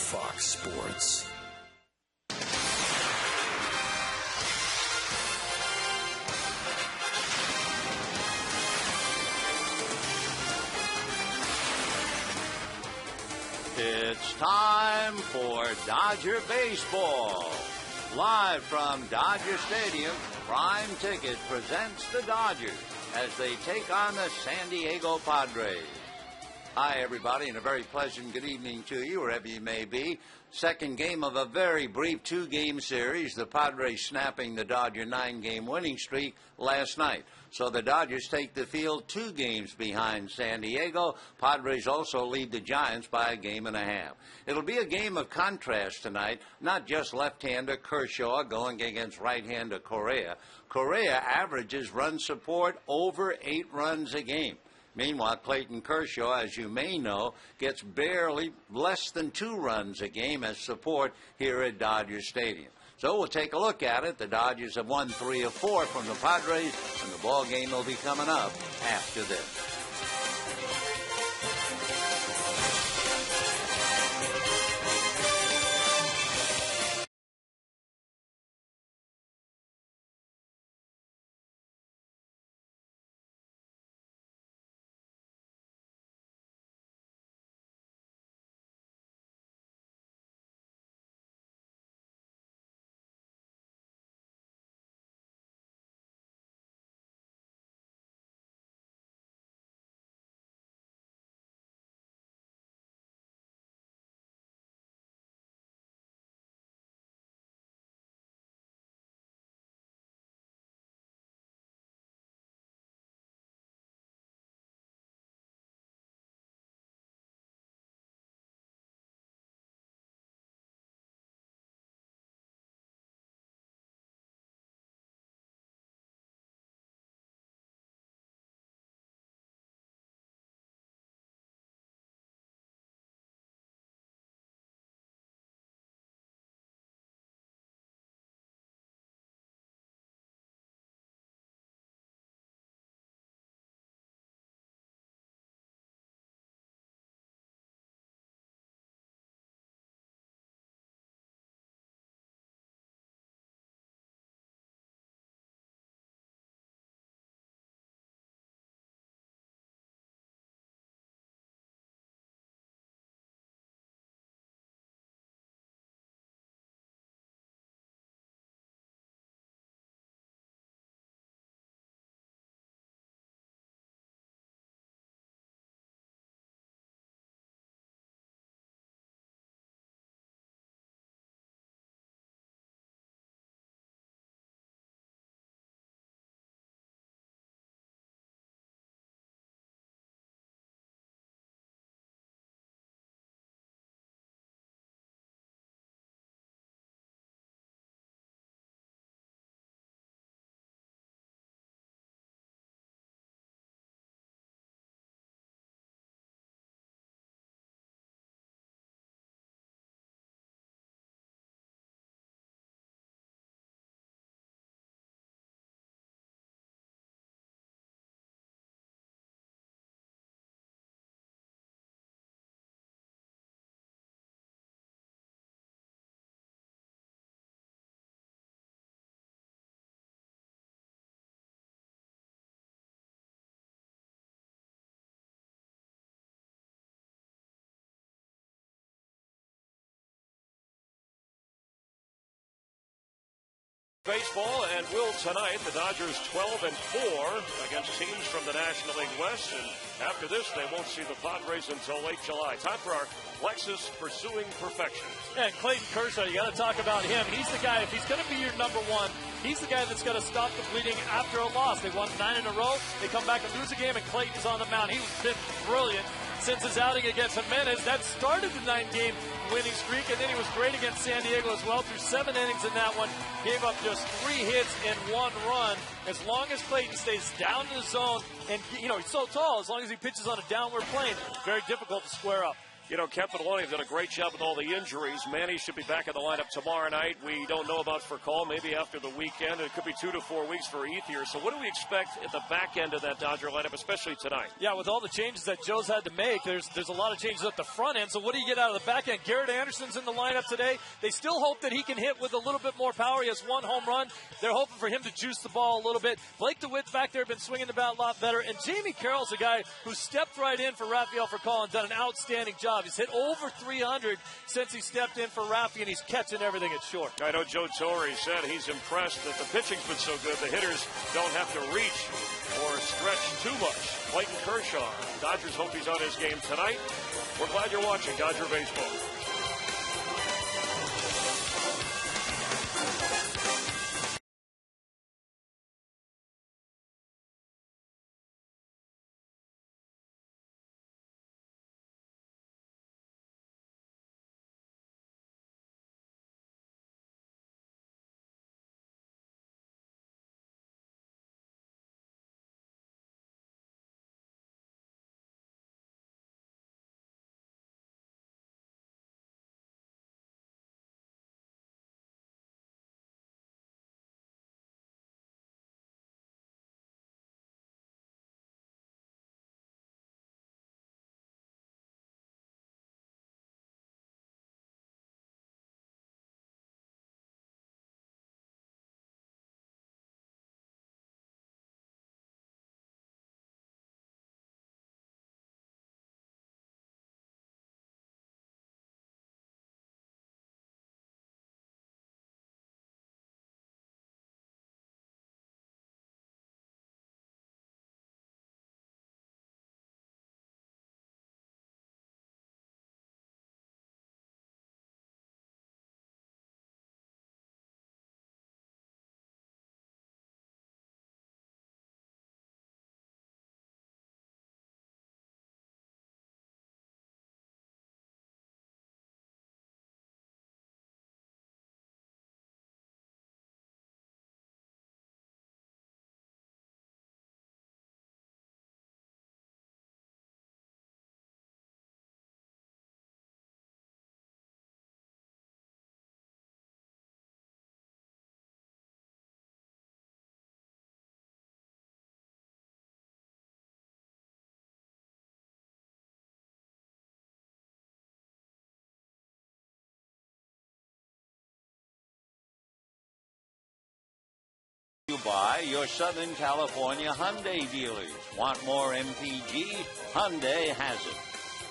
Fox Sports. It's time for Dodger Baseball. Live from Dodger Stadium, Prime Ticket presents the Dodgers as they take on the San Diego Padres. Hi, everybody, and a very pleasant good evening to you, wherever you may be. Second game of a very brief two-game series, the Padres snapping the Dodger 9-game winning streak last night. So the Dodgers take the field 2 games behind San Diego. Padres also lead the Giants by 1.5 games. It'll be a game of contrast tonight, not just left-hander Kershaw going against right-hander Correa. Correa averages run support over 8 runs a game. Meanwhile, Clayton Kershaw, as you may know, gets barely less than 2 runs a game as support here at Dodger Stadium. So we'll take a look at it. The Dodgers have won 3 of 4 from the Padres, and the ball game will be coming up after this. Baseball and will tonight. The Dodgers 12-4 against teams from the National League West, and after this they won't see the Padres until late July. Time for our Lexus Pursuing Perfection. And Clayton Kershaw, you got to talk about him. He's the guy, if he's going to be your number one, he's the guy that's going to stop the bleeding after a loss. They won 9 in a row. They come back and lose a game, and Clayton's on the mound. He's been brilliant since his outing against Jimenez. That started the 9-game winning streak, and then he was great against San Diego as well. Through 7 innings in that one, gave up just 3 hits and 1 run. As long as Clayton stays down in the zone, and he's so tall, as long as he pitches on a downward plane, very difficult to square up. You know, Kevin Maloney did a great job with all the injuries. Manny should be back in the lineup tomorrow night. We don't know about Furcal, maybe after the weekend. It could be 2 to 4 weeks for Ethier. So what do we expect at the back end of that Dodger lineup, especially tonight? Yeah, with all the changes that Joe's had to make, there's a lot of changes at the front end. So what do you get out of the back end? Garrett Anderson's in the lineup today. They still hope that he can hit with a little bit more power. He has 1 home run. They're hoping for him to juice the ball a little bit. Blake DeWitt's back there, been swinging the bat a lot better. And Jamie Carroll's a guy who stepped right in for Rafael Furcal and done an outstanding job. He's hit over 300 since he stepped in for Rafi, and he's catching everything at short. I know Joe Torre said he's impressed that the pitching's been so good, the hitters don't have to reach or stretch too much. Clayton Kershaw, Dodgers hope he's on his game tonight. We're glad you're watching Dodger Baseball. By your Southern California Hyundai dealers. Want more MPG? Hyundai has it.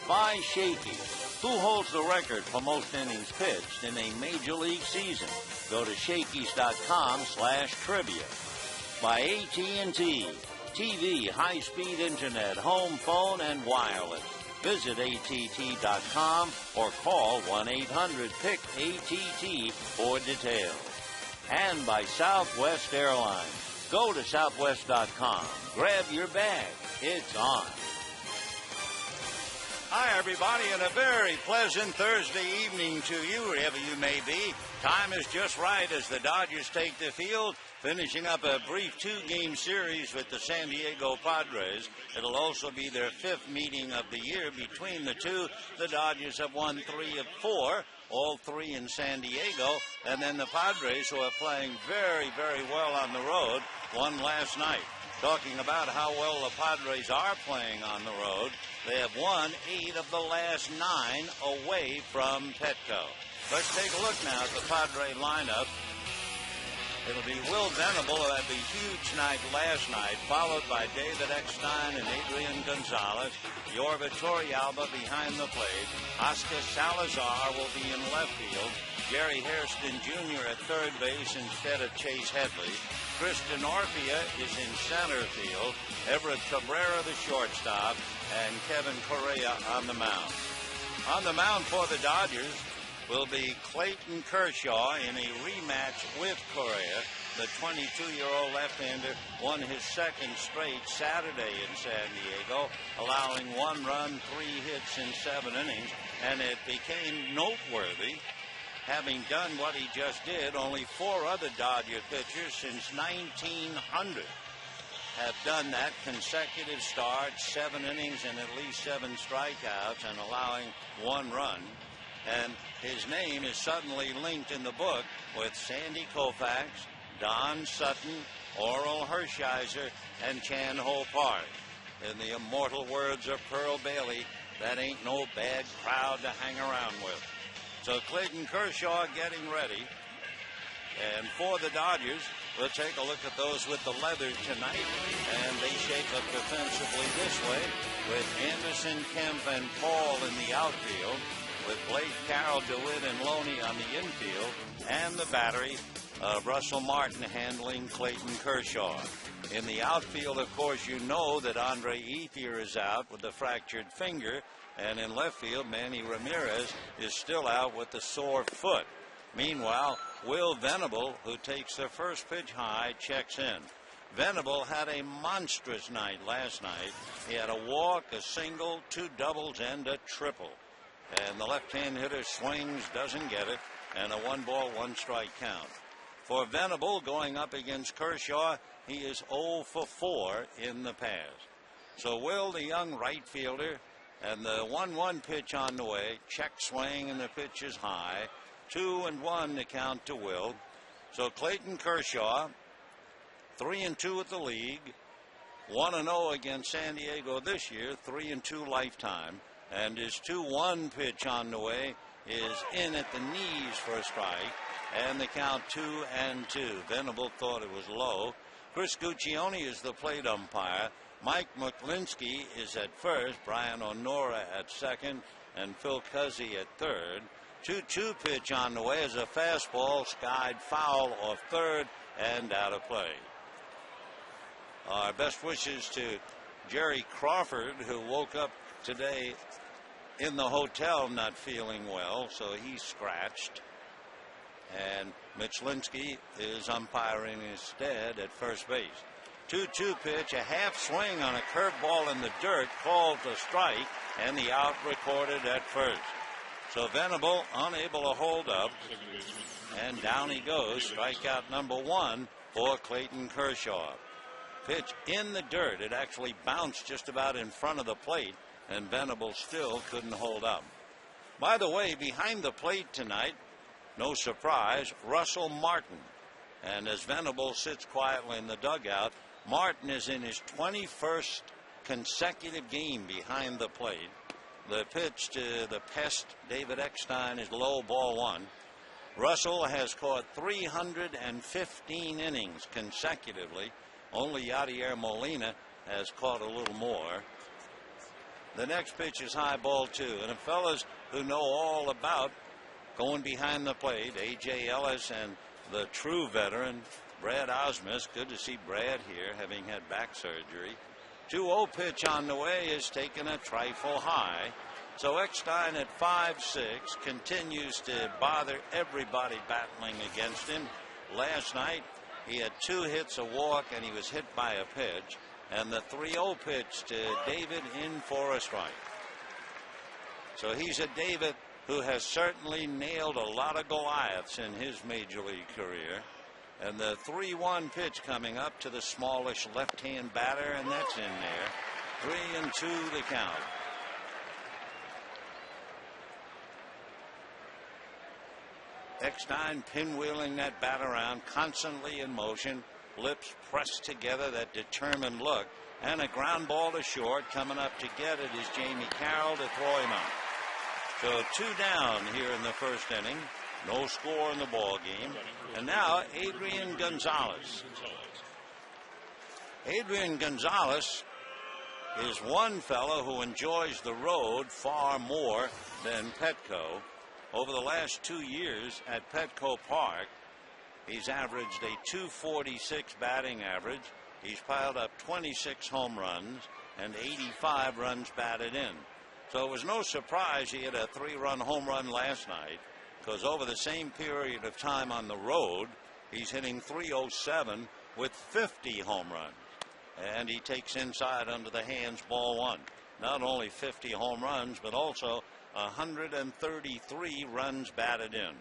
By Shaky. Who holds the record for most innings pitched in a major league season? Go to Shakey's.com/trivia. By AT&T. TV, high-speed internet, home phone, and wireless. Visit att.com or call 1-800-PIC-ATT for details. And by Southwest Airlines. Go to southwest.com. Grab your bag. It's on. Hi, everybody, and a very pleasant Thursday evening to you, wherever you may be. Time is just right as the Dodgers take the field, finishing up a brief 2-game series with the San Diego Padres. It'll also be their 5th meeting of the year between the two. The Dodgers have won 3 of 4. All 3 in San Diego, and then the Padres, who are playing very, very well on the road, won last night. Talking about how well the Padres are playing on the road, they have won 8 of the last 9 away from Petco. Let's take a look now at the Padre lineup. It'll be Will Venable, who had the huge night last night, followed by David Eckstein and Adrian Gonzalez. Yorva Torrealba behind the plate. Oscar Salazar will be in left field. Gary Hairston Jr. at third base instead of Chase Headley. Kristen Orpia is in center field. Everett Cabrera, the shortstop, and Kevin Correa on the mound. On the mound for the Dodgers will be Clayton Kershaw in a rematch with Correa. The 22-year-old left-hander won his 2nd straight Saturday in San Diego, allowing 1 run, 3 hits in 7 innings, and it became noteworthy, having done what he just did, only 4 other Dodger pitchers since 1900 have done that consecutive starts, 7 innings and at least 7 strikeouts and allowing 1 run. And his name is suddenly linked in the book with Sandy Koufax, Don Sutton, Oral Hershiser, and Chan Ho Park. In the immortal words of Pearl Bailey, that ain't no bad crowd to hang around with. So Clayton Kershaw getting ready. And for the Dodgers, we'll take a look at those with the leather tonight. And they shape up defensively this way with Anderson, Kemp, and Paul in the outfield, with Blake, Carroll, DeWitt, and Loney on the infield, and the battery of Russell Martin handling Clayton Kershaw. In the outfield, of course, you know that Andre Ethier is out with a fractured finger, and in left field, Manny Ramirez is still out with a sore foot. Meanwhile, Will Venable, who takes the first pitch high, checks in. Venable had a monstrous night last night. He had a walk, a single, 2 doubles, and a triple. And the left-hand hitter swings, doesn't get it, and a 1-ball, 1-strike count. For Venable, going up against Kershaw, he is 0 for 4 in the pass. So Will, the young right fielder, and the 1-1 pitch on the way, check swing, and the pitch is high. 2-1 to count to Will. So Clayton Kershaw, 3-2 at the league, 1-0 against San Diego this year, 3-2 lifetime. And his 2-1 pitch on the way is in at the knees for a strike, and the count 2-2. Venable thought it was low. Chris Guccione is the plate umpire. Mike McClinsky is at first, Brian Onora at second, and Phil Cuzzy at third. 2-2 pitch on the way is a fastball, skied foul off third and out of play. Our best wishes to Jerry Crawford, who woke up today in the hotel not feeling well, so he's scratched. And Mitch Linsky is umpiring instead at first base. 2-2 pitch, a half swing on a curveball in the dirt, called a strike, and the out recorded at first. So Venable unable to hold up, and down he goes. Strikeout number 1 for Clayton Kershaw. Pitch in the dirt. It actually bounced just about in front of the plate, and Venable still couldn't hold up. By the way, behind the plate tonight, no surprise, Russell Martin. And as Venable sits quietly in the dugout, Martin is in his 21st consecutive game behind the plate. The pitch to the pest, David Eckstein, is low, ball 1. Russell has caught 315 innings consecutively. Only Yadier Molina has caught a little more. The next pitch is high, ball 2. And the fellas who know all about going behind the plate, A.J. Ellis and the true veteran, Brad Osmus. Good to see Brad here, having had back surgery. 2-0 pitch on the way is taken a trifle high. So Eckstein at 5-6 continues to bother everybody battling against him. Last night he had 2 hits, a walk, and he was hit by a pitch. And the 3-0 pitch to David in for a strike. So he's a David who has certainly nailed a lot of Goliaths in his major league career. And the 3-1 pitch coming up to the smallish left-hand batter, and that's in there. 3-2 the count. Eckstein pinwheeling that bat around, constantly in motion, lips pressed together, that determined look, and a ground ball to short. Coming up to get it is Jamie Carroll to throw him out. So 2 down here in the first inning. No score in the ball game. And now Adrian Gonzalez. Adrian Gonzalez is one fellow who enjoys the road far more than Petco. Over the last 2 years at Petco Park, he's averaged a .246 batting average. He's piled up 26 home runs and 85 runs batted in. So it was no surprise he had a 3-run home run last night, because over the same period of time on the road, he's hitting .307 with 50 home runs. And he takes inside under the hands, ball 1. Not only 50 home runs, but also 133 runs batted in.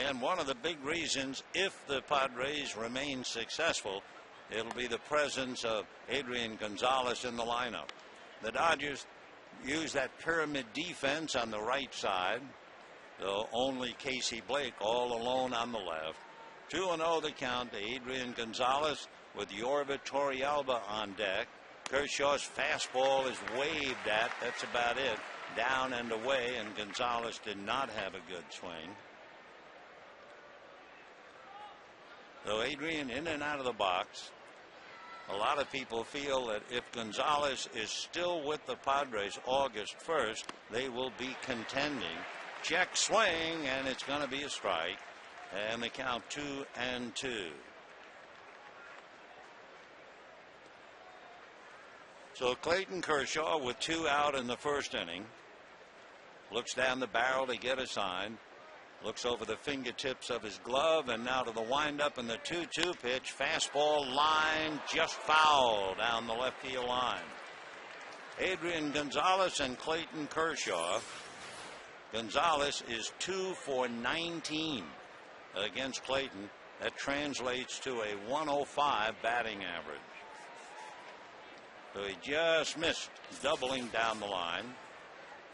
And one of the big reasons, if the Padres remain successful, it'll be the presence of Adrian Gonzalez in the lineup. The Dodgers use that pyramid defense on the right side, though only Casey Blake all alone on the left. 2-0 the count to Adrian Gonzalez with Yorba Torrealba on deck. Kershaw's fastball is waved at. That's about it. Down and away, and Gonzalez did not have a good swing. Though Adrian in and out of the box, a lot of people feel that if Gonzalez is still with the Padres August 1st, they will be contending. Check swing, and it's going to be a strike. And the count 2-2. So Clayton Kershaw with 2 out in the first inning. Looks down the barrel to get a sign. Looks over the fingertips of his glove, and now to the windup and the 2-2 pitch. Fastball line just foul down the left field line. Adrian Gonzalez and Clayton Kershaw. Gonzalez is 2 for 19 against Clayton. That translates to a 105 batting average. So he just missed doubling down the line.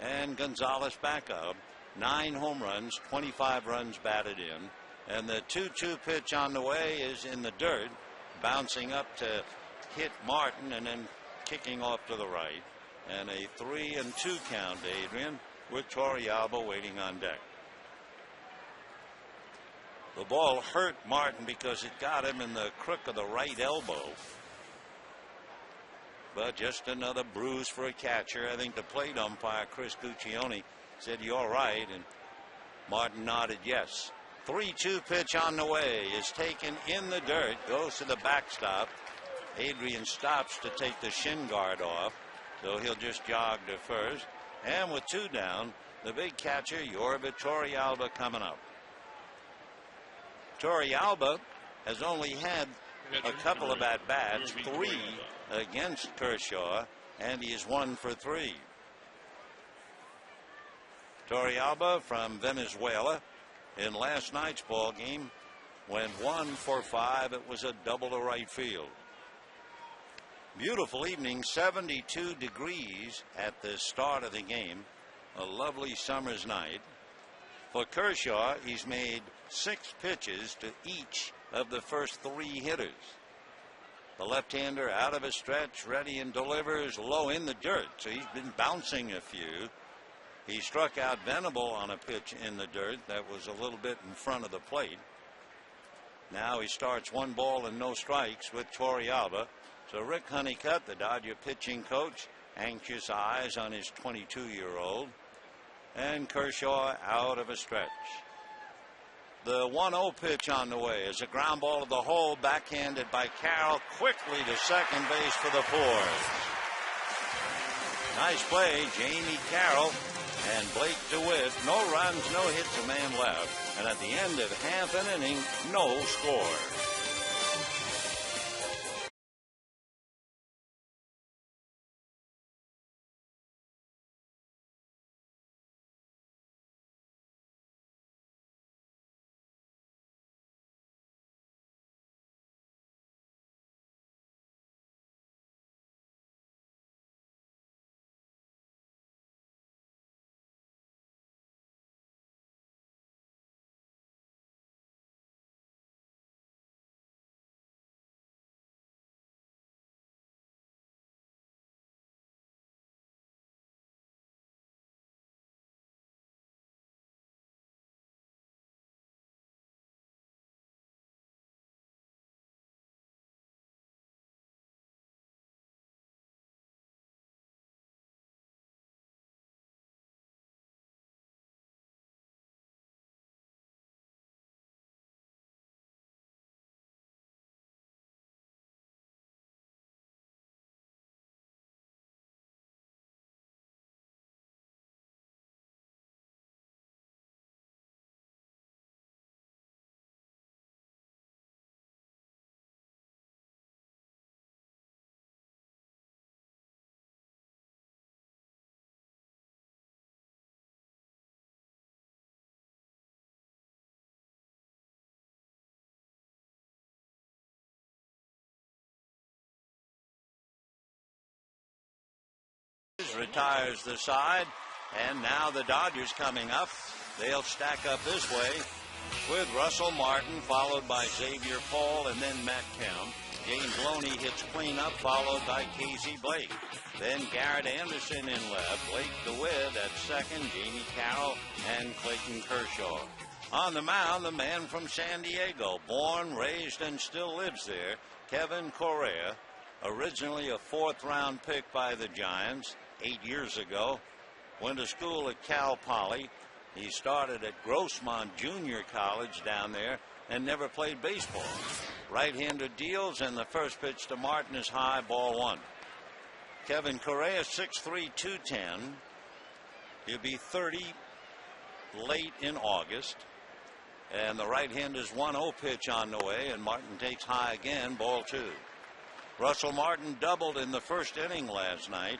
And Gonzalez back up. 9 home runs, 25 runs batted in. And the 2-2 pitch on the way is in the dirt, bouncing up to hit Martin and then kicking off to the right. And a 3-2 count to Adrian with Torrealba waiting on deck. The ball hurt Martin because it got him in the crook of the right elbow. But just another bruise for a catcher. I think the plate umpire, Chris Guccione, said, "You're right," and Martin nodded yes. 3-2 pitch on the way is taken in the dirt, goes to the backstop. Adrian stops to take the shin guard off, so he'll just jog to first. And with 2 down, the big catcher, Yorba Torrealba, coming up. Torrealba has only had a couple of at-bats, 3 against Kershaw, and he is 1 for 3. Torrealba from Venezuela in last night's ball game went 1 for 5. It was a double to right field. Beautiful evening, 72 degrees at the start of the game. A lovely summer's night. For Kershaw, he's made 6 pitches to each of the first 3 hitters. The left-hander out of a stretch, ready and delivers low in the dirt. So he's been bouncing a few. He struck out Venable on a pitch in the dirt that was a little bit in front of the plate. Now he starts 1 ball and no strikes with Torrealba. So Rick Honeycutt, the Dodger pitching coach, anxious eyes on his 22-year-old. And Kershaw out of a stretch. The 1-0 pitch on the way is a ground ball to the hole, backhanded by Carroll, quickly to second base for the 4th. Nice play, Jamie Carroll and Blake DeWitt. No runs, no hits, a man left. And at the end of half an inning, no score. retires the side, and now the Dodgers coming up. They'll stack up this way with Russell Martin, followed by Xavier Paul, and then Matt Kemp. James Loney hits cleanup, followed by Casey Blake. Then Garrett Anderson in left, Blake DeWitt at second, Jamie Carroll, and Clayton Kershaw. On the mound, the man from San Diego, born, raised, and still lives there, Kevin Correa, originally a fourth-round pick by the Giants 8 years ago. Went to school at Cal Poly. He started at Grossmont Junior College down there and never played baseball. Right-hander deals, and the first pitch to Martin is high, ball one. Kevin Correa, 6'3", 210. He'll be 30 late in August. And the right-hander's 1-0 pitch on the way, and Martin takes high again, ball two. Russell Martin doubled in the first inning last night,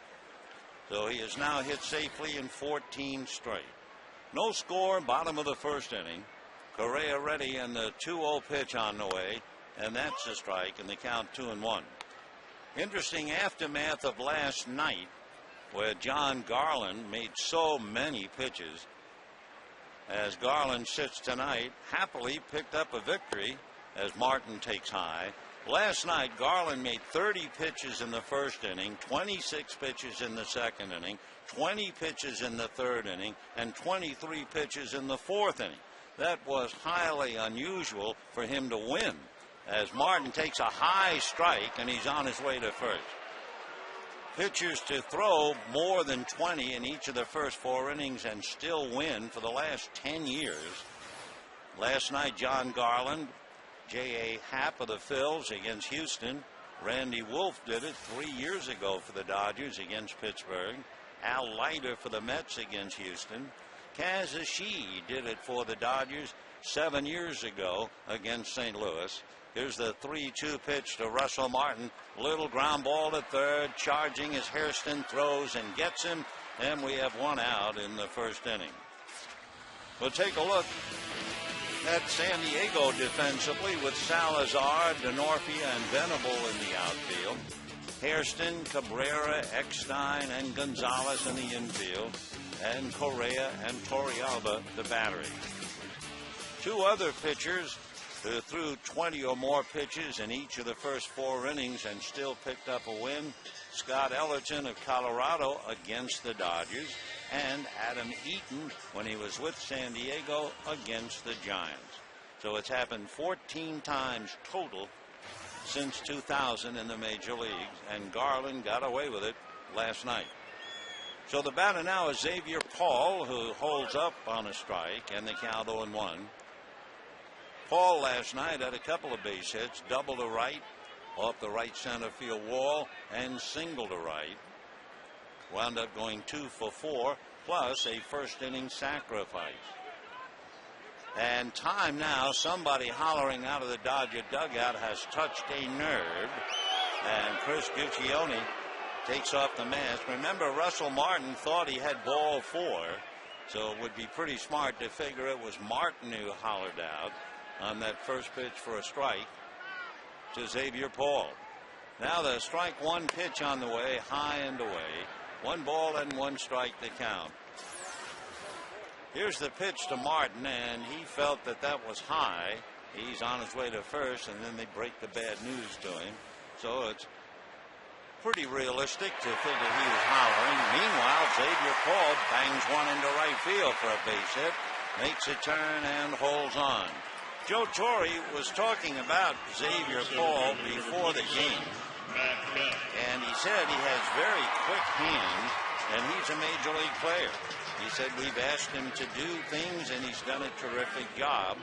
so he has now hit safely in 14 straight. No score, bottom of the first inning. Correa ready, and the 2-0 pitch on the way, and that's a strike, and the count 2-1. Interesting aftermath of last night, where John Garland made so many pitches. As Garland sits tonight, happily picked up a victory as Martin takes high. Last night, Garland made 30 pitches in the first inning, 26 pitches in the second inning, 20 pitches in the third inning, and 23 pitches in the fourth inning. That was highly unusual for him to win, as Martin takes a high strike and he's on his way to first. Pitchers to throw more than 20 in each of the first 4 innings and still win for the last 10 years. Last night, John Garland, J.A. Happ of the Phils against Houston. Randy Wolf did it 3 years ago for the Dodgers against Pittsburgh. Al Leiter for the Mets against Houston. Kaz Ishii did it for the Dodgers 7 years ago against St. Louis. Here's the 3-2 pitch to Russell Martin. Little ground ball to third. Charging as Hairston throws and gets him. And we have one out in the first inning. We'll take a look at San Diego defensively with Salazar, Denorfia, and Venable in the outfield. Hairston, Cabrera, Eckstein, and Gonzalez in the infield. And Correa and Torrealba the battery. 2 other pitchers who threw 20 or more pitches in each of the first 4 innings and still picked up a win. Scott Ellerton of Colorado against the Dodgers, and Adam Eaton when he was with San Diego against the Giants. So it's happened 14 times total since 2000 in the major leagues, and Garland got away with it last night. So the batter now is Xavier Paul, who holds up on a strike, and the count 0-1. Paul last night had a couple of base hits, double to right off the right center field wall and single to right. Wound up going 2 for 4, plus a first inning sacrifice. And time now, somebody hollering out of the Dodger dugout has touched a nerve, and Chris Guccione takes off the mask. Remember, Russell Martin thought he had ball 4, so it would be pretty smart to figure it was Martin who hollered out on that first pitch for a strike to Xavier Paul. Now the strike 1 pitch on the way, high and away. 1 ball and 1 strike to count. Here's the pitch to Martin, and he felt that that was high. He's on his way to first, and then they break the bad news to him. So it's pretty realistic to figure he was hollering. Meanwhile, Xavier Paul bangs one into right field for a base hit, makes a turn, and holds on. Joe Torre was talking about Xavier Paul before the game, and he said he has very quick hands, and he's a major league player. He said we've asked him to do things, and he's done a terrific job.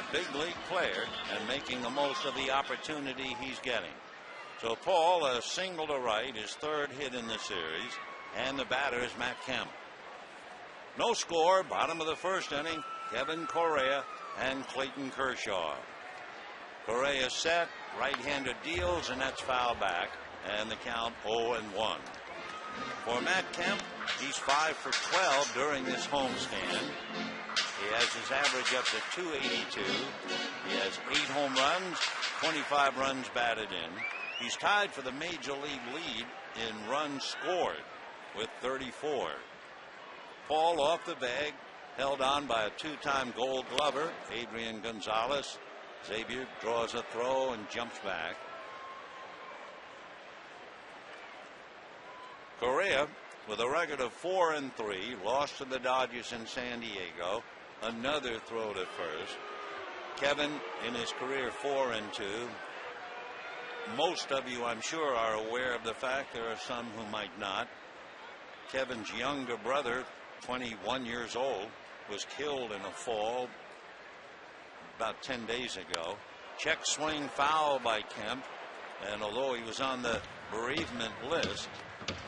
A big league player and making the most of the opportunity he's getting. So Paul, a single to right, his 3rd hit in the series, and the batter is Matt Kemp. No score, bottom of the first inning, Kevin Correa and Clayton Kershaw. Correa set, right-hander deals, and that's foul back, and the count 0-1. For Matt Kemp, he's 5 for 12 during this homestand. He has his average up to 282. He has 8 home runs, 25 runs batted in. He's tied for the major league lead in runs scored with 34. Paul off the bag, held on by a two-time Gold Glover, Adrian Gonzalez. Xavier draws a throw and jumps back. Correa, with a record of 4-3, lost to the Dodgers in San Diego. Another throw to first. Kevin, in his career, 4-2. Most of you, I'm sure, are aware of the fact. There are some who might not. Kevin's younger brother, 21 years old, was killed in a fall about 10 days ago. Check swing foul by Kemp, and although he was on the bereavement list,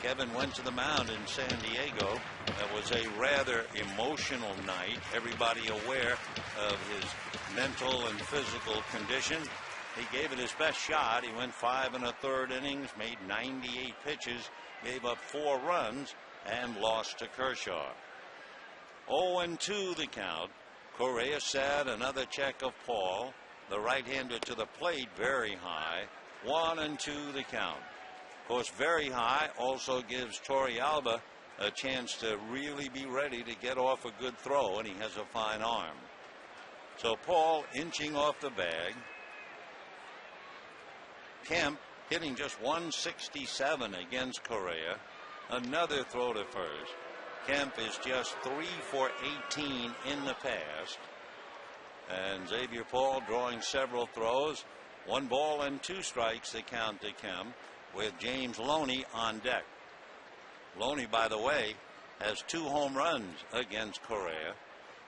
Kevin went to the mound in San Diego. That was a rather emotional night. Everybody aware of his mental and physical condition. He gave it his best shot. He went 5 1/3 innings, made 98 pitches, gave up 4 runs, and lost to Kershaw. 0-2 the count. Correa sad, another check of Paul. The right-hander to the plate, very high. 1-2 the count. Of course, very high also gives Torrealba a chance to really be ready to get off a good throw, and he has a fine arm. So Paul inching off the bag. Kemp hitting just 167 against Correa. Another throw to first. Kemp is just 3 for 18 in the past. And Xavier Paul drawing several throws. 1 ball and 2 strikes the count to Kemp, with James Loney on deck. Loney, by the way, has 2 home runs against Correa.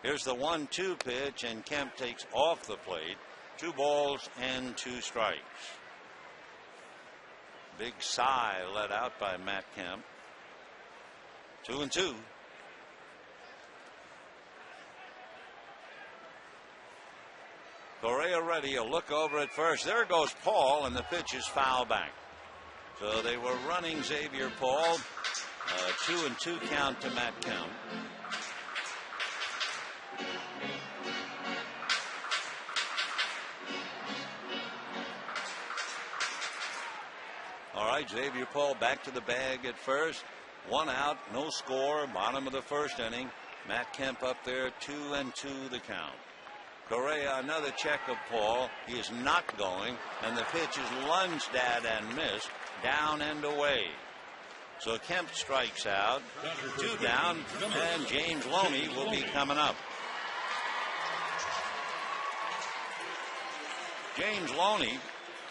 Here's the 1-2 pitch, and Kemp takes off the plate. 2 balls and 2 strikes. Big sigh let out by Matt Kemp. 2-2. Correa ready, a look over at first. There goes Paul, and the pitch is foul back. So they were running Xavier Paul. 2-2 count to Matt Kemp. All right, Xavier Paul back to the bag at first. 1 out, no score, bottom of the first inning. Matt Kemp up there, 2-2 the count. Correa, another check of Paul. He is not going, and the pitch is lunged at and missed, down and away. So Kemp strikes out, 2 down, and James Loney will be coming up. James Loney,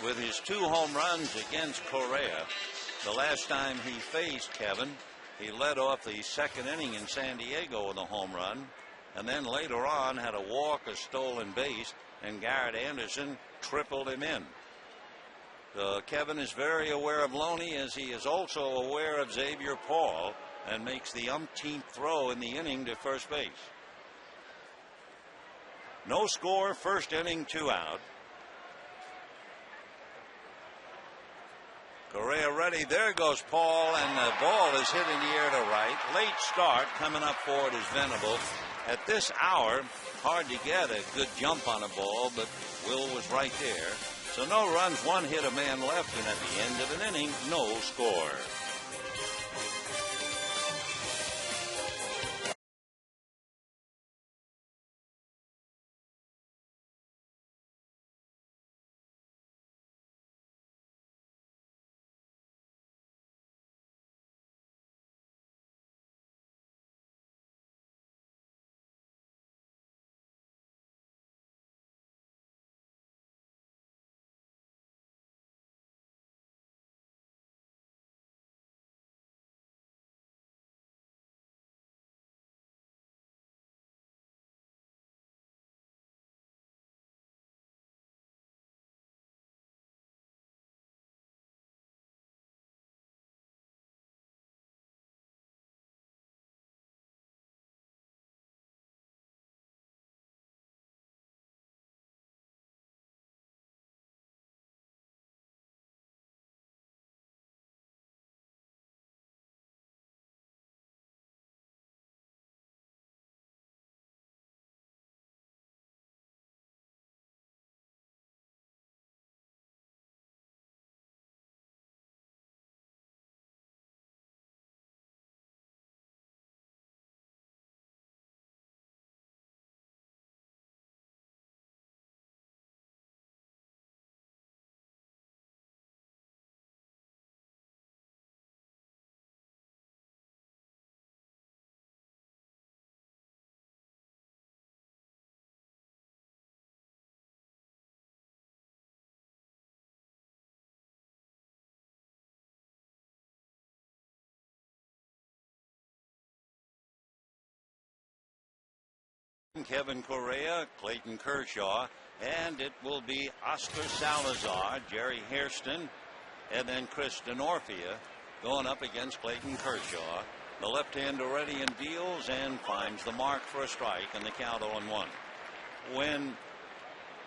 with his 2 home runs against Correa. The last time he faced Kevin, he led off the second inning in San Diego with a home run, and then later on had a walk, a stolen base, and Garrett Anderson tripled him in. Kevin is very aware of Loney, as he is also aware of Xavier Paul, and makes the umpteenth throw in the inning to first base. No score, first inning, 2 out. Correa ready. There goes Paul, and the ball is hit in the air to right. Late start. Coming up for it is Venable. At this hour, hard to get a good jump on a ball, but Will was right there. So no runs, 1 hit, a man left, and at the end of an inning, no score. Kevin Correa, Clayton Kershaw, and it will be Oscar Salazar, Jerry Hairston, and then Chris Denorfia going up against Clayton Kershaw. The left-hander ready and deals and finds the mark for a strike, and the count 0-1. When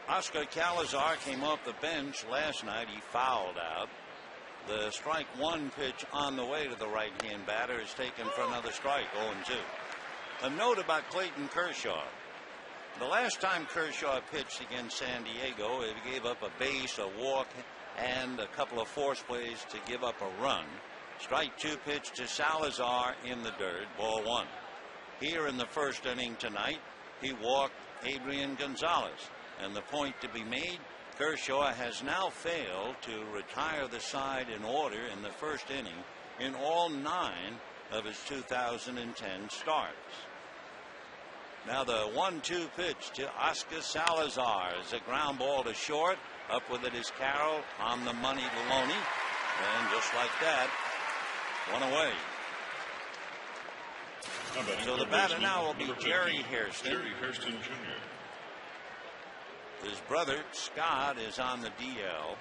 Oscar Salazar came off the bench last night, he fouled out. The strike one pitch on the way to the right-hand batter is taken for another strike, 0-2. A note about Clayton Kershaw. The last time Kershaw pitched against San Diego, he gave up a base, a walk, and a couple of force plays to give up a run. Strike two pitch to Salazar in the dirt, ball one. Here in the first inning tonight, he walked Adrian Gonzalez. And the point to be made, Kershaw has now failed to retire the side in order in the first inning in all 9 of his 2010 starts. Now the 1-2 pitch to Oscar Salazar is a ground ball to short. Up with it is Carroll on the money to Loney. And just like that, one away. So the batter now will be Jerry Hairston. Jerry Hairston Jr. His brother Scott is on the DL.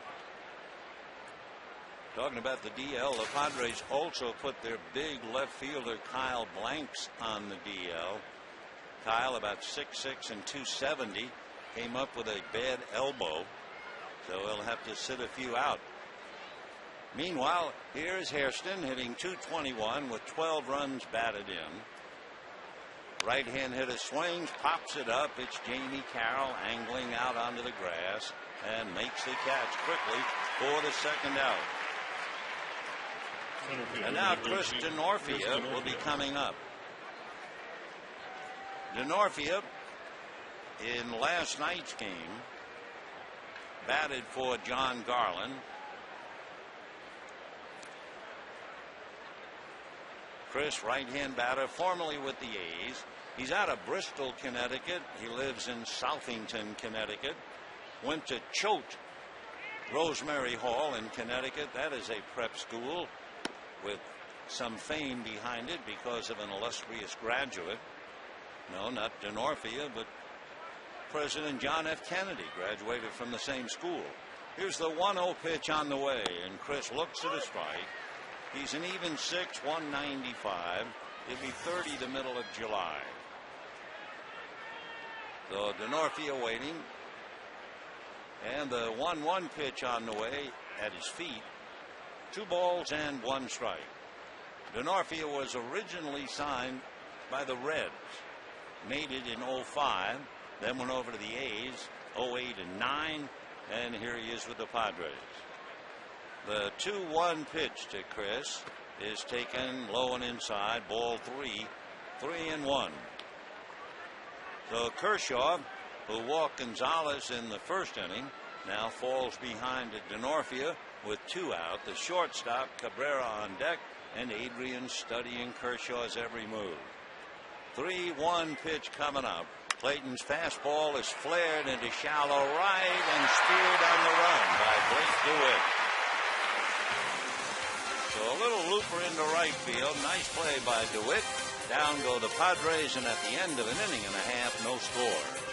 Talking about the DL, the Padres also put their big left fielder Kyle Blanks on the DL. Kyle, about 6'6" and 270, came up with a bad elbow, so he'll have to sit a few out. Meanwhile, here's Hairston hitting .221 with 12 runs batted in. Right hand hitter swings, pops it up. It's Jamie Carroll angling out onto the grass and makes the catch quickly for the second out. And now Chris Denorfia will be coming up. Denorfia in last night's game batted for John Garland. Chris, right-hand batter, formerly with the A's. He's out of Bristol, Connecticut. He lives in Southington, Connecticut. Went to Choate Rosemary Hall in Connecticut. That is a prep school with some fame behind it because of an illustrious graduate. No, not Denorfia, but President John F. Kennedy graduated from the same school. Here's the 1-0 pitch on the way, and Chris looks at a strike. He's an even 6, 195. He'll be 30 the middle of July. So Denorfia waiting. And the 1-1 pitch on the way at his feet. 2 balls and 1 strike. Denorfia was originally signed by the Reds. Made it in 05. Then went over to the A's 08 and 9. And here he is with the Padres. The 2-1 pitch to Chris is taken low and inside, ball 3, 3-1. So Kershaw, who walked Gonzalez in the first inning, now falls behind at Denorfia with 2 out. The shortstop Cabrera on deck, and Adrian studying Kershaw's every move. 3-1 pitch coming up. Clayton's fastball is flared into shallow right and speared on the run by Blake DeWitt. So a little looper into right field. Nice play by DeWitt. Down go the Padres, and at the end of an inning and a half, no score.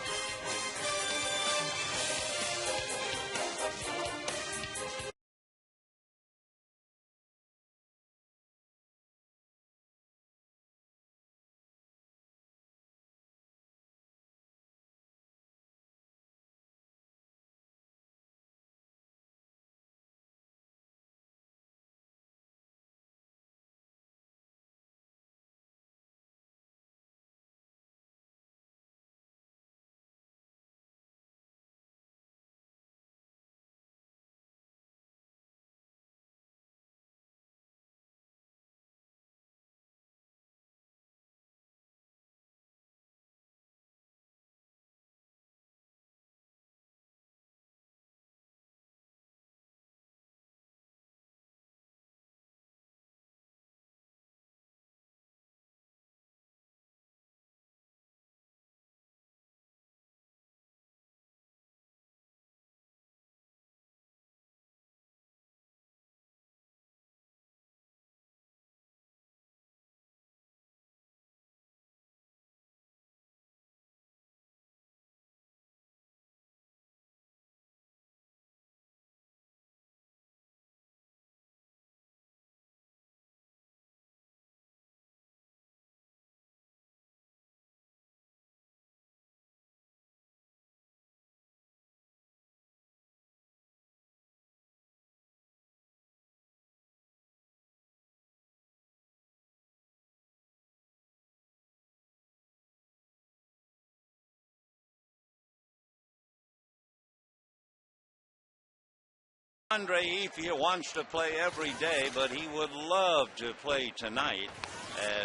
Andre Ethier wants to play every day, but he would love to play tonight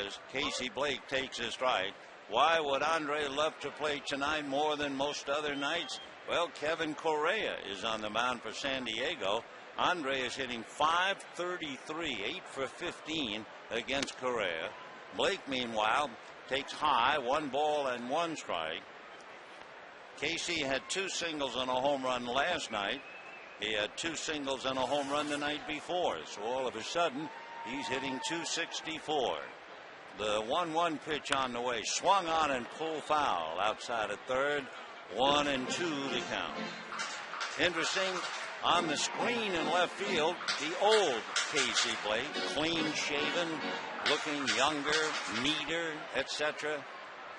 as Casey Blake takes his strike. Why would Andre love to play tonight more than most other nights? Well, Kevin Correa is on the mound for San Diego. Andre is hitting .533, 8 for 15 against Correa. Blake, meanwhile, takes high, 1 ball and 1 strike. Casey had 2 singles and a home run last night. He had 2 singles and a home run the night before. So all of a sudden, he's hitting .264. The 1-1 pitch on the way, swung on and pulled foul outside of third. 1-2 the count. Interesting, on the screen in left field, the old Casey Blake, clean shaven, looking younger, neater, etc.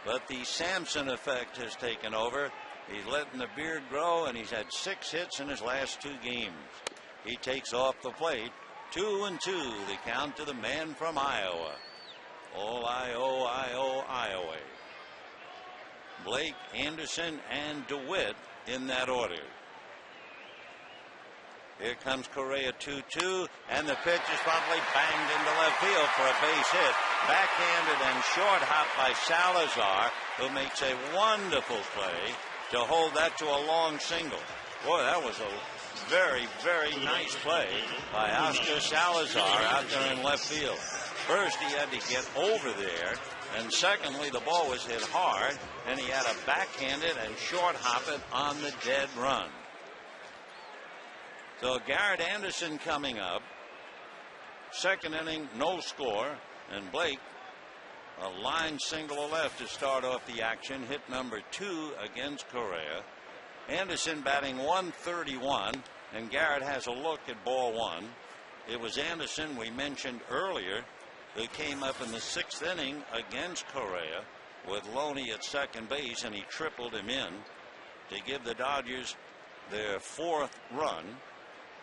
But the Samson effect has taken over. He's letting the beard grow, and he's had 6 hits in his last 2 games. He takes off the plate. 2-2 the count to the man from Iowa. All Iowa. Blake, Anderson, and DeWitt in that order. Here comes Correa 2-2, and the pitch is probably banged into left field for a base hit. Backhanded and short hop by Salazar, who makes a wonderful play to hold that to a long single. Boy, that was a very, very nice play by Oscar Salazar out there in left field. First, he had to get over there, and secondly, the ball was hit hard, and he had to backhand it and short hop it on the dead run. So Garrett Anderson coming up. Second inning, no score, and Blake, a line single to left to start off the action, hit number 2 against Correa. Anderson batting .131, and Garrett has a look at ball 1. It was Anderson we mentioned earlier who came up in the 6th inning against Correa with Loney at second base, and he tripled him in to give the Dodgers their 4th run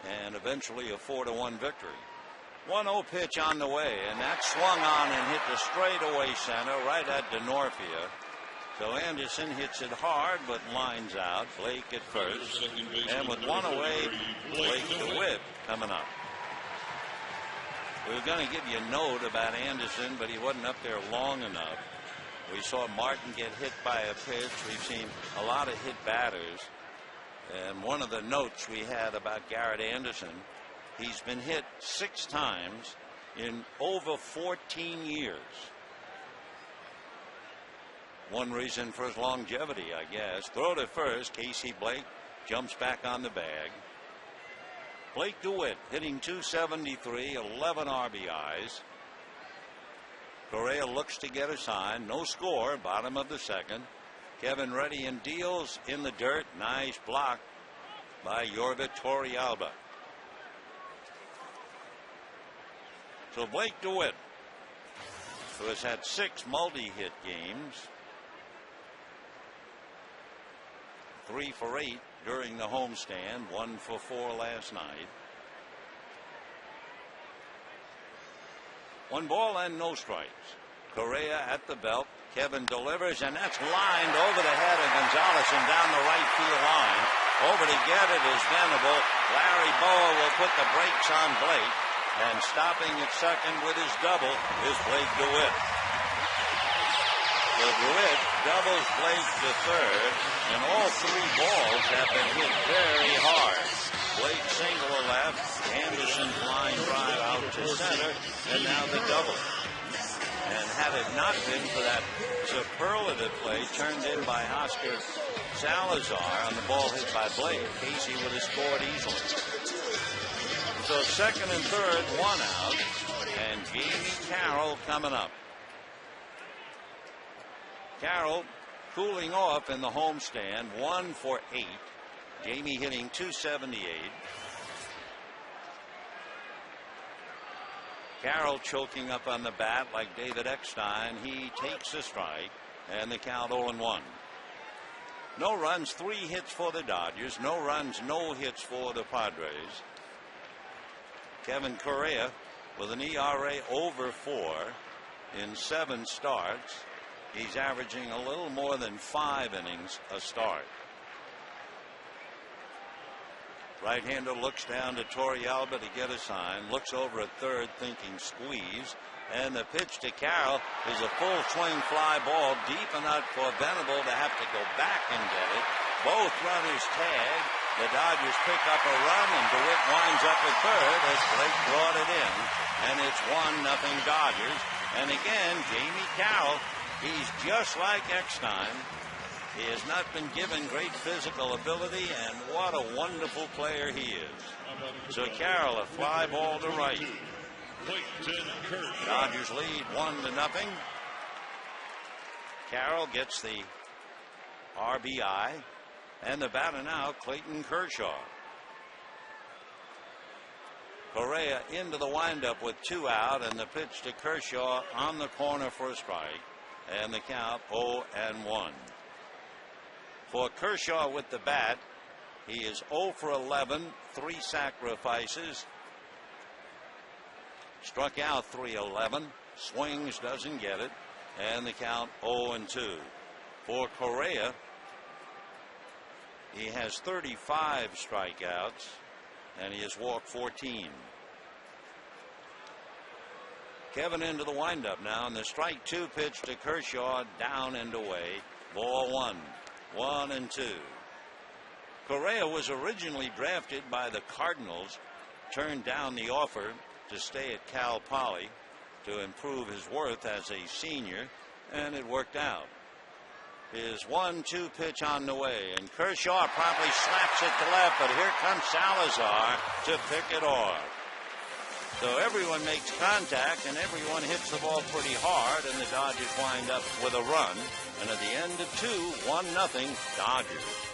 and eventually a 4-1 victory. 1-0 pitch on the way, and that swung on and hit the straightaway center right at DeNorfia. So Anderson hits it hard but lines out. Blake at first, and with 1 away, Blake DeWitt coming up. We were going to give you a note about Anderson, but he wasn't up there long enough. We saw Martin get hit by a pitch. We've seen a lot of hit batters. And one of the notes we had about Garrett Anderson, he's been hit 6 times in over 14 years. One reason for his longevity, I guess. Throw to first. Casey Blake jumps back on the bag. Blake DeWitt hitting .273, 11 RBIs. Correa looks to get a sign. No score, bottom of the 2nd. Kevin Reddy and deals in the dirt. Nice block by Yorvit Torrealba. So Blake DeWitt, who has had 6 multi-hit games, 3 for 8 during the homestand, 1 for 4 last night. 1 ball and no strikes. Correa at the belt. Kevin delivers, and that's lined over the head of Gonzalez and down the right field line. Over to get it is Venable. Larry Boa will put the brakes on Blake, and stopping at second with his double is Blake DeWitt. So DeWitt doubles Blake to third, and all 3 balls have been hit very hard. Blake single to left, Anderson's line drive out to center, and now the double. And had it not been for that superlative play turned in by Oscar Salazar on the ball hit by Blake, Casey would have scored easily. So second and third, 1 out, and Jamie Carroll coming up. Carroll cooling off in the homestand, 1 for 8. Jamie hitting .278. Carroll choking up on the bat like David Eckstein. He takes a strike, and the count 0-1. No runs, 3 hits for the Dodgers. No runs, no hits for the Padres. Kevin Correa with an ERA over 4 in 7 starts. He's averaging a little more than 5 innings a start. Right-hander looks down to Torrealba to get a sign, looks over at third thinking squeeze, and the pitch to Carroll is a full swing fly ball deep enough for Venable to have to go back and get it. Both runners tag. The Dodgers pick up a run, and DeWitt winds up at third as Blake brought it in, and it's 1-0 Dodgers. And again, Jamie Carroll, he's just like Eckstein. He has not been given great physical ability, and what a wonderful player he is. So Carroll, a fly ball to right. Dodgers lead 1-0. Carroll gets the RBI, and the batter now, Clayton Kershaw. Correa into the windup with 2 out, and the pitch to Kershaw on the corner for a strike, and the count 0-1. For Kershaw with the bat, he is 0 for 11, 3 sacrifices. Struck out 3-11, swings, doesn't get it, and the count 0-2. For Correa, he has 35 strikeouts, and he has walked 14. Kevin into the windup now, and the strike 2 pitch to Kershaw down and away. Ball 1, 1-2. Correa was originally drafted by the Cardinals, turned down the offer to stay at Cal Poly to improve his worth as a senior, and it worked out. His 1-2 pitch on the way, and Kershaw promptly slaps it to left, but here comes Salazar to pick it off. So everyone makes contact, and everyone hits the ball pretty hard, and the Dodgers wind up with a run. And at the end of 2, 1-0 Dodgers.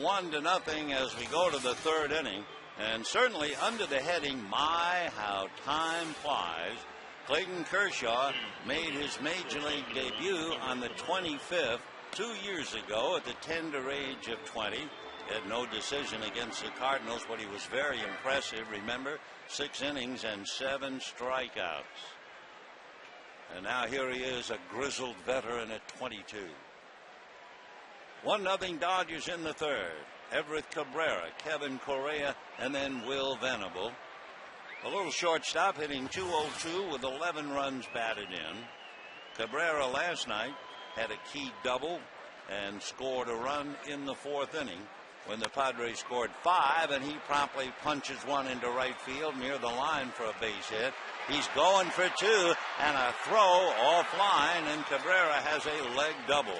One to nothing as we go to the third inning, and certainly under the heading, my, how time flies. Clayton Kershaw made his major league debut on the 25th, 2 years ago at the tender age of 20. He had no decision against the Cardinals, but he was very impressive. Remember, 6 innings and 7 strikeouts. And now here he is, a grizzled veteran at 22. 1-0 Dodgers in the third. Everett Cabrera, Kevin Correa, and then Will Venable. A little shortstop hitting .202 with 11 runs batted in. Cabrera last night had a key double and scored a run in the 4th inning when the Padres scored 5, and he promptly punches one into right field near the line for a base hit. He's going for 2 and a throw offline, and Cabrera has a leg double.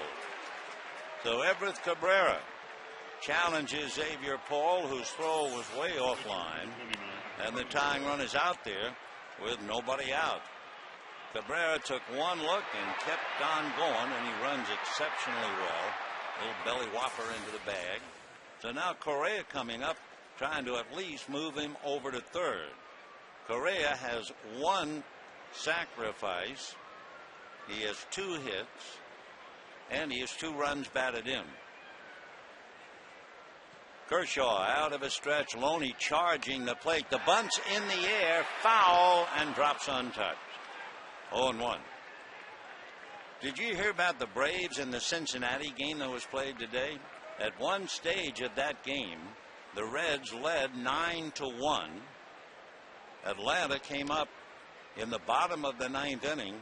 So Everett Cabrera challenges Xavier Paul, whose throw was way offline, and the tying run is out there with nobody out. Cabrera took one look and kept on going, and he runs exceptionally well. Little belly whopper into the bag. So now Correa coming up, trying to at least move him over to third. Correa has one sacrifice. He has 2 hits, and he has 2 runs batted in. Kershaw out of a stretch. Loney charging the plate. The bunt's in the air, foul, and drops untouched. 0-1. Did you hear about the Braves in the Cincinnati game that was played today? At one stage of that game, the Reds led 9-1. Atlanta came up in the bottom of the 9th inning,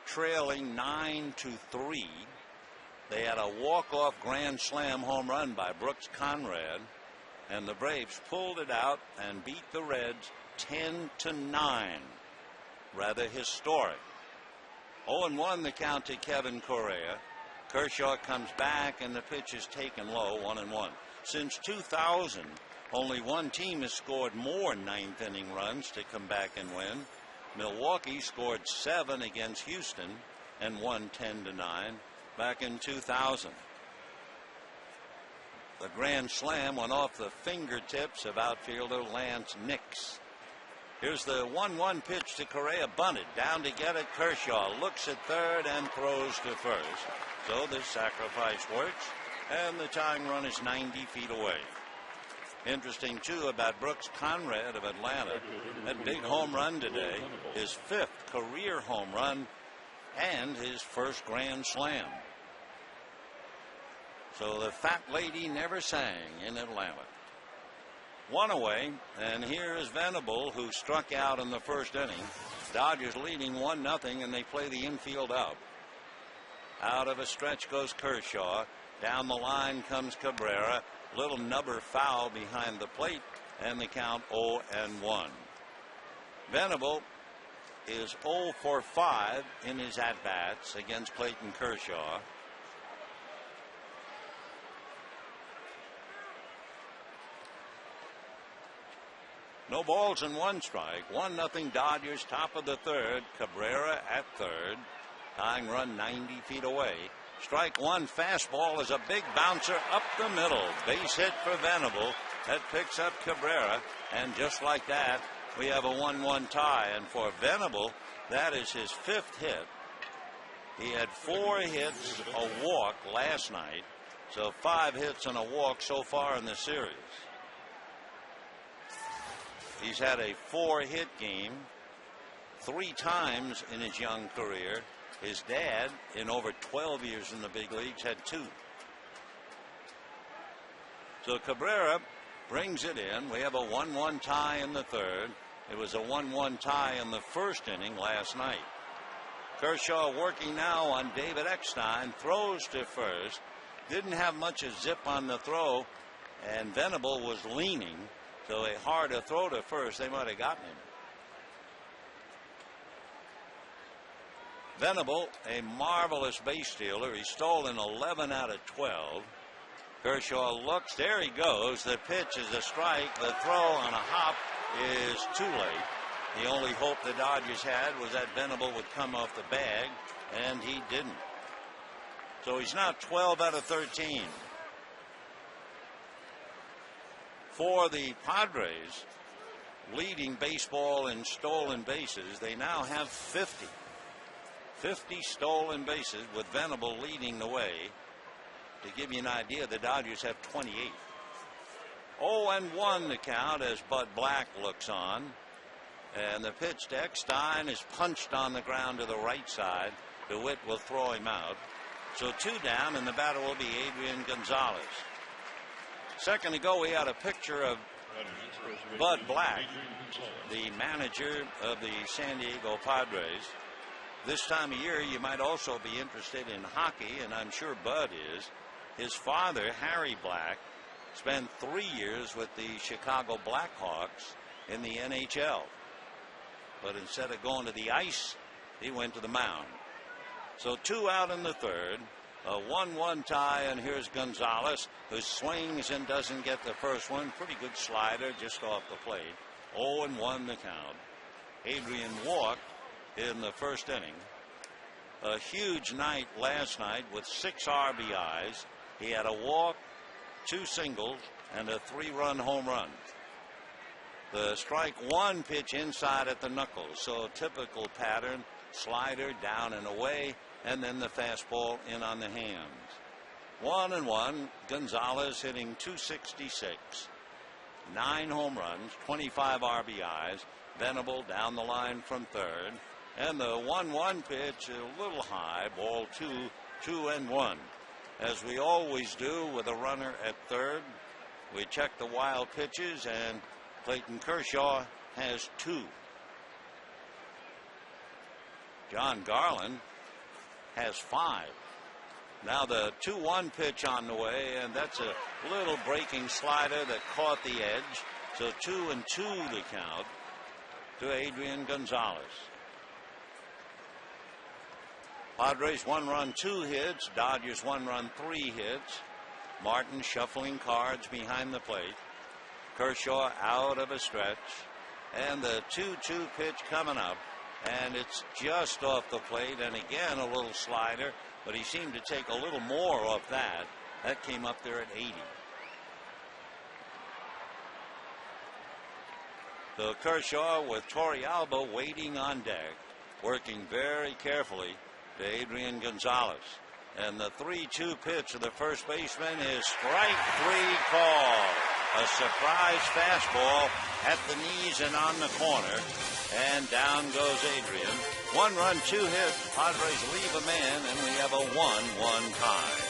trailing 9-3. They had a walk-off grand slam home run by Brooks Conrad, and the Braves pulled it out and beat the Reds 10-9. Rather historic. 0-1 the count to Kevin Correa. Kershaw comes back, and the pitch is taken low, 1-1. Since 2000, only one team has scored more 9th inning runs to come back and win. Milwaukee scored 7 against Houston and won 10-9 back in 2000. The grand slam went off the fingertips of outfielder Lance Nix. Here's the 1-1 pitch to Correa, bunted down to get it. Kershaw looks at third and throws to first. So this sacrifice works, and the tying run is 90 feet away. Interesting too about Brooks Conrad of Atlanta. That big home run today, his 5th career home run and his first grand slam. So the fat lady never sang in Atlanta. 1 away, and here is Venable, who struck out in the first inning. Dodgers leading 1-0, and they play the infield out. Out of a stretch goes Kershaw. Down the line comes Cabrera. Little nubber foul behind the plate, and the count 0-1. Venable is 0 for 5 in his at-bats against Clayton Kershaw. No balls and 1 strike. 1-0 Dodgers, top of the 3rd. Cabrera at third. Tying run 90 feet away. Strike 1, fastball is a big bouncer up the middle. Base hit for Venable. That picks up Cabrera, and just like that, we have a 1-1 tie. And for Venable, that is his 5th hit. He had 4 hits, a walk last night, so 5 hits and a walk so far in the series. He's had a 4-hit game 3 times in his young career. His dad, in over 12 years in the big leagues, had 2. So Cabrera brings it in. We have a 1-1 tie in the 3rd. It was a 1-1 tie in the first inning last night. Kershaw working now on David Eckstein. Throws to first. Didn't have much of zip on the throw, and Venable was leaning. So a harder throw to first. They might have gotten him. Venable, a marvelous base stealer. He's stolen 11 out of 12. Kershaw looks. There he goes. The pitch is a strike. The throw on a hop is too late. The only hope the Dodgers had was that Venable would come off the bag, and he didn't. So he's now 12 out of 13. For the Padres, leading baseball in stolen bases, they now have 50. 50 stolen bases, with Venable leading the way. To give you an idea, the Dodgers have 28. 0-1 the count as Bud Black looks on. And the pitch to Eckstein is punched on the ground to the right side. DeWitt will throw him out. So 2 down, and the batter will be Adrian Gonzalez. Second ago, we had a picture of Bud Black, the manager of the San Diego Padres. This time of year, you might also be interested in hockey, and I'm sure Bud is. His father, Harry Black, spent 3 years with the Chicago Blackhawks in the NHL. But instead of going to the ice, he went to the mound. So 2 out in the 3rd. A 1-1 tie, and here's Gonzalez, who swings and doesn't get the first one. Pretty good slider just off the plate. 0-1 the count. Adrian walked in the first inning. A huge night last night with 6 RBIs. He had a walk, 2 singles, and a 3-run home run. The strike 1 pitch inside at the knuckles, so a typical pattern: slider down and away, and then the fastball in on the hands. 1-1. Gonzalez hitting .266, 9 home runs, 25 RBIs. Venable down the line from third, and the 1-1 pitch a little high, ball 2, 2-1. As we always do with a runner at third, we check the wild pitches, and Clayton Kershaw has 2. John Garland has 5. Now the 2-1 pitch on the way, and that's a little breaking slider that caught the edge. So 2-2 to count to Adrian Gonzalez. Padres 1 run, 2 hits. Dodgers 1 run, 3 hits. Martin shuffling cards behind the plate. Kershaw out of a stretch. And the 2-2 pitch coming up. And it's just off the plate. And again, a little slider. But he seemed to take a little more off that. That came up there at 80. So Kershaw with Torrealba waiting on deck, working very carefully to Adrian Gonzalez. And the 3-2 pitch of the first baseman is strike 3 call. A surprise fastball at the knees and on the corner. And down goes Adrian. 1 run, 2 hits. Padres leave a man, and we have a 1-1 tie.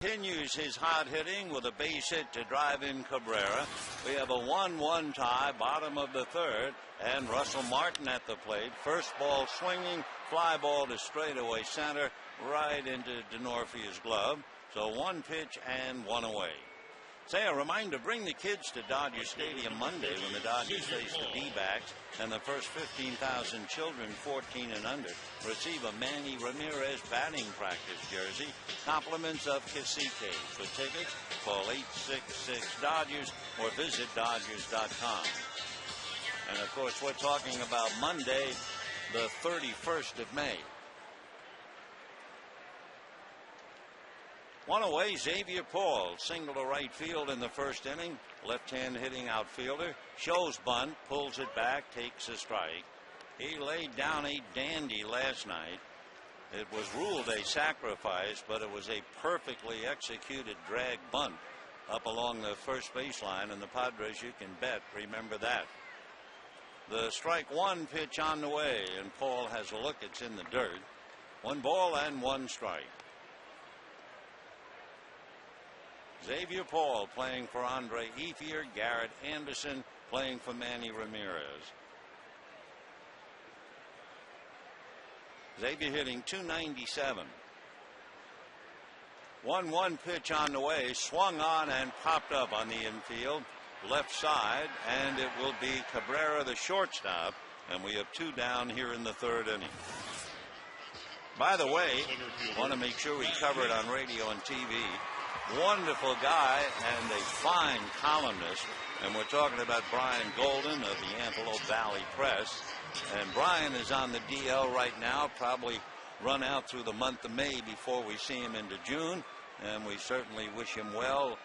Continues his hot hitting with a base hit to drive in Cabrera. We have a 1-1 tie, bottom of the third, and Russell Martin at the plate. First ball swinging, fly ball to straightaway center, right into DeNorfia's glove. So 1 pitch and 1 away. Say a reminder, bring the kids to Dodger Stadium Monday when the Dodgers face the D-backs, and the first 15,000 children 14 and under receive a Manny Ramirez batting practice jersey, compliments of Cacique. For tickets, call 866-DODGERS or visit Dodgers.com. And of course, we're talking about Monday, the 31st of May. 1 away, Xavier Paul, single to right field in the first inning. Left-hand hitting outfielder, shows bunt, pulls it back, takes a strike. He laid down a dandy last night. It was ruled a sacrifice, but it was a perfectly executed drag bunt up along the first baseline, and the Padres, you can bet, remember that. The strike 1 pitch on the way, and Paul has a look. It's in the dirt. 1 ball and 1 strike. Xavier Paul playing for Andre Ethier, Garrett Anderson playing for Manny Ramirez. Xavier hitting .297. 1-1 pitch on the way, swung on and popped up on the infield left side, and it will be Cabrera, the shortstop, and we have 2 down here in the 3rd inning. By the way, want to make sure we cover it on radio and TV. Wonderful guy and a fine columnist, and we're talking about Brian Golden of the Antelope Valley Press. And Brian is on the DL right now, probably run out through the month of May before we see him into June, and we certainly wish him well.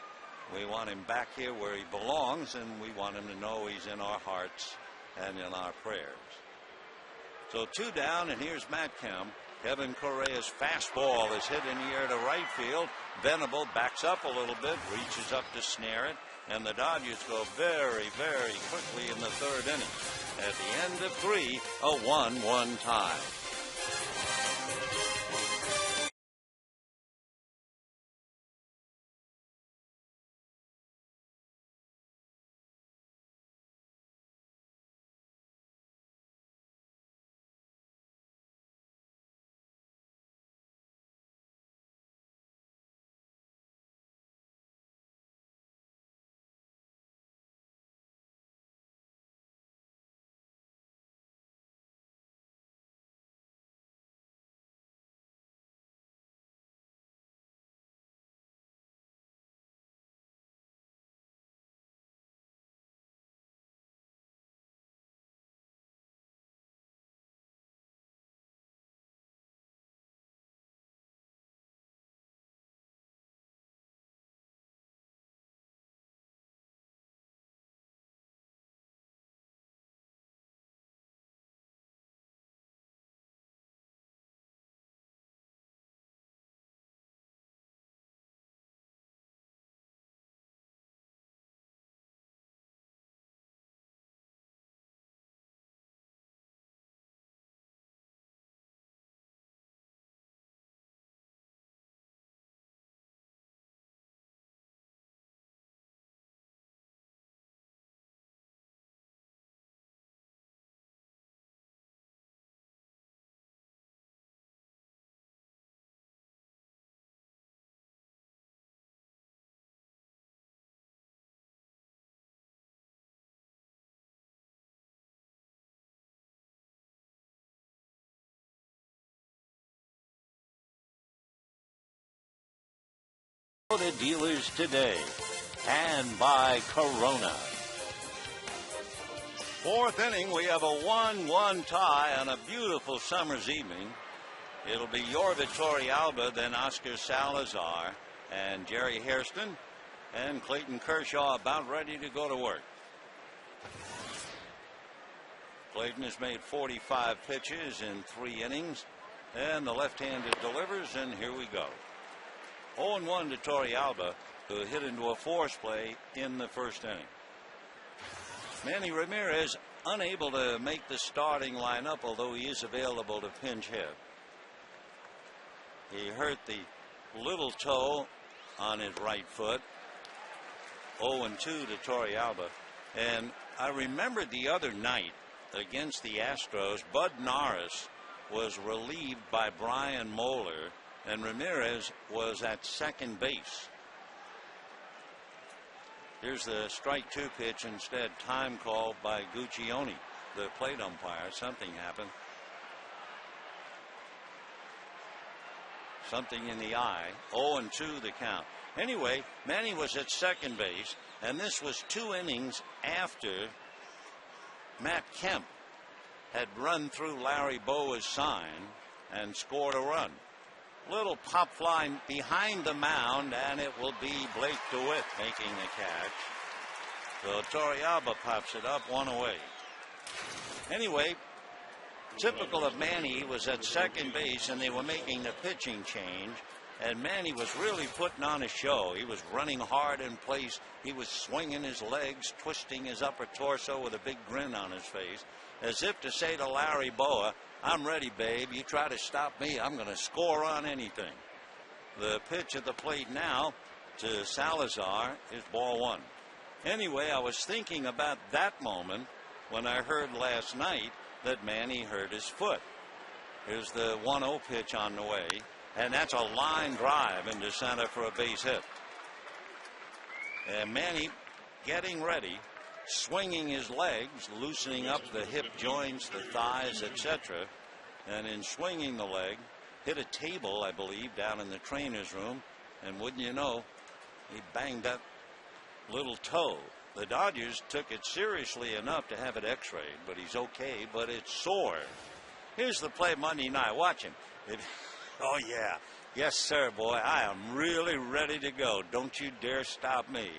We want him back here where he belongs, and we want him to know he's in our hearts and in our prayers. So 2 down, and here's Matt Kemp. Kevin Correa's fastball is hit in the air to right field. Venable backs up a little bit, reaches up to snare it, and the Dodgers go very, very quickly in the 3rd inning. At the end of 3, a 1-1 tie. The dealers today, and by Corona. 4th inning, we have a 1-1 tie on a beautiful summer's evening. It'll be Yorvit Torrealba, then Oscar Salazar, and Jerry Hairston, and Clayton Kershaw about ready to go to work. Clayton has made 45 pitches in 3 innings, and the left-handed delivers, and here we go. 0-1 to Torrealba, who hit into a force play in the 1st inning. Manny Ramirez unable to make the starting lineup, although he is available to pinch hit. He hurt the little toe on his right foot. 0-2 to Torrealba. And I remembered the other night against the Astros, Bud Norris was relieved by Brian Moeller, and Ramirez was at second base. Here's the strike 2 pitch instead. Time called by Guccione, the plate umpire. Something happened. Something in the eye. 0-2 the count. Anyway, Manny was at second base, and this was 2 innings after Matt Kemp had run through Larry Bowa's sign and scored a run. Little pop fly behind the mound, and it will be Blake DeWitt making the catch. So Torrealba pops it up, 1 away. Anyway, typical of Manny, he was at second base, and they were making the pitching change. And Manny was really putting on a show. He was running hard in place. He was swinging his legs, twisting his upper torso with a big grin on his face, as if to say to Larry Bowa, I'm ready, babe. You try to stop me, I'm going to score on anything. The pitch at the plate now to Salazar is ball 1. Anyway, I was thinking about that moment when I heard last night that Manny hurt his foot. Here's the 1-0 pitch on the way, and that's a line drive into center for a base hit. And Manny getting ready, swinging his legs, loosening up the hip joints, the thighs, etc. And in swinging the leg, hit a table, I believe, down in the trainer's room. And wouldn't you know, he banged that little toe. The Dodgers took it seriously enough to have it x-rayed, but he's okay, but it's sore. Here's the play Monday night. Watch him. Oh, yeah. Yes, sir, boy. I am really ready to go. Don't you dare stop me.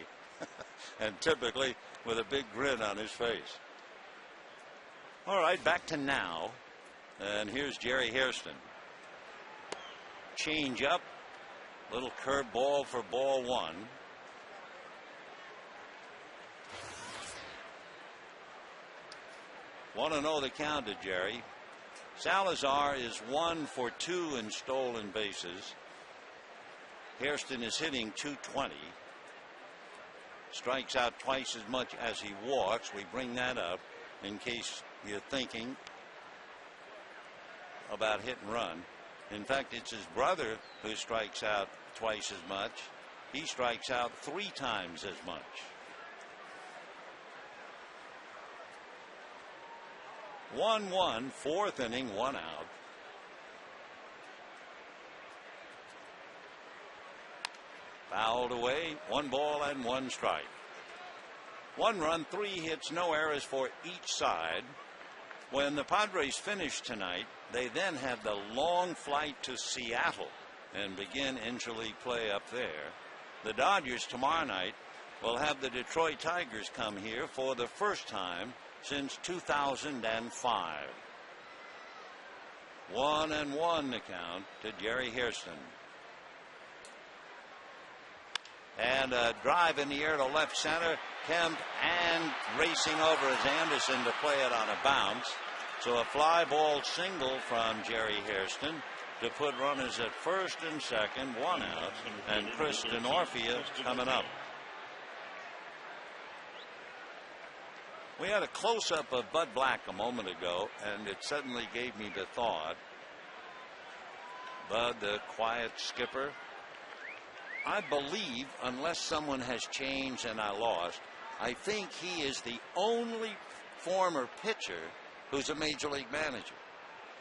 And typically with a big grin on his face. All right, back to now. And here's Jerry Hairston. Change up. Little curve ball for ball one. Want to know the count to Jerry. Salazar is 1 for 2 in stolen bases. Hairston is hitting .220. Strikes out twice as much as he walks. We bring that up in case you're thinking about hit and run. In fact, it's his brother who strikes out twice as much. He strikes out 3 times as much. One, fourth inning, 1 out. Fouled away, 1 ball and 1 strike. 1 run, 3 hits, no errors for each side. When the Padres finish tonight, they then have the long flight to Seattle and begin interleague play up there. The Dodgers tomorrow night will have the Detroit Tigers come here for the first time since 2005. 1-1 the count to Jerry Hairston. And a drive in the air to left center. Kemp and racing over is Anderson to play it on a bounce. So a fly ball single from Jerry Hairston to put runners at first and second, 1 out. And Chris Denorfia coming up. We had a close-up of Bud Black a moment ago, and it suddenly gave me the thought. Bud, the quiet skipper. I believe, unless someone has changed and I lost, I think he is the only former pitcher who's a major league manager.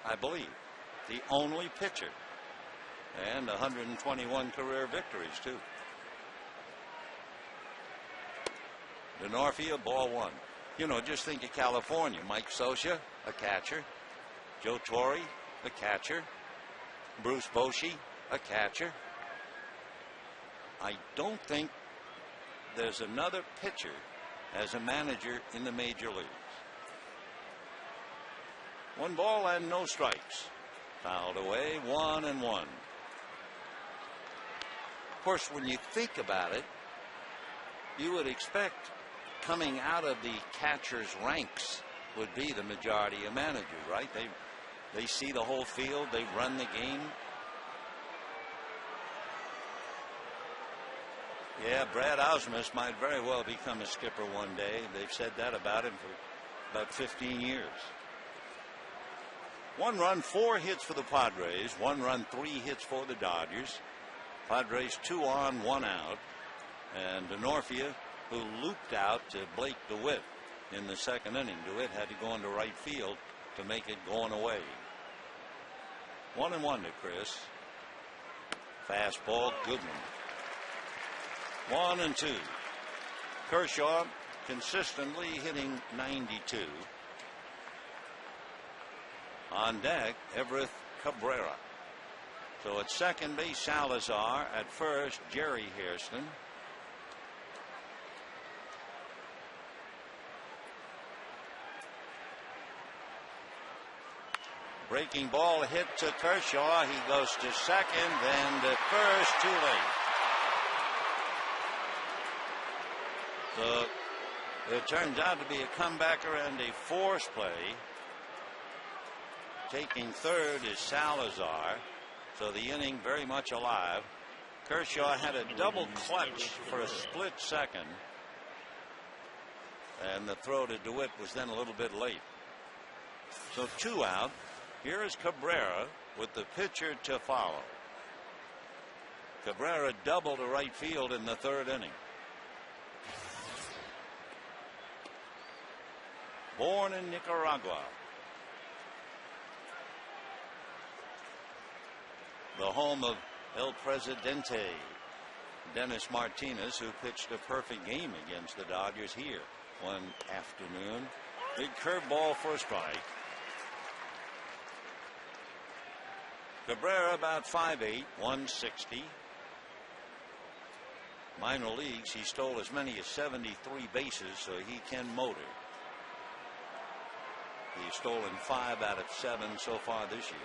I believe. The only pitcher. And 121 career victories, too. Denorfia, ball 1. You know, just think of California. Mike Scioscia, a catcher. Joe Torre, a catcher. Bruce Bochy, a catcher. I don't think there's another pitcher as a manager in the major leagues. 1 ball and no strikes. Fouled away, 1-1. Of course, when you think about it, you would expect coming out of the catcher's ranks would be the majority of managers, right? They see the whole field, they run the game. Yeah, Brad Ausmus might very well become a skipper one day. They've said that about him for about 15 years. 1 run, 4 hits for the Padres. 1 run, 3 hits for the Dodgers. Padres 2 on, 1 out. And Denorfia, who looped out to Blake DeWitt in the 2nd inning. DeWitt had to go into right field to make it going away. 1-1 to Chris. Fastball, good one. 1-2. Kershaw consistently hitting .92. On deck, Everett Cabrera. So at second base, Salazar. At first, Jerry Hairston. Breaking ball hit to Kershaw. He goes to second, then to first, too late. So it turns out to be a comebacker and a force play. Taking third is Salazar. So the inning very much alive. Kershaw had a double clutch for a split second. And the throw to DeWitt was then a little bit late. So 2 out. Here is Cabrera with the pitcher to follow. Cabrera doubled to right field in the third inning. Born in Nicaragua, the home of El Presidente Dennis Martinez, who pitched a perfect game against the Dodgers here one afternoon. Big curveball for a strike. Cabrera about 5'8", 160. Minor leagues, he stole as many as 73 bases, so he can motor. He's stolen 5 out of 7 so far this year.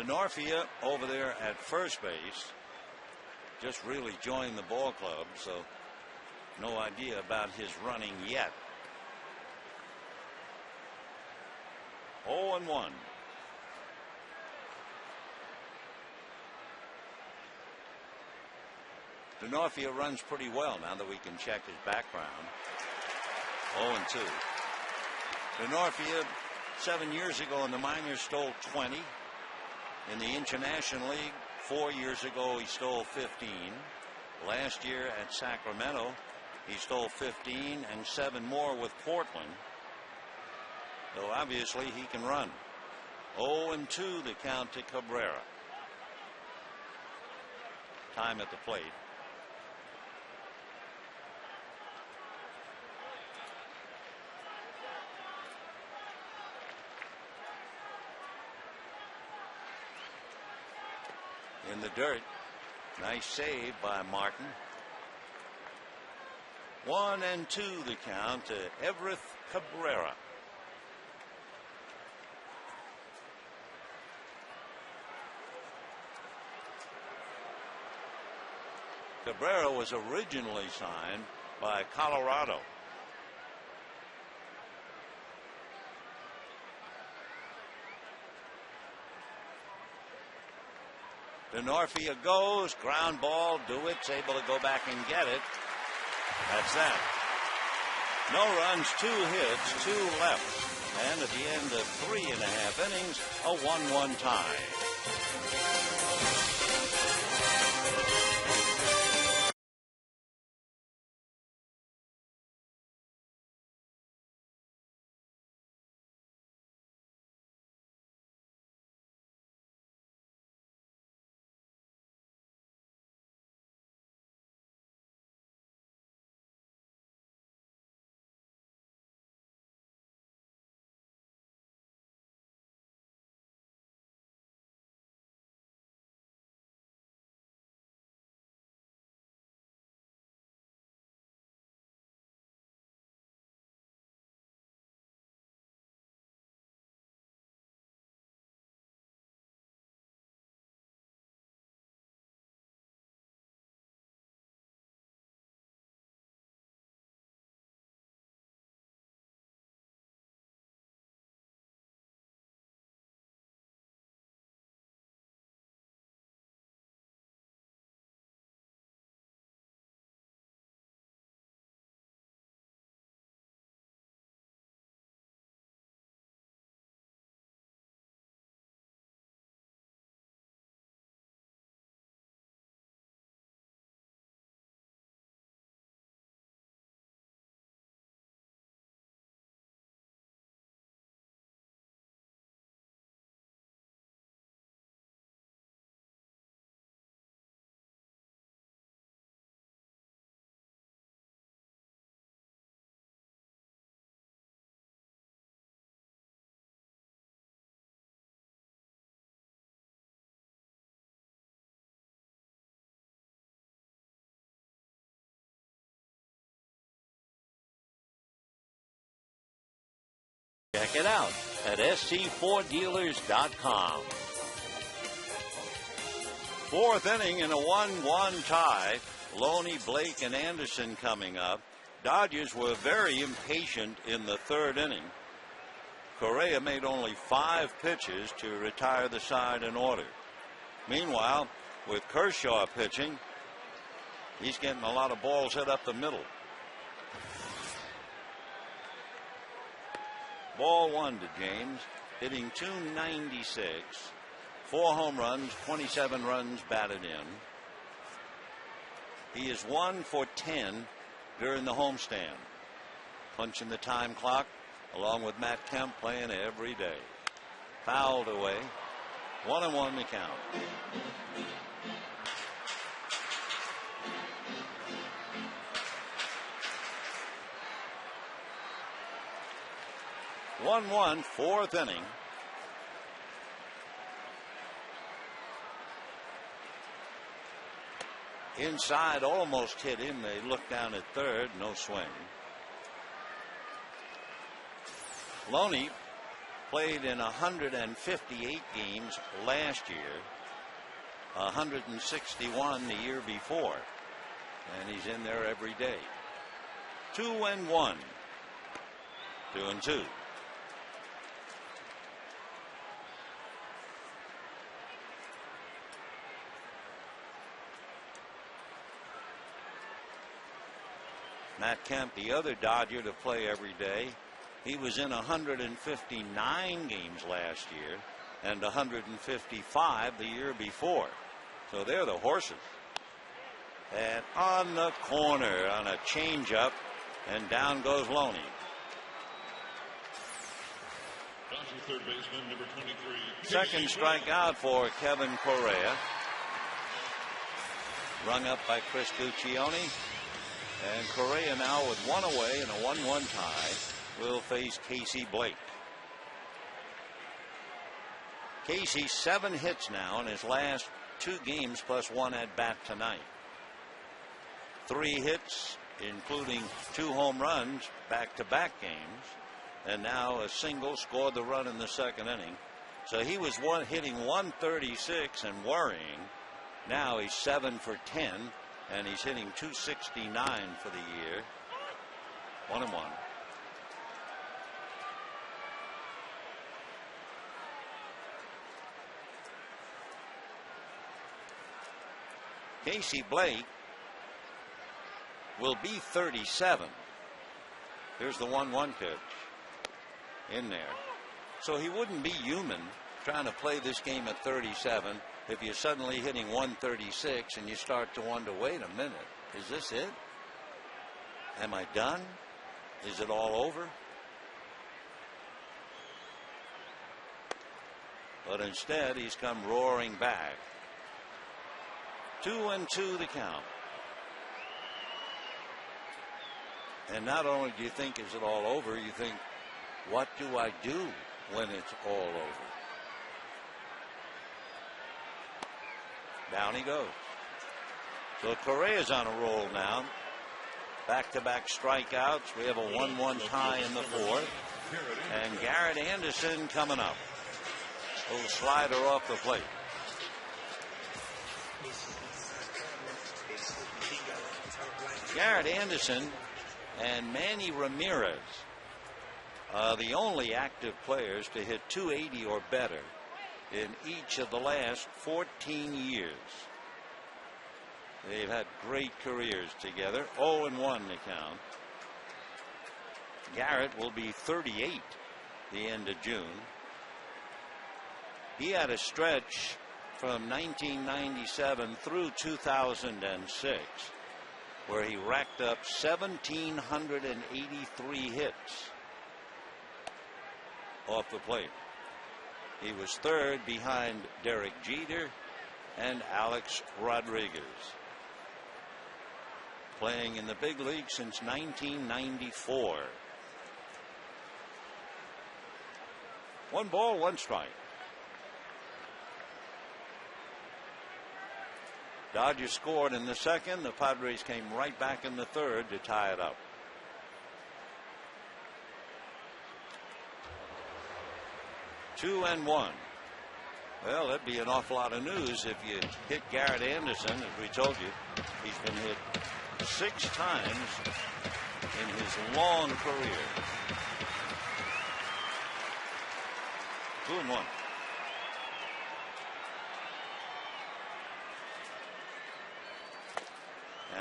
DeNorfia over there at first base, just really joined the ball club, so no idea about his running yet. 0-1. DeNorfia runs pretty well now that we can check his background. 0-2. DeNorfia 7 years ago in the minors stole 20. In the International League 4 years ago he stole 15. Last year at Sacramento he stole 15 and 7 more with Portland. So obviously he can run. 0-2 the count to Cabrera. Time at the plate. In the dirt. Nice save by Martin. 1-2 the count to Everett Cabrera. Cabrera was originally signed by Colorado. DeNorfia goes, ground ball, DeWitt's able to go back and get it. That's that. No runs, 2 hits, 2 left. And at the end of 3.5 innings, a 1-1 tie. Check it out at sc4dealers.com. 4th inning in a 1-1 tie. Loney, Blake, and Anderson coming up. Dodgers were very impatient in the 3rd inning. Correa made only 5 pitches to retire the side in order. Meanwhile, with Kershaw pitching, he's getting a lot of balls hit up the middle. Ball one to James, hitting .296, 4 home runs, 27 runs batted in. He is 1 for 10 during the homestand, punching the time clock along with Matt Kemp playing every day. Fouled away, 1-1 the count. One, fourth inning. Inside, almost hit him. They look down at third, no swing. Loney played in 158 games last year, 161 the year before, and he's in there every day. 2-1, 2-2. Matt Kemp, the other Dodger to play every day. He was in 159 games last year and 155 the year before. So they're the horses. And on the corner on a changeup, and down goes Loney. Third baseman, number 23. Second strikeout for Kevin Correa. Rung up by Chris Guccione. And Correa now with one away and a 1-1 tie will face Casey Blake. Casey 7 hits now in his last 2 games plus 1 at bat tonight. 3 hits, including 2 home runs back-to-back games, and now a single scored the run in the second inning. So he was hitting 136 and worrying. Now he's 7 for 10. And he's hitting .269 for the year. 1-1. Casey Blake will be 37. Here's the 1-1 pitch in there. So he wouldn't be human trying to play this game at 37 if you're suddenly hitting 136 and you start to wonder, wait a minute, is this it? Am I done? Is it all over? But instead, he's come roaring back. 2-2 the count. And not only do you think, is it all over, you think, what do I do when it's all over? Down he goes. So Correa's on a roll now. Back-to-back strikeouts. We have a 1-1 tie in the fourth. And Garrett Anderson coming up. Little slider off the plate. Garrett Anderson and Manny Ramirez are the only active players to hit .280 or better in each of the last 14 years. They've had great careers together. 0-1 the count. Garrett will be 38 the end of June. He had a stretch from 1997 through 2006 where he racked up 1,783 hits off the plate. He was third behind Derek Jeter and Alex Rodriguez. Playing in the big league since 1994. 1 ball, 1 strike. Dodgers scored in the second. The Padres came right back in the third to tie it up. Two and one. Well, that'd be an awful lot of news if you hit Garrett Anderson. As we told you, he's been hit 6 times in his long career. 2-1.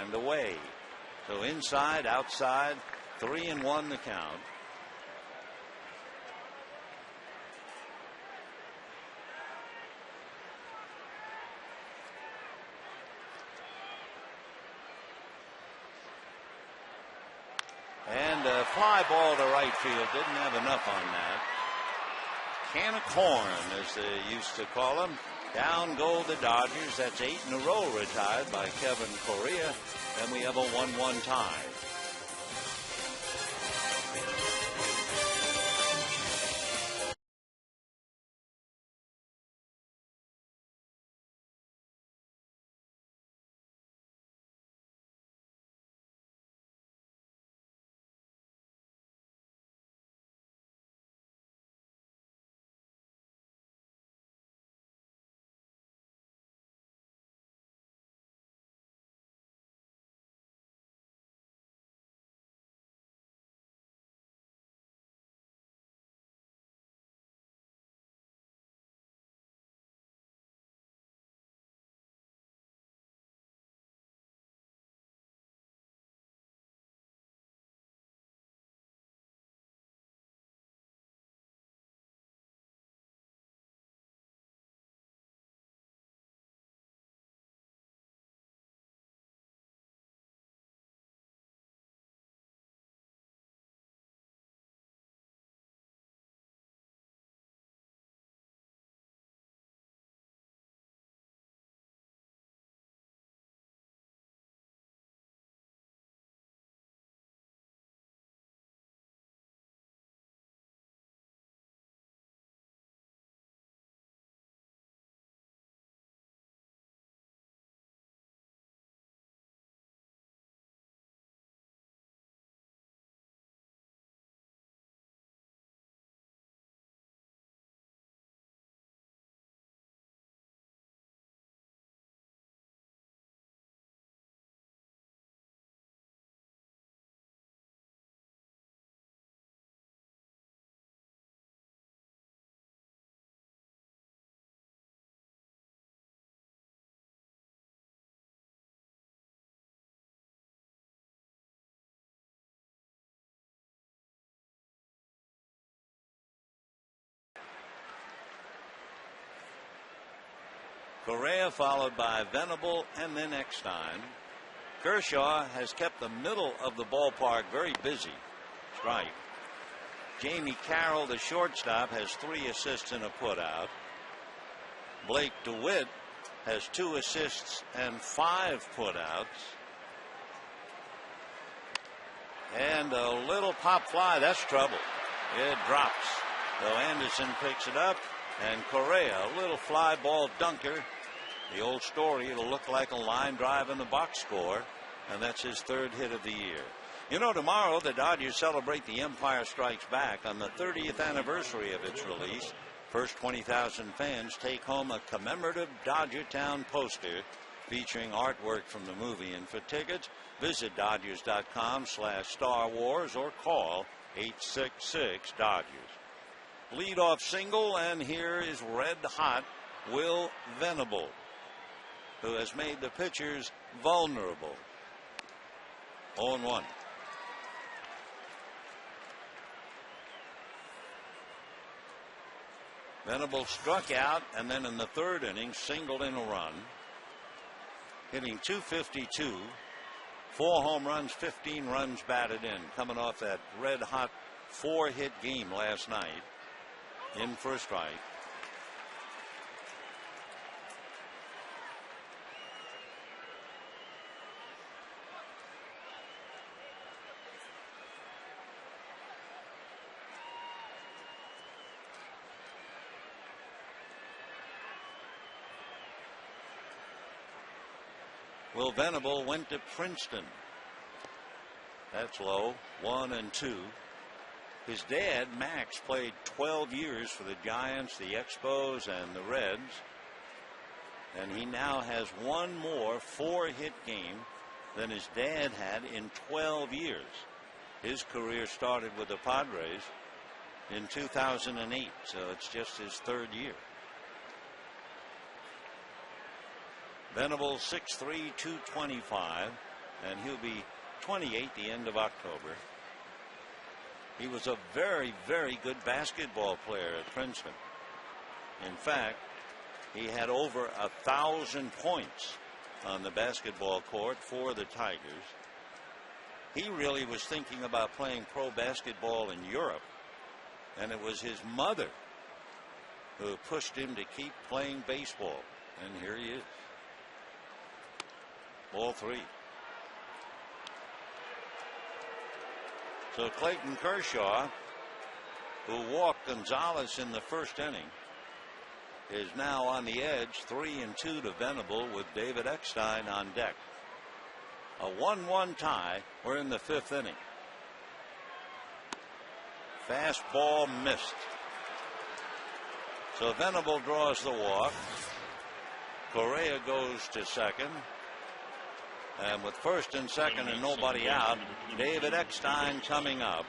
And away. So inside, outside, 3-1 the count. And a fly ball to right field. Didn't have enough on that. Can of corn, as they used to call him. Down go the Dodgers. That's 8 in a row retired by Kevin Correa. And we have a 1-1 tie. Correa followed by Venable and then Eckstein. Kershaw has kept the middle of the ballpark very busy. Strike. Jamie Carroll, the shortstop, has 3 assists and a putout. Blake DeWitt has 2 assists and 5 putouts. And a little pop fly. That's trouble. It drops. So Anderson picks it up. And Correa, a little fly ball dunker. The old story, it'll look like a line drive in the box score. And that's his 3rd hit of the year. You know, tomorrow the Dodgers celebrate The Empire Strikes Back on the 30th anniversary of its release. First 20,000 fans take home a commemorative Dodger Town poster featuring artwork from the movie. And for tickets, visit Dodgers.com/Star Wars or call 866-DODGERS. Leadoff single, and here is red hot Will Venable, who has made the pitchers vulnerable. 0-1. Venable struck out and then in the 3rd inning singled in a run, hitting .252, 4 home runs, 15 runs batted in, coming off that red hot 4-hit game last night. In for a strike. Will Venable went to Princeton. That's low. 1-2. His dad, Max, played 12 years for the Giants, the Expos, and the Reds. And he now has one more 4-hit game than his dad had in 12 years. His career started with the Padres in 2008, so it's just his 3rd year. Venable 6'3", 225, and he'll be 28 the end of October. He was a very, very good basketball player at Princeton. In fact, he had over 1,000 points on the basketball court for the Tigers. he really was thinking about playing pro basketball in Europe, and it was his mother who pushed him to keep playing baseball. And here he is. Ball 3. So Clayton Kershaw, who walked Gonzalez in the first inning, is now on the edge, 3-2 to Venable with David Eckstein on deck. A 1-1 tie. We're in the 5th inning. Fastball missed. So Venable draws the walk. Correa goes to second. And with first and second and nobody out, David Eckstein coming up.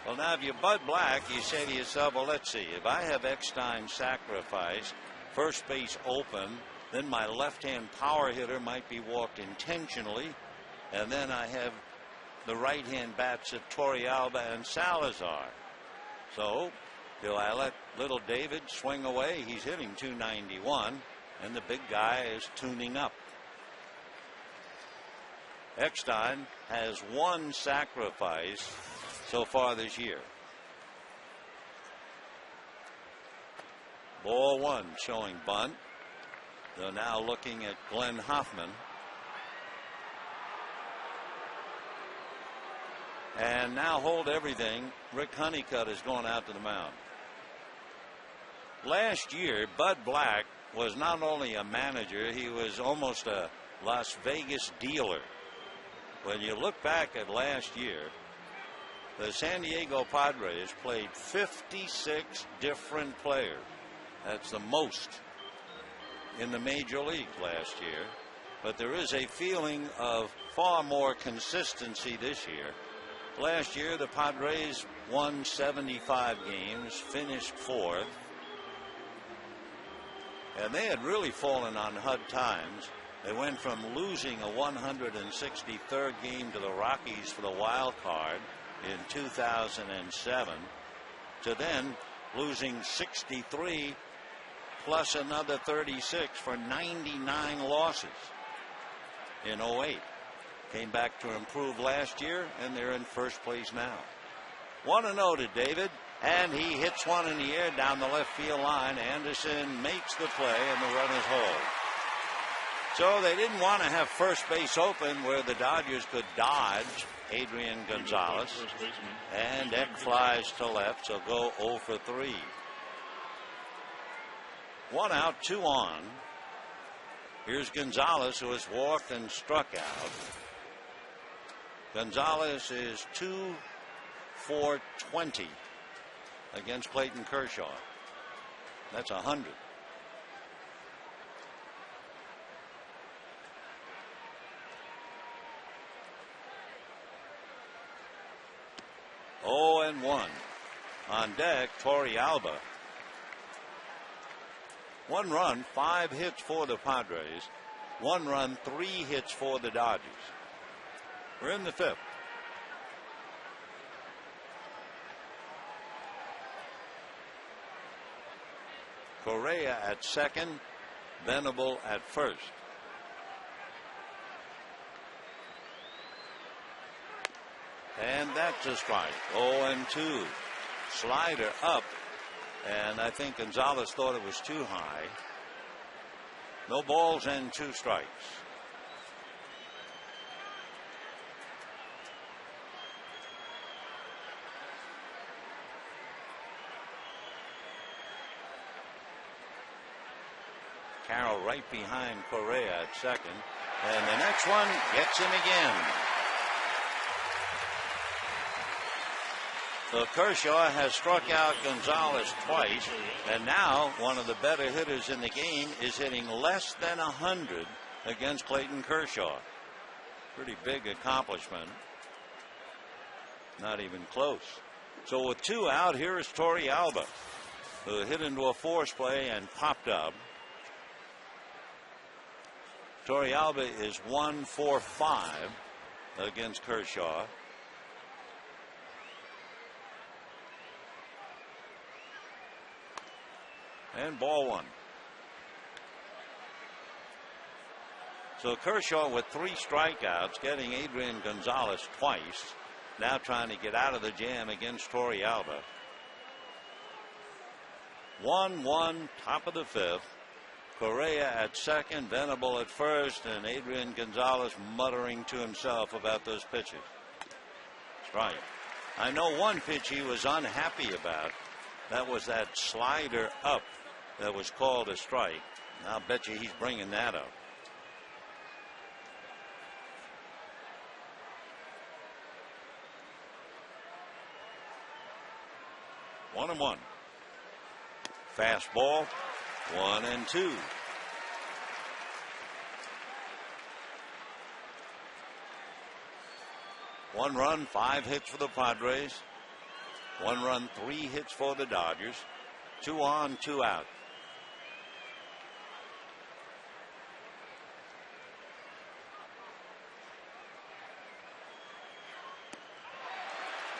Well, now if you're Bud Black, you say to yourself, well, let's see. If I have Eckstein sacrifice, first base open, then my left-hand power hitter might be walked intentionally, and then I have the right-hand bats of Torrealba and Salazar. So do I let little David swing away? He's hitting .291, and the big guy is tuning up. Eckstein has one sacrifice so far this year. Ball 1 showing bunt. They're now looking at Glenn Hoffman. And now hold everything. Rick Honeycutt is going out to the mound. Last year, Bud Black was not only a manager, he was almost a Las Vegas dealer. When you look back at last year, the San Diego Padres played 56 different players. That's the most in the major league last year. But there is a feeling of far more consistency this year. Last year, the Padres won 75 games, finished 4th. And they had really fallen on hard times. They went from losing a 163rd game to the Rockies for the wild card in 2007 to then losing 63 plus another 36 for 99 losses in 08. Came back to improve last year, and they're in first place now. 1-0 to David, and he hits one in the air down the left field line. Anderson makes the play, and the run is hold. So they didn't want to have first base open where the Dodgers could dodge Adrian Gonzalez. And Eck flies to left, so go 0 for 3. 1 out, 2 on. Here's Gonzalez, who has walked and struck out. Gonzalez is 2 for 20 against Clayton Kershaw. That's 100. And 1 on deck. Torrealba. 1 run, 5 hits for the Padres. 1 run, 3 hits for the Dodgers. We're in the 5th. Correa at second, Venable at first. And that's a strike. 0-2. Slider up. And I think Gonzalez thought it was too high. No balls and 2 strikes. Carroll right behind Correa at second. And the next one gets him again. So Kershaw has struck out Gonzalez twice, and now one of the better hitters in the game is hitting less than 100 against Clayton Kershaw. Pretty big accomplishment. Not even close. So with 2 out, here is Torrealba, who hit into a force play and popped up. Torrealba is 1 for 5 against Kershaw. And ball 1. So Kershaw with 3 strikeouts, getting Adrian Gonzalez twice. Now trying to get out of the jam against Torrealba. 1-1, top of the 5th. Correa at second, Venable at first, and Adrian Gonzalez muttering to himself about those pitches. Strike. I know one pitch he was unhappy about. That was that slider up that was called a strike. I'll bet you he's bringing that up. One and one. Fastball. 1-2. One run, 5 hits for the Padres. 1 run, 3 hits for the Dodgers. 2 on, 2 out.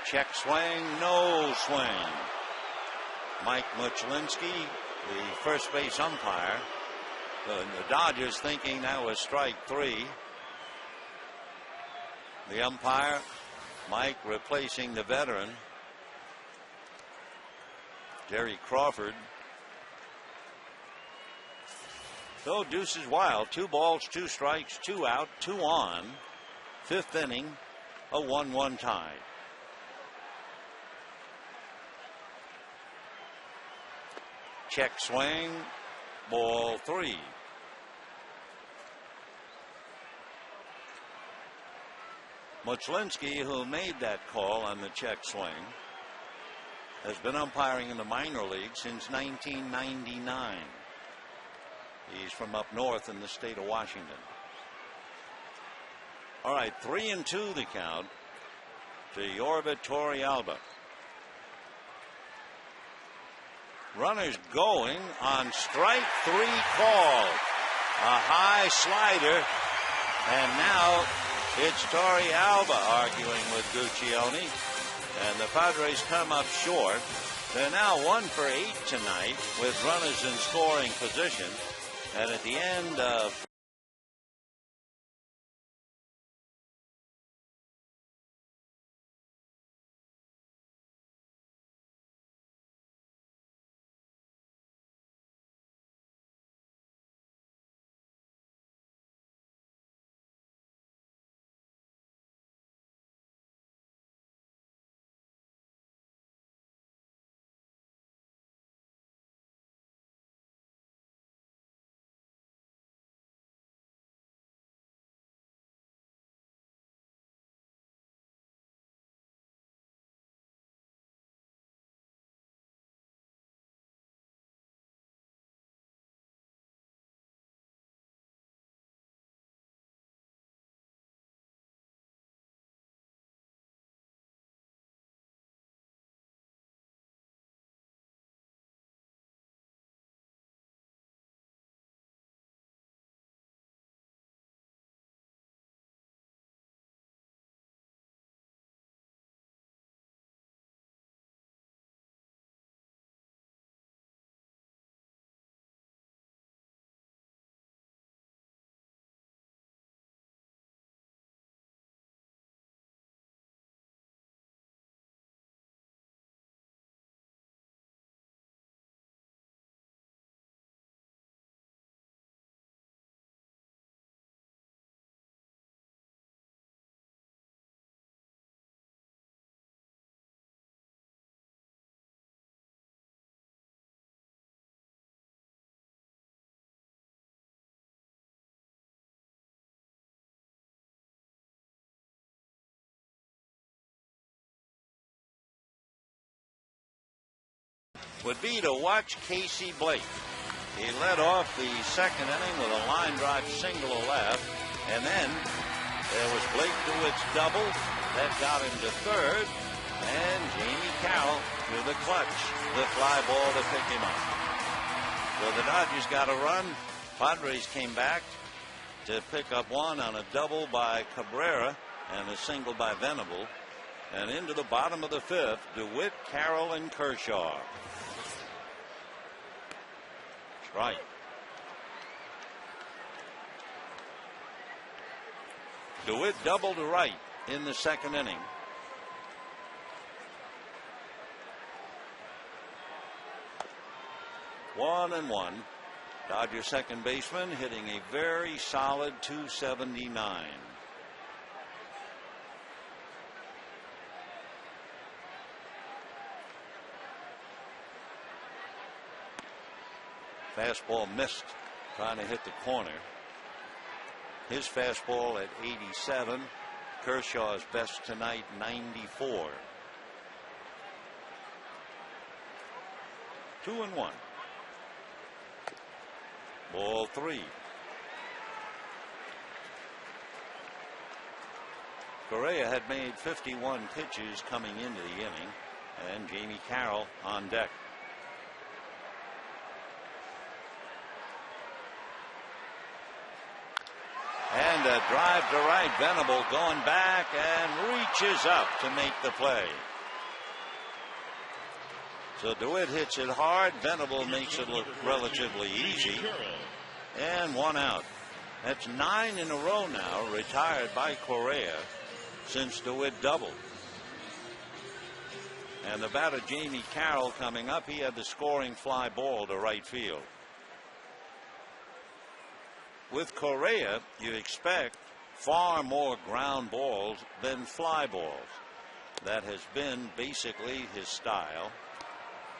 Check swing, no swing. Mike Muchlinski, the first base umpire. The Dodgers thinking that was strike 3. The umpire, Mike, replacing the veteran, Jerry Crawford. So deuce is wild. 2 balls, 2 strikes, 2 out, 2 on. 5th inning, a 1-1 tie. Check swing, ball 3. Muchlinski, who made that call on the check swing, has been umpiring in the minor league since 1999. He's from up north in the state of Washington. All right, 3-2 the count to Yorvit Torrealba. Runners going on strike 3 call. A high slider, and now it's Torrealba arguing with Guccione, and the Padres come up short. They're now 1 for 8 tonight with runners in scoring position, and at the end of would be to watch Casey Blake. He led off the 2nd inning with a line drive single to left, and then there was Blake Dewitt's double that got him to 3rd, and Jamie Carroll with a clutch, the fly ball to pick him up. So the Dodgers got a run. Padres came back to pick up 1 on a double by Cabrera and a single by Venable, and into the bottom of the 5th, DeWitt, Carroll, and Kershaw. Right. DeWitt double to right in the second inning. One and one. Dodger second baseman hitting a very solid .279. Fastball missed, trying to hit the corner. His fastball at 87. Kershaw's best tonight, 94. 2-1. Ball 3. Correa had made 51 pitches coming into the inning, and Jamie Carroll on deck. And a drive to right. Venable going back and reaches up to make the play. So DeWitt hits it hard. Venable makes it look relatively easy. And one out. That's 9 in a row now retired by Correa since DeWitt doubled. And the batter Jamie Carroll coming up. He had the scoring fly ball to right field. With Correa, you expect far more ground balls than fly balls. That has been basically his style.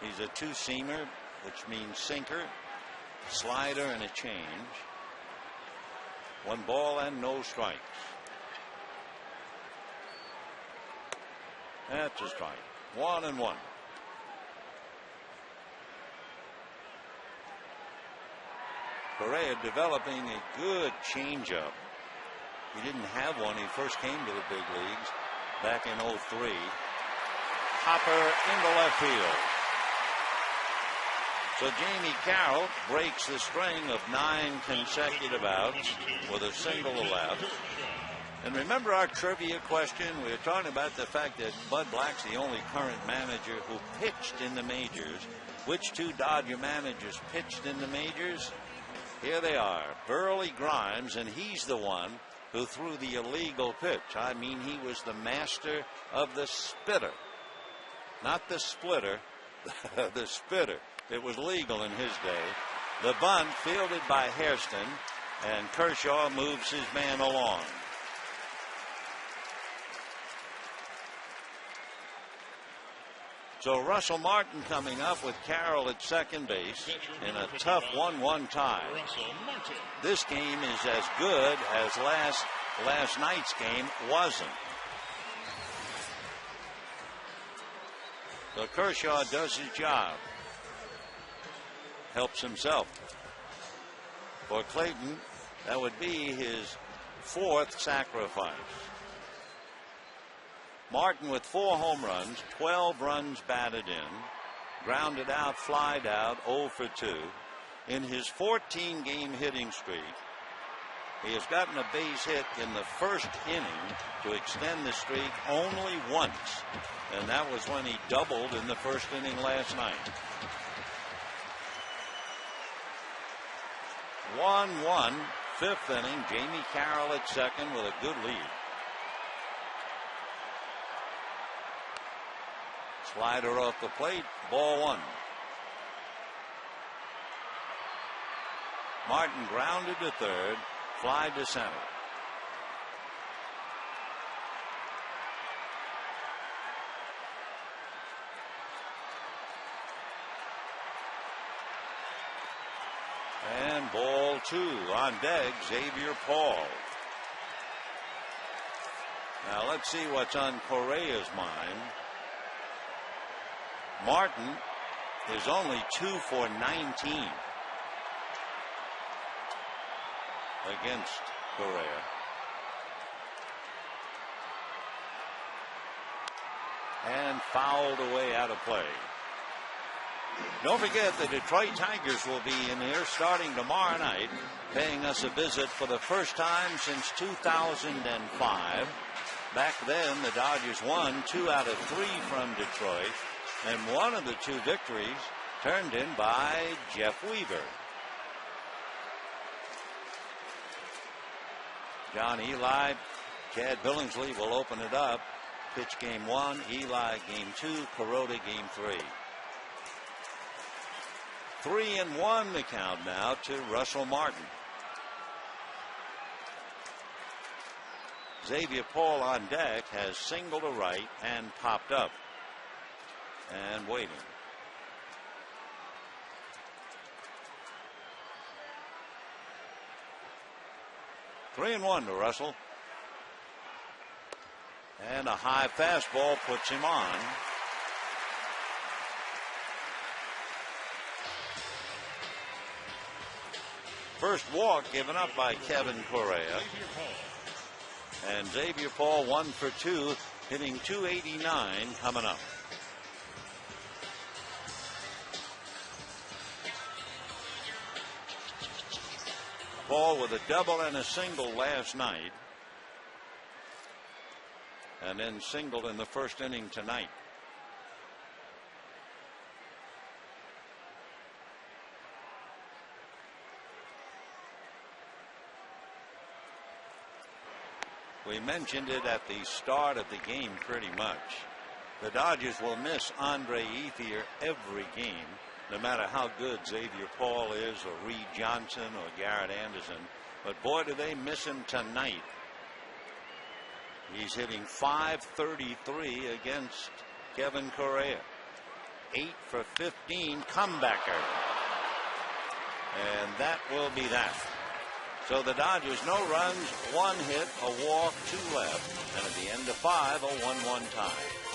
He's a two-seamer, which means sinker, slider, and a change. 1 ball and no strikes. That's a strike. 1-1. Correa developing a good changeup. He didn't have one. He first came to the big leagues back in '03. Hopper into left field. So Jamie Carroll breaks the string of 9 consecutive outs with a single to left. And remember our trivia question? We were talking about the fact that Bud Black's the only current manager who pitched in the majors. Which 2 Dodger managers pitched in the majors? Here they are, Burley Grimes, and he's the one who threw the illegal pitch. I mean, he was the master of the spitter. Not the splitter, the spitter. It was legal in his day. The bunt fielded by Hairston, and Kershaw moves his man along. So Russell Martin coming up with Carroll at second base in a tough 1-1 tie. This game is as good as last night's game wasn't. So Kershaw does his job. Helps himself. For Clayton, that would be his 4th sacrifice. Martin with 4 home runs, 12 runs batted in, grounded out, flied out, 0 for 2. In his 14-game hitting streak, he has gotten a base hit in the first inning to extend the streak only once, and that was when he doubled in the first inning last night. 1-1, 5th inning. Jamie Carroll at second with a good lead. Slider off the plate, ball 1. Martin grounded to third, fly to center. And ball 2 on deck, Xavier Paul. Now let's see what's on Correa's mind. Martin is only 2 for 19 against Correa. And fouled away out of play. Don't forget the Detroit Tigers will be in here starting tomorrow night, paying us a visit for the first time since 2005. Back then, the Dodgers won 2 out of 3 from Detroit. And one of the 2 victories turned in by Jeff Weaver. John Eli Chad Billingsley will open it up. Pitch game 1, Eli game 2, Kuroda game 3. 3-1 the count now to Russell Martin. Xavier Paul on deck has singled to right and popped up and waiting. Three and one to Russell. And a high fastball puts him on. First walk given up by Kevin Correa. And Xavier Paul 1 for 2, hitting .289 coming up. Paul with a double and a single last night. And then singled in the first inning tonight. We mentioned it at the start of the game pretty much. The Dodgers will miss Andre Ethier every game, no matter how good Xavier Paul is, or Reed Johnson, or Garrett Anderson. But boy, do they miss him tonight. He's hitting .533 against Kevin Correa. 8 for 15 comebacker. And that will be that. So the Dodgers, no runs, 1 hit, a walk, 2 left. And at the end of 5, a 1-1 tie.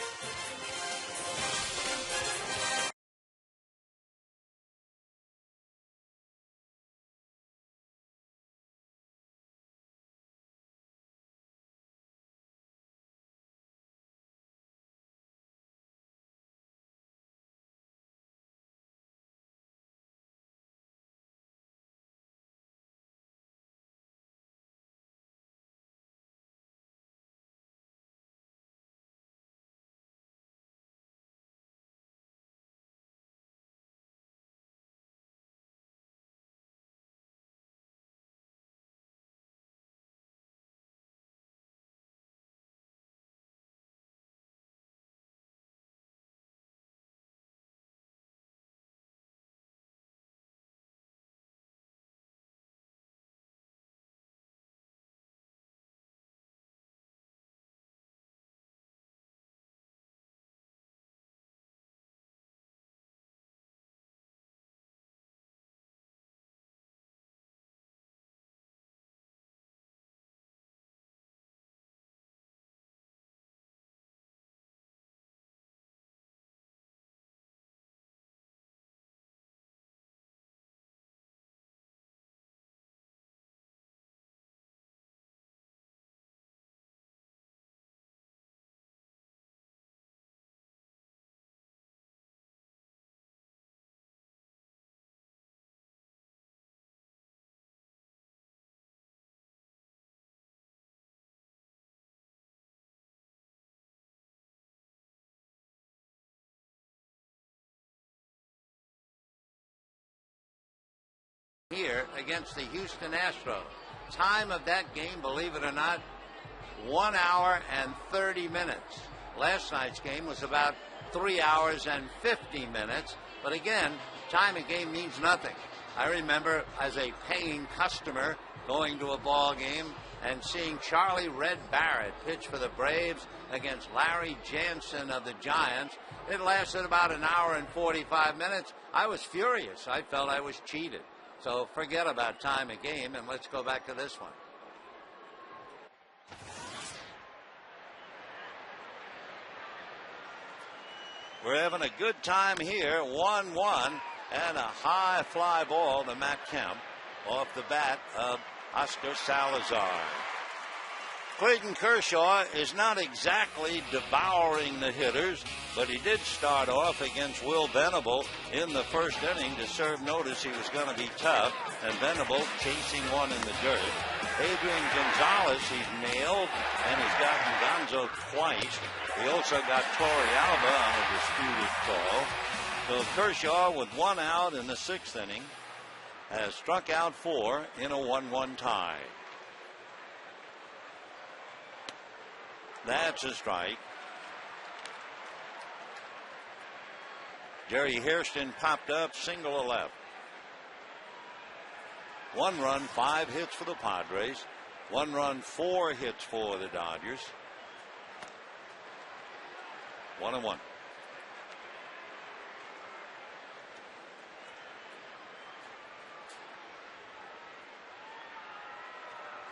Here against the Houston Astros. Time of that game, believe it or not, 1 hour and 30 minutes. Last night's game was about 3 hours and 50 minutes. But again, time of game means nothing. I remember as a paying customer going to a ball game and seeing Charlie Red Barrett pitch for the Braves against Larry Jansen of the Giants. It lasted about an hour and 45 minutes. I was furious. I felt I was cheated. So forget about time of game, and let's go back to this one. We're having a good time here. 1-1 and a high fly ball to Matt Kemp off the bat of Oscar Salazar. Clayton Kershaw is not exactly devouring the hitters, but he did start off against Will Venable in the first inning to serve notice he was going to be tough, and Venable chasing one in the dirt. Adrian Gonzalez he's nailed, and he's gotten Gonzo twice. He also got Torrey Alba on a disputed call. So Kershaw with 1 out in the 6th inning has struck out 4 in a 1-1 tie. That's a strike. Jerry Hairston popped up, single to left. 1 run, 5 hits for the Padres. 1 run, 4 hits for the Dodgers. 1-1.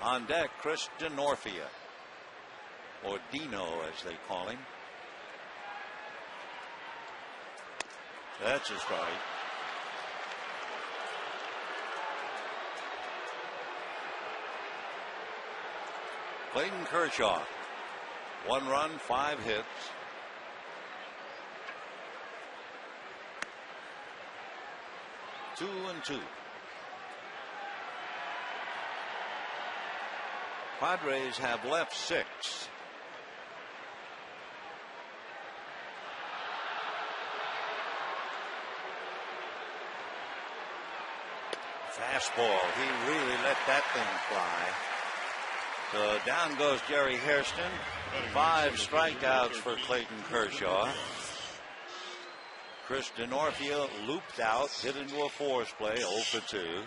On deck, Chris DeNorfia, or Dino as they call him. That's a strike. Clayton Kershaw, 1 run, 5 hits. Two and two. Padres have left 6. Fastball. He really let that thing fly. So down goes Jerry Hairston. 5 strikeouts for Clayton Kershaw. Chris DeNorfia looped out, hit into a force play, 0 for 2.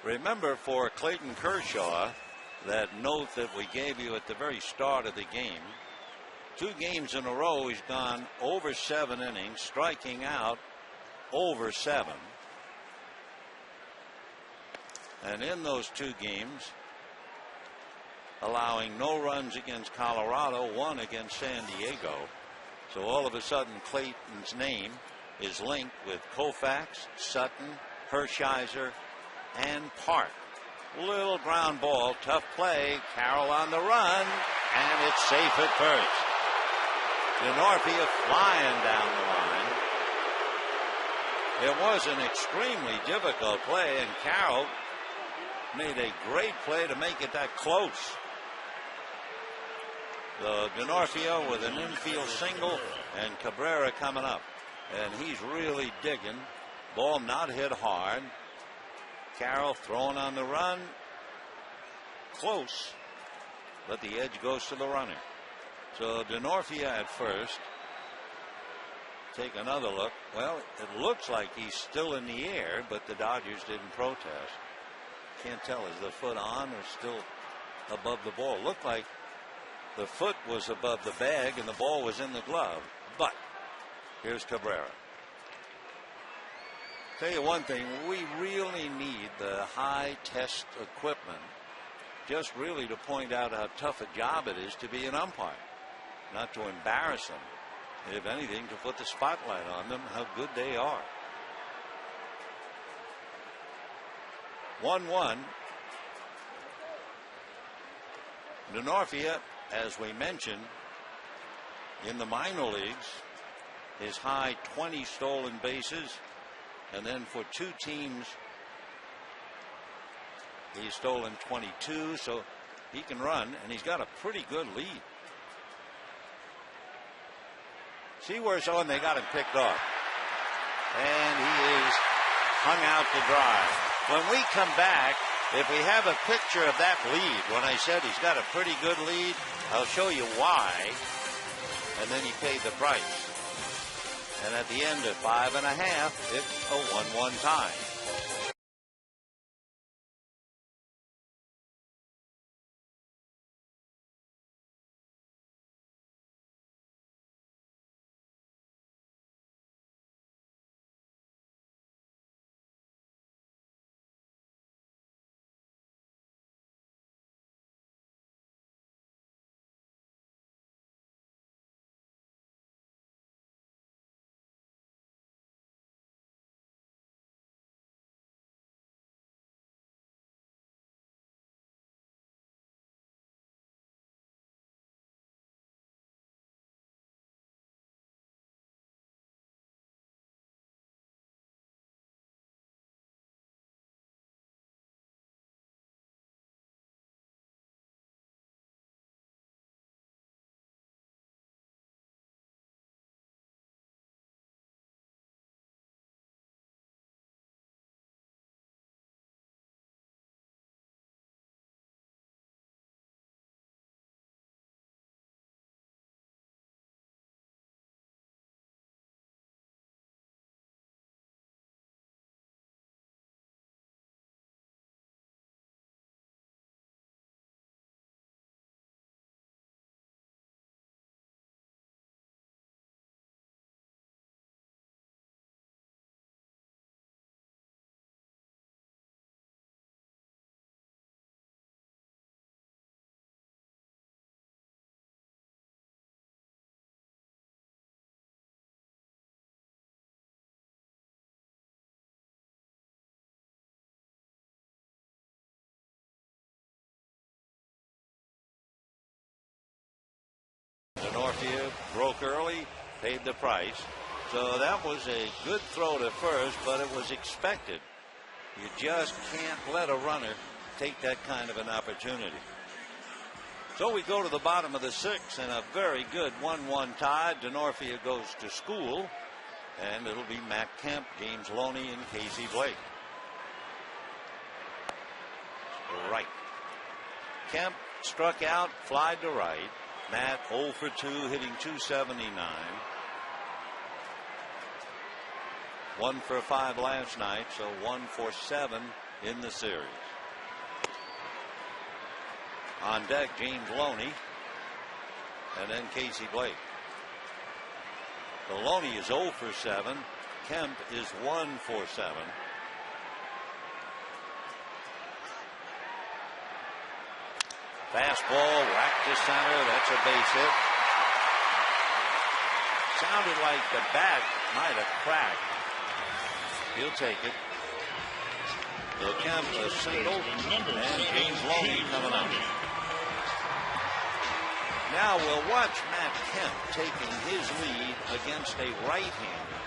Remember, for Clayton Kershaw, that note that we gave you at the very start of the game, 2 games in a row he's gone over 7 innings, striking out over 7. And in those 2 games, allowing no runs against Colorado, 1 against San Diego. So all of a sudden Clayton's name is linked with Koufax, Sutton, Hershiser, and Park. Little ground ball, tough play. Carroll on the run, and it's safe at first. DeNorfia flying down the line. It was an extremely difficult play, and Carroll made a great play to make it that close. The DeNorfia with an infield single, and Cabrera coming up, and he's really digging. Ball not hit hard. Carroll throwing on the run, close, but the edge goes to the runner. So DeNorfia at first. Take another look. Well, it looks like he's still in the air, but the Dodgers didn't protest. Can't tell, is the foot on or still above the ball? Looked like the foot was above the bag and the ball was in the glove. But here's Cabrera. Tell you one thing, we really need the high test equipment just really to point out how tough a job it is to be an umpire. Not to embarrass them. If anything, to put the spotlight on them, how good they are. 1-1. DeNorfia, as we mentioned, in the minor leagues, his high 20 stolen bases. And then for 2 teams, he's stolen 22, so he can run, and he's got a pretty good lead. Seaworth's on, they got him picked off. And he is hung out to dry. When we come back, if we have a picture of that lead, when I said he's got a pretty good lead, I'll show you why. And then he paid the price. And at the end of 5.5, it's a 1-1 tie. Denorfia broke early, paid the price. So that was a good throw to first, but it was expected. You just can't let a runner take that kind of an opportunity. So we go to the bottom of the sixth and a very good 1-1 tie. Denorfia goes to school, and it'll be Matt Kemp, James Loney, and Casey Blake. Right. Kemp struck out, flied to right. Matt 0 for 2, hitting .279. 1 for 5 last night, so 1 for 7 in the series. On deck, James Loney, and then Casey Blake. So Loney is 0 for 7. Kemp is 1 for 7. Fastball, whacked to center. That's a base hit. Sounded like the bat might have cracked. He'll take it. So Kemp a single, and James Loney coming up. Now we'll watch Matt Kemp taking his lead against a right-hander.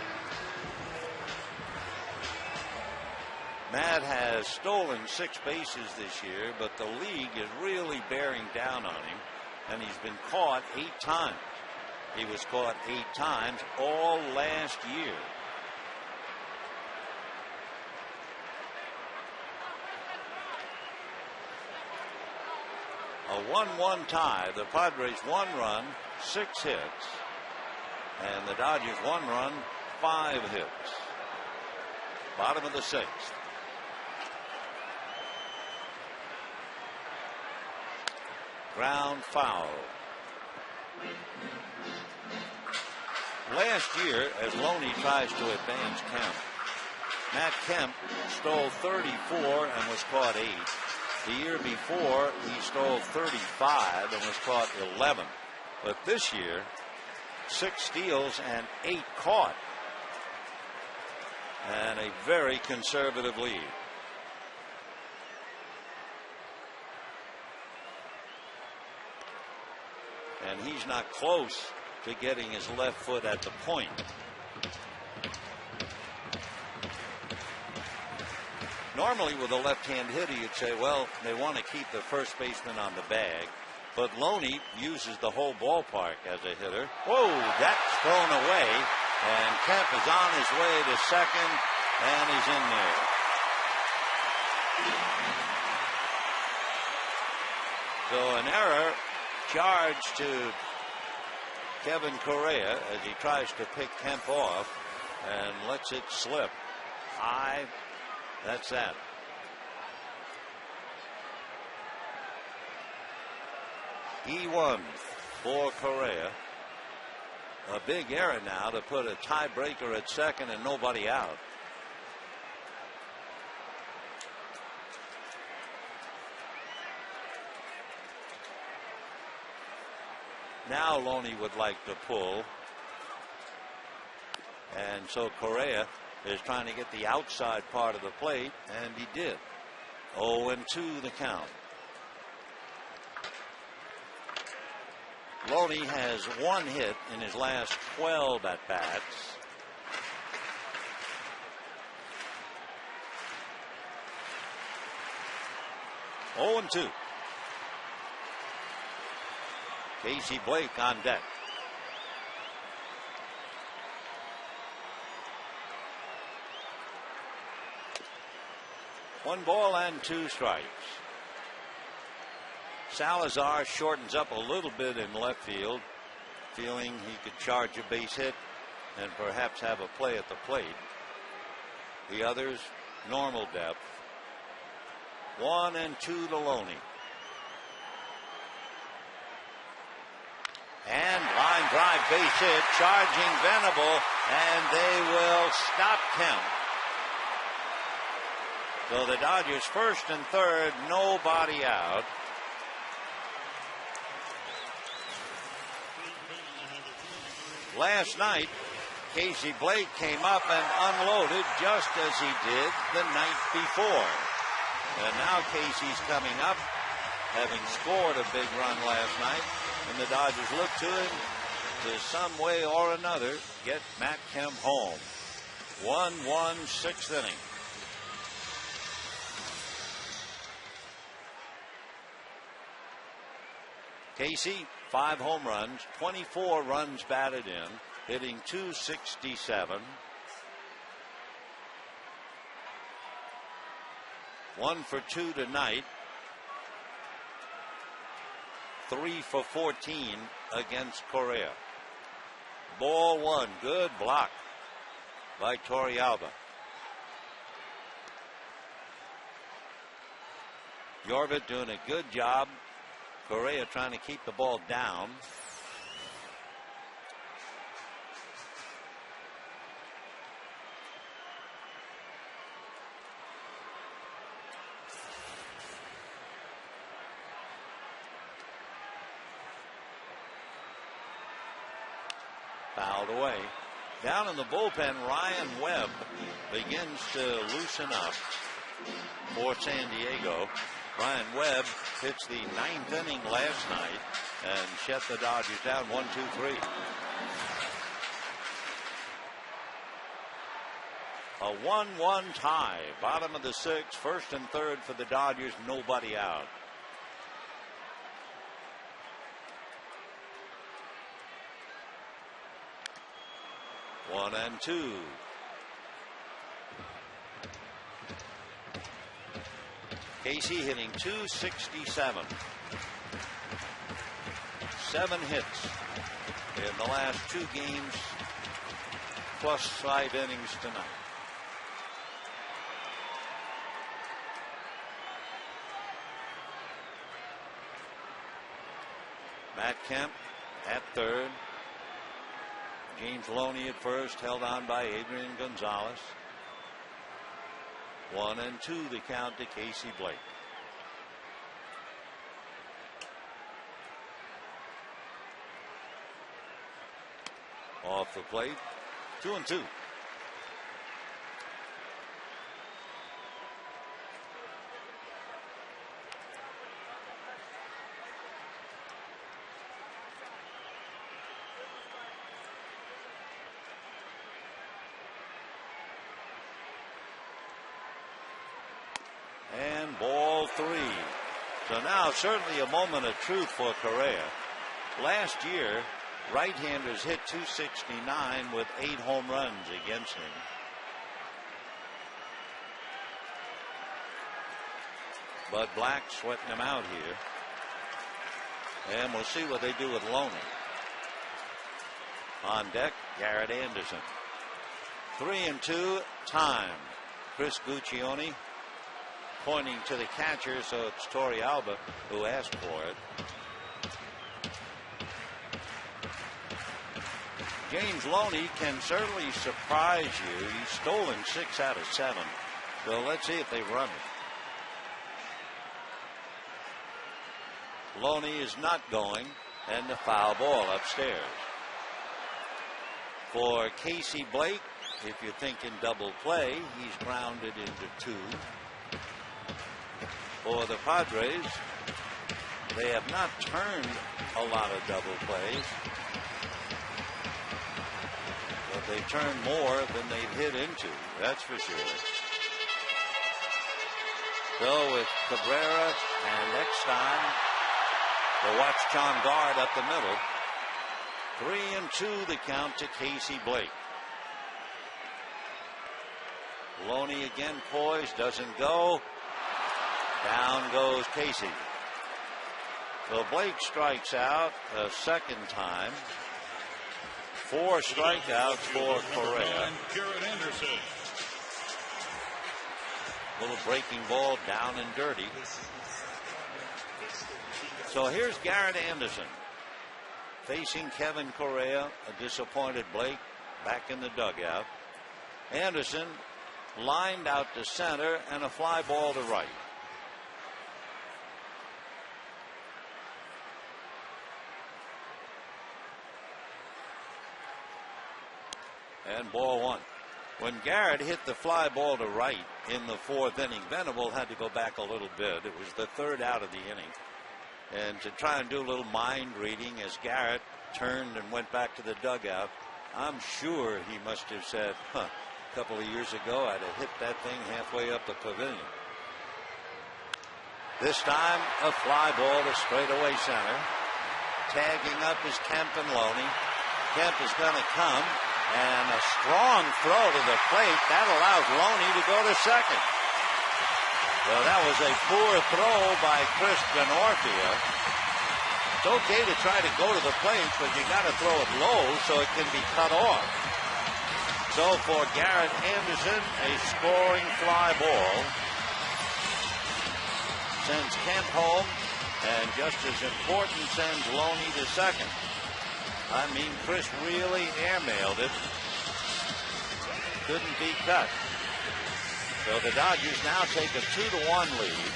Matt has stolen 6 bases this year, but the league is really bearing down on him, and he's been caught 8 times. He was caught 8 times all last year. A 1-1 tie. The Padres 1 run, 6 hits, and the Dodgers 1 run, 5 hits. Bottom of the 6th. Ground foul. Last year, as Loney tries to advance Kemp, Matt Kemp stole 34 and was caught 8. The year before, he stole 35 and was caught 11. But this year, 6 steals and 8 caught. And a very conservative lead. And he's not close to getting his left foot at the point. Normally with a left-hand hitter, you'd say, well, they want to keep the first baseman on the bag. But Loney uses the whole ballpark as a hitter. Whoa, that's thrown away. And Kemp is on his way to second, and he's in there. So an error charged to Kevin Correa as he tries to pick Kemp off and lets it slip. High. That's that. E1 for Correa. A big error now to put a tiebreaker at second and nobody out. Now Loney would like to pull. And so Correa is trying to get the outside part of the plate, and he did. 0-2 the count. Loney has 1 hit in his last 12 at-bats. Oh, 2. Casey Blake on deck. One ball and 2 strikes. Salazar shortens up a little bit in left field, feeling he could charge a base hit and perhaps have a play at the plate. The others, normal depth. 1-2 to Loney. And line drive base hit, charging Venable, and they will stop Kemp. So the Dodgers first and third, nobody out. Last night, Casey Blake came up and unloaded just as he did the night before. And now Casey's coming up, having scored a big run last night. And the Dodgers look to him to some way or another get Matt Kemp home. 1-1 6th inning. Casey, 5 home runs, 24 runs batted in, hitting .267. 1 for 2 tonight. 3 for 14 against Correa. Ball 1. Good block by Torrealba. Yorvit doing a good job. Correa trying to keep the ball down. Fouled away. Down in the bullpen, Ryan Webb begins to loosen up for San Diego. Ryan Webb pitched the 9th inning last night and shut the Dodgers down 1-2-3. A 1-1 tie. Bottom of the 6th, 1st and 3rd for the Dodgers. Nobody out. One and 2. Casey hitting .267. 7 hits in the last 2 games, plus 5 innings tonight. Matt Kemp at third. James Loney at first, held on by Adrian Gonzalez. 1 and 2 the count to Casey Blake. Off the plate, 2 and 2. And ball 3. So now certainly a moment of truth for Correa. Last year, right-handers hit .269 with 8 home runs against him. Bud Black sweating him out here. And we'll see what they do with Loney. On deck, Garrett Anderson. 3 and 2, time. Chris Guccione pointing to the catcher, so it's Torrealba who asked for it. James Loney can certainly surprise you. He's stolen 6 out of 7. So let's see if they run it. Loney is not going, and the foul ball upstairs. For Casey Blake, if you're thinking double play, he's grounded into 2. For the Padres, they have not turned a lot of double plays, but they turn more than they've hit into, that's for sure. So with Cabrera and Eckstein, the watch on guard up the middle. 3 and 2 the count to Casey Blake. Loney again poised, doesn't go. Down goes Casey. So Blake strikes out a second time. 4 strikeouts for Correa. Little breaking ball down and dirty. So here's Garrett Anderson facing Kevin Correa, a disappointed Blake back in the dugout. Anderson lined out to center and a fly ball to right. And ball 1. When Garrett hit the fly ball to right in the 4th inning, Venable had to go back a little bit. It was the 3rd out of the inning. And to try and do a little mind reading as Garrett turned and went back to the dugout, I'm sure he must have said, a couple of years ago I'd have hit that thing halfway up the pavilion. This time a fly ball to straightaway center. Tagging up is Kemp and Loney. Kemp is going to come, and a strong throw to the plate. That allows Loney to go to second. Well, that was a poor throw by Chris Ganorfia. It's okay to try to go to the plate, but you got to throw it low so it can be cut off. So for Garrett Anderson, a scoring fly ball sends Kemp home, and just as important, sends Loney to second. I mean, Chris really airmailed it. Couldn't be cut. So the Dodgers now take a 2-1 lead.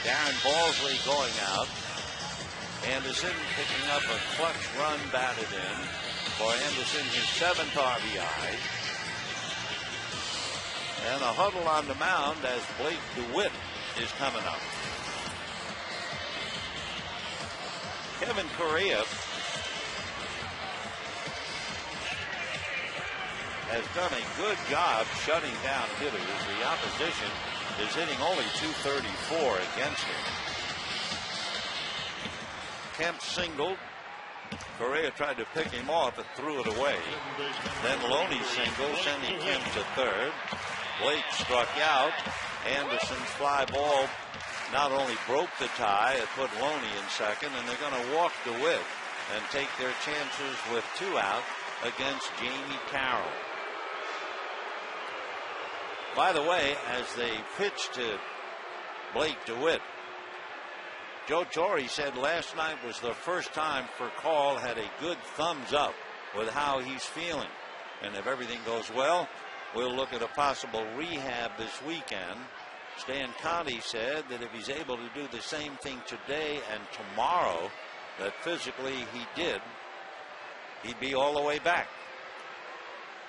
Darren Balsley going out. Anderson picking up a clutch run batted in. For Anderson, his 7th RBI. And a huddle on the mound as Blake DeWitt is coming up. Kevin Correa has done a good job shutting down hitters. The opposition is hitting only .234 against him. Kemp singled. Correa tried to pick him off and threw it away. Then Loney singled, sending Kemp to third. Blake struck out. Anderson's fly ball not only broke the tie, it put Loney in second, and they're going to walk DeWitt and take their chances with 2 out against Jamie Carroll. By the way, as they pitch to Blake DeWitt, Joe Torre said last night was the first time Furcal had a good thumbs up with how he's feeling. And if everything goes well, we'll look at a possible rehab this weekend. Stan Conti said that if he's able to do the same thing today and tomorrow that physically he did, he'd be all the way back.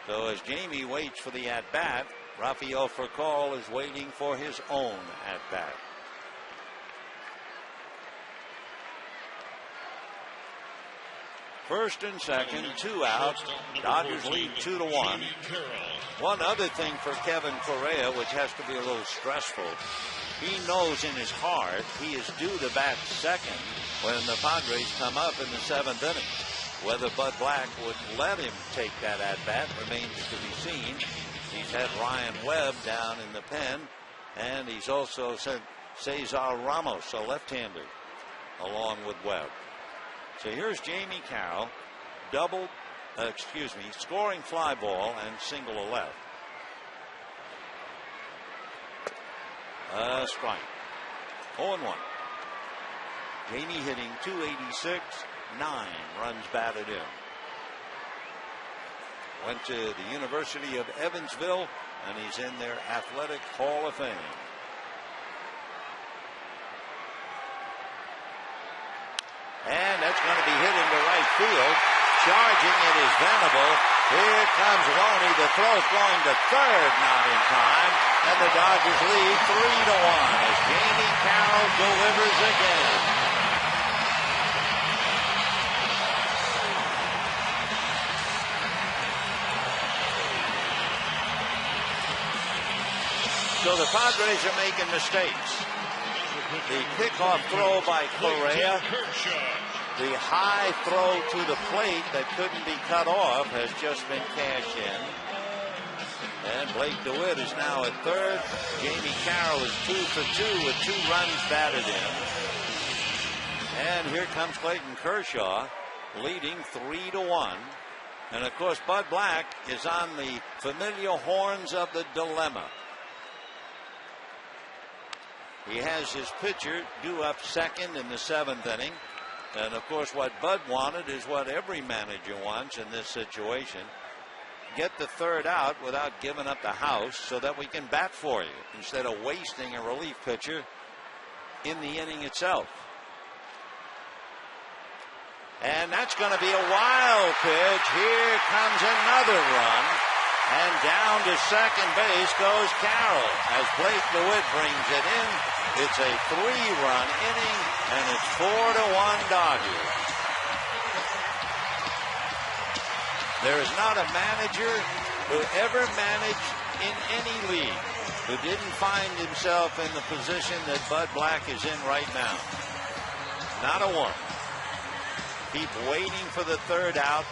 So as Jamie waits for the at-bat, Rafael Furcal is waiting for his own at-bat. First and second, 2 out. Dodgers lead 2-1. One other thing for Kevin Correa, which has to be a little stressful, he knows in his heart he is due to bat second when the Padres come up in the 7th inning. Whether Bud Black would let him take that at-bat remains to be seen. He's had Ryan Webb down in the pen, and he's also sent Cesar Ramos, a left-hander, along with Webb. So here's Jamie Carroll, scoring fly ball and single to left. Strike. 0-1. Jamie hitting .286, 9 runs batted in. Went to the University of Evansville, and he's in their Athletic Hall of Fame. And that's going to be hit into right field. Charging it is Venable. Here comes Loney. The throw's going to third, not in time. And the Dodgers lead 3-1 as Jamie Carroll delivers again. So the Padres are making mistakes. The kickoff throw by Correa, the high throw to the plate that couldn't be cut off has just been cashed in. And Blake DeWitt is now at third. Jamie Carroll is 2 for 2 with 2 runs batted in. And here comes Clayton Kershaw leading 3-1. And of course Bud Black is on the familiar horns of the dilemma. He has his pitcher due up second in the 7th inning. And of course what Bud wanted is what every manager wants in this situation. Get the third out without giving up the house so that we can bat for you instead of wasting a relief pitcher in the inning itself. And that's going to be a wild pitch. Here comes another run. And down to second base goes Carroll as Blake DeWitt brings it in. It's a 3-run inning, and it's 4-1 Dodgers. There is not a manager who ever managed in any league who didn't find himself in the position that Bud Black is in right now. Not a one. Keep waiting for the third out,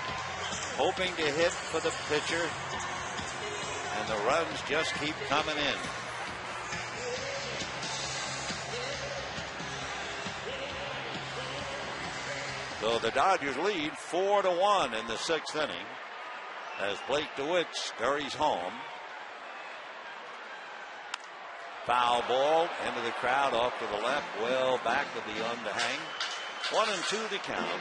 hoping to hit for the pitcher, and the runs just keep coming in. So the Dodgers lead 4-1 in the 6th inning as Blake DeWitt scurries home. Foul ball into the crowd off to the left, well back of the underhang. 1-2 to count.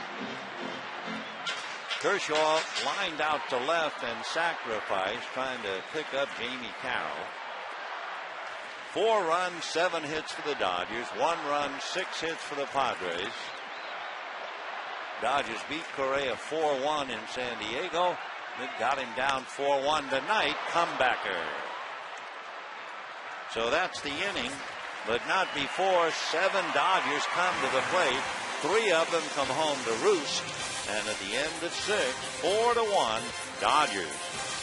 Kershaw lined out to left and sacrificed, trying to pick up Jamie Carroll. 4 runs, 7 hits for the Dodgers. 1 run, 6 hits for the Padres. Dodgers beat Correa 4-1 in San Diego. It got him down 4-1 tonight. Comebacker. So that's the inning, but not before 7 Dodgers come to the plate. 3 of them come home to roost. And at the end of 6, 4-1 Dodgers.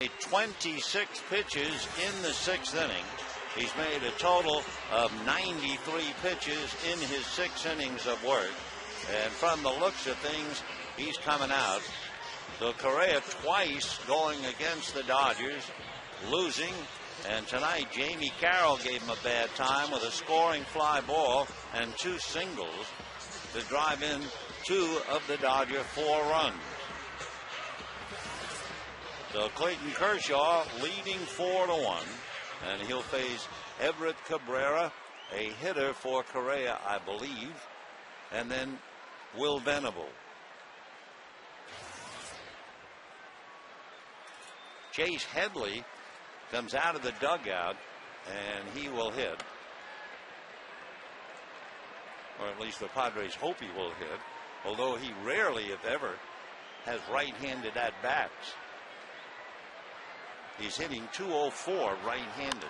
A 26 pitches in the 6th inning. He's made a total of 93 pitches in his 6 innings of work. And from the looks of things, he's coming out. So Correa twice going against the Dodgers, losing. And tonight, Jamie Carroll gave him a bad time with a scoring fly ball and 2 singles to drive in 2 of the Dodger 4 runs. So Clayton Kershaw leading 4-1, and he'll face Everett Cabrera, a hitter for Correa, I believe, and then Will Venable. Chase Headley comes out of the dugout, and he will hit, or at least the Padres hope he will hit, although he rarely, if ever, has right-handed at-bats. He's hitting .204 right-handed.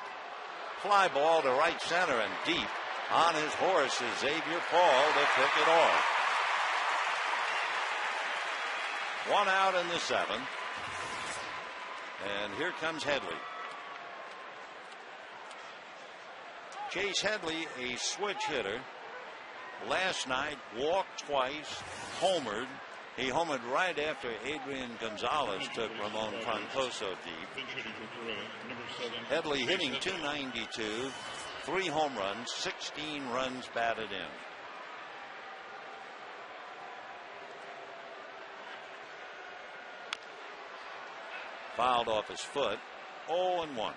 Fly ball to right center and deep. On his horse is Xavier Paul to kick it off. 1 out in the 7th. And here comes Headley. Chase Headley, a switch hitter. Last night, walked twice, homered. He homered right after Adrian Gonzalez took Ramon Troncoso deep. Headley hitting .292, 3 home runs, 16 runs batted in. fouled off his foot. 0-1.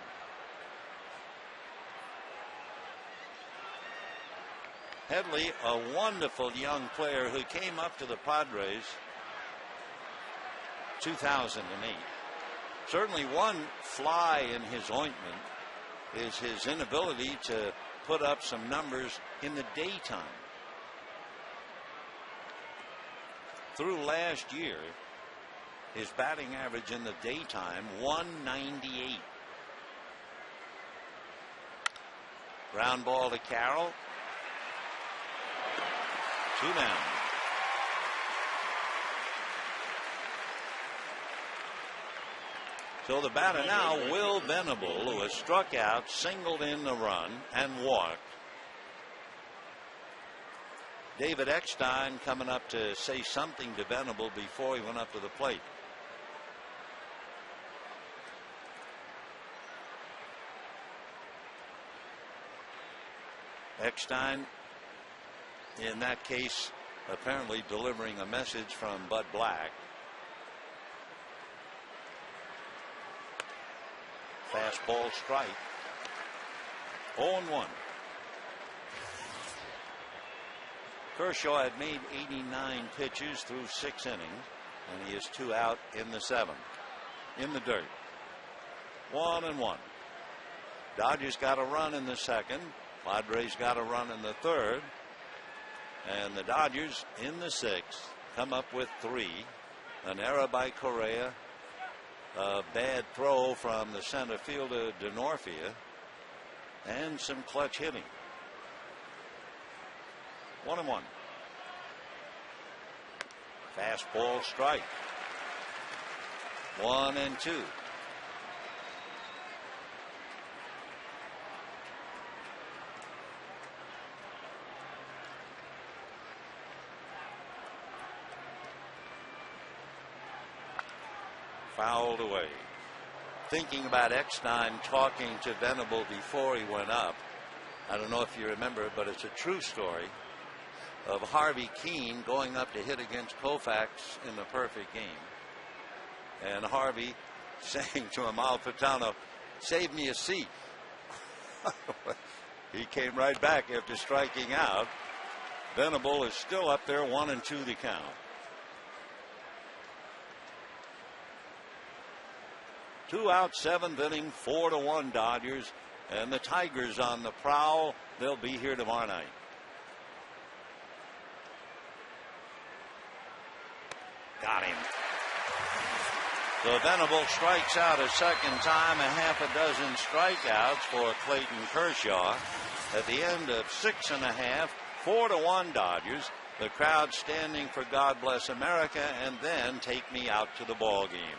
Headley, a wonderful young player who came up to the Padres 2008. Certainly one fly in his ointment is his inability to put up some numbers in the daytime. Through last year, his batting average in the daytime, 198. Ground ball to Carroll. 2 down. So the batter now, Will Venable, who has struck out, singled in the run, and walked. David Eckstein coming up to say something to Venable before he went up to the plate. Eckstein, in that case, apparently delivering a message from Bud Black. Fastball strike. 0-1. Kershaw had made 89 pitches through 6 innings, and he is 2 out in the 7th. In the dirt. 1-1. Dodgers got a run in the 2nd. Padres got a run in the 3rd. And the Dodgers in the 6th come up with 3. An error by Correa. A bad throw from the center fielder DeNorfia, and some clutch hitting. 1-1. Fastball strike. 1-2. Fouled away. Thinking about Eckstein talking to Venable before he went up. I don't know if you remember, but it's a true story of Harvey Keene going up to hit against Koufax in the perfect game. And Harvey saying to him, Alfitano, save me a seat. He came right back after striking out. Venable is still up there, 1-2 the count. 2 out, 7th inning, 4-1 Dodgers, and the Tigers on the prowl. They'll be here tomorrow night. Got him. So Venable strikes out a second time, a half a dozen strikeouts for Clayton Kershaw. At the end of 6.5, 4-1 Dodgers. The crowd standing for God Bless America, and then Take Me Out to the Ball Game.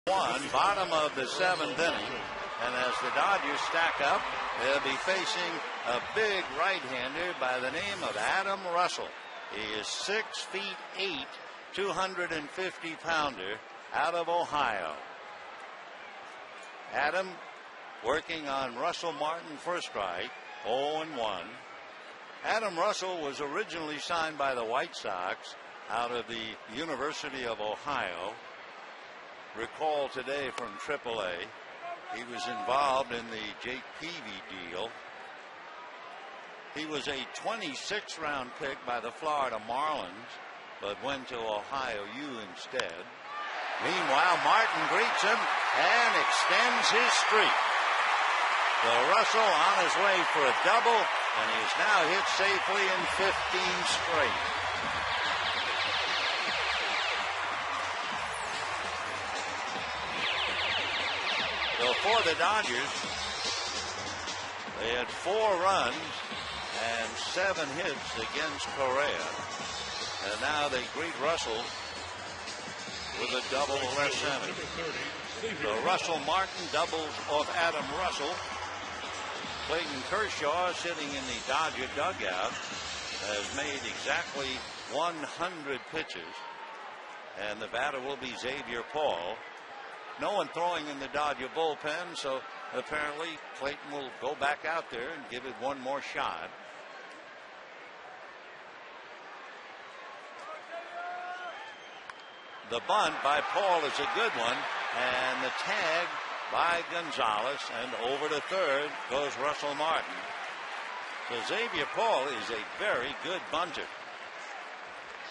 Bottom of the 7th inning. And as the Dodgers stack up, they'll be facing a big right-hander by the name of Adam Russell. He is 6'8", 250-pounder out of Ohio. Adam working on Russell Martin for strike, 0-1. Adam Russell was originally signed by the White Sox out of the University of Ohio. Recall today from AAA, he was involved in the Jake Peavy deal. He was a 26th round pick by the Florida Marlins, but went to Ohio U instead. Meanwhile, Martin greets him and extends his streak. So Russell on his way for a double, and he is now hit safely in 15 straight. So for the Dodgers, they had 4 runs and 7 hits against Correa. And now they greet Russell with a double to left center. So Russell Martin doubles off Adam Russell. Clayton Kershaw, sitting in the Dodger dugout, has made exactly 100 pitches. And the batter will be Xavier Paul. No one throwing in the Dodger bullpen, so apparently Clayton will go back out there and give it one more shot. The bunt by Paul is a good one, and the tag by Gonzalez, and over to third goes Russell Martin. So Xavier Paul is a very good bunter.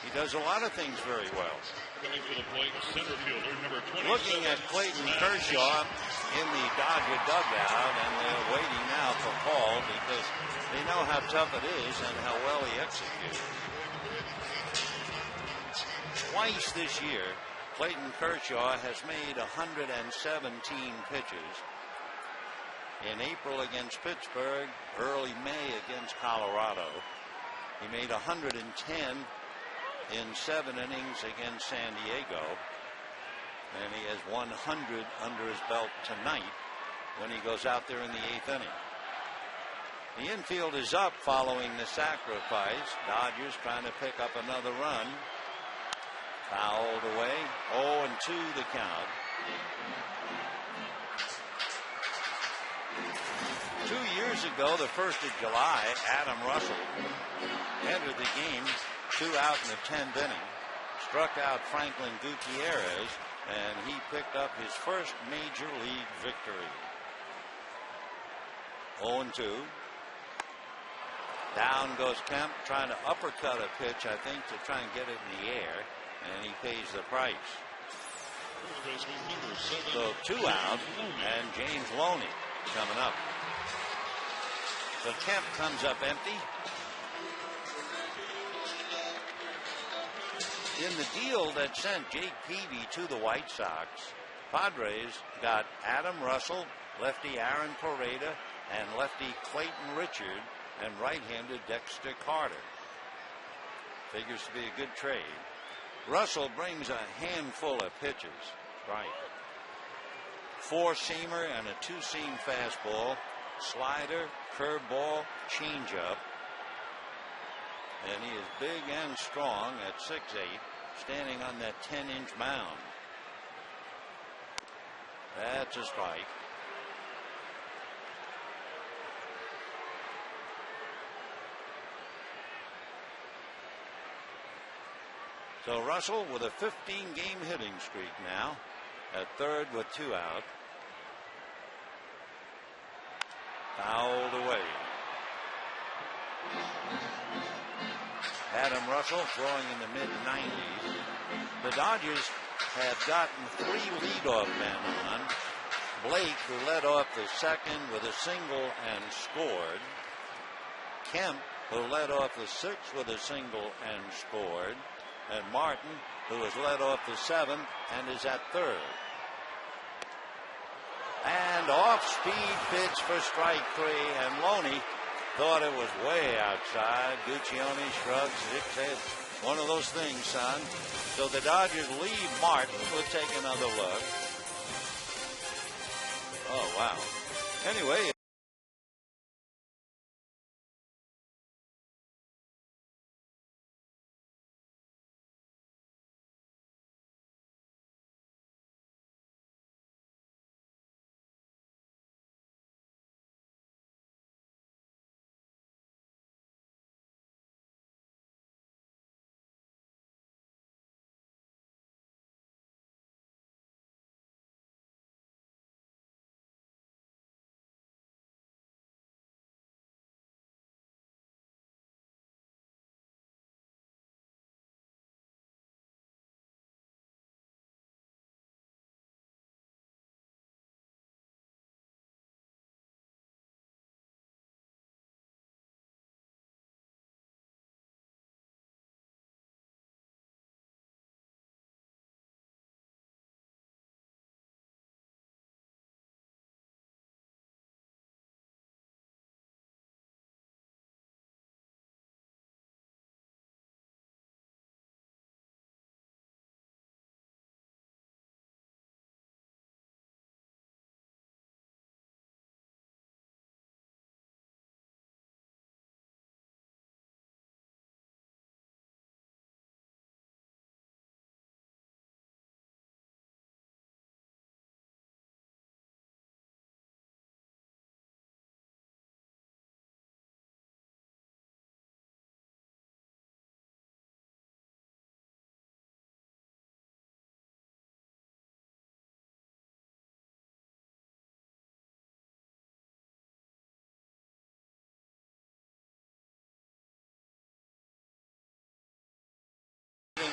He does a lot of things very well. Coming to the plate, center fielder, number 27. Looking at Clayton Kershaw in the Dodger dugout, and they're waiting now for Paul because they know how tough it is and how well he executes. Twice this year, Clayton Kershaw has made 117 pitches. In April against Pittsburgh, early May against Colorado. He made 110 in 7 innings against San Diego, and he has 100 under his belt tonight when he goes out there in the 8th inning. The infield is up following the sacrifice. Dodgers trying to pick up another run. Fouled away. 0-2 the count. 2 years ago, the 1st of July, Adam Russell entered the game 2 out in the 10th inning, struck out Franklin Gutierrez, and he picked up his first major league victory. 0-2. Down goes Kemp, trying to uppercut a pitch, I think, to try and get it in the air, and he pays the price. So 2 out, and James Loney coming up. So Kemp comes up empty. In the deal that sent Jake Peavy to the White Sox, Padres got Adam Russell, lefty Aaron Pareda, and lefty Clayton Richard, and right-handed Dexter Carter. Figures to be a good trade. Russell brings a handful of pitches. Right. 4-seamer and a 2-seam fastball, slider, curveball, changeup. And he is big and strong at 6'8", standing on that 10-inch mound. That's a strike. So Russell with a 15-game hitting streak now at third with 2 out. Fouled away. Adam Russell throwing in the mid-90s. The Dodgers have gotten 3 leadoff men on. Blake, who led off the second with a single and scored. Kemp, who led off the 6th with a single and scored. And Martin, who has led off the 7th and is at third. And off-speed pitch for strike 3, and Loney thought it was way outside. Guccione shrugs his head. One of those things, son. So the Dodgers leave Martin. We'll take another look. Oh, wow. Anyway.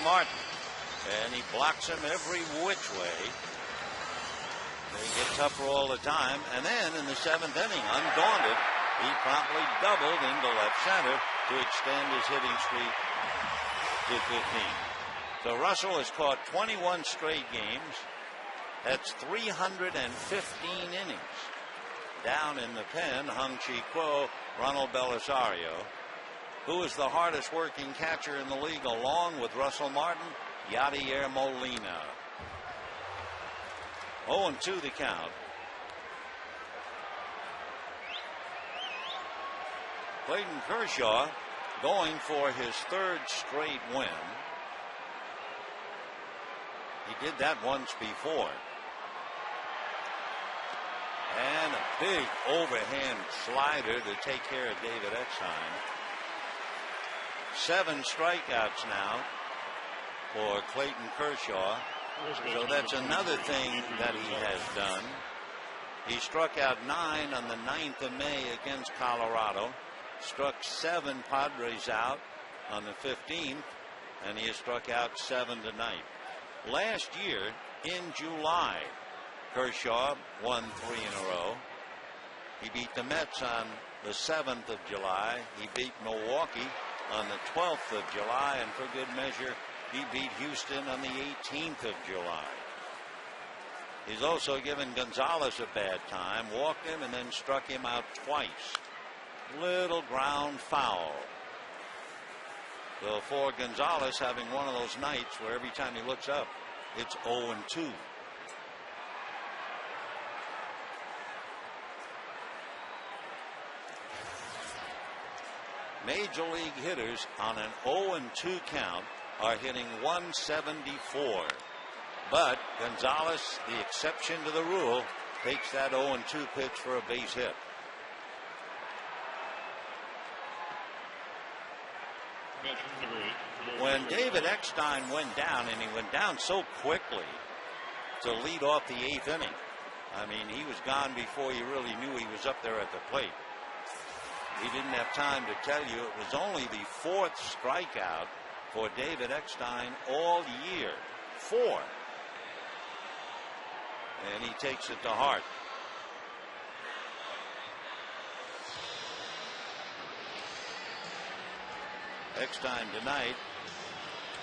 Martin, and he blocks him every which way. They get tougher all the time, and then in the 7th inning, undaunted, he promptly doubled into left center to extend his hitting streak to 15. So Russell has caught 21 straight games. That's 315 innings. Down in the pen, Hung-Chi Kuo, Ronald Belisario, who is the hardest working catcher in the league, along with Russell Martin, Yadier Molina. 0-2 the count. Clayton Kershaw going for his 3rd straight win. He did that once before. And a big overhand slider to take care of David Eckstein. 7 strikeouts now for Clayton Kershaw. So that's another thing that he has done. He struck out 9 on the 9th of May against Colorado. Struck 7 Padres out on the 15th. And he has struck out 7 tonight. Last year in July, Kershaw won 3 in a row. He beat the Mets on the 7th of July. He beat Milwaukee on the 12th of July, and for good measure, he beat Houston on the 18th of July. He's also given Gonzalez a bad time, walked him, and then struck him out twice. Little ground foul. So for Gonzalez, having one of those nights where every time he looks up, it's 0-2. Major league hitters on an 0-2 count are hitting 174. But Gonzalez, the exception to the rule, takes that 0-2 pitch for a base hit. When David Eckstein went down, and he went down so quickly to lead off the 8th inning, I mean, he was gone before you really knew he was up there at the plate. He didn't have time to tell you it was only the 4th strikeout for David Eckstein all year. 4. And he takes it to heart. Eckstein tonight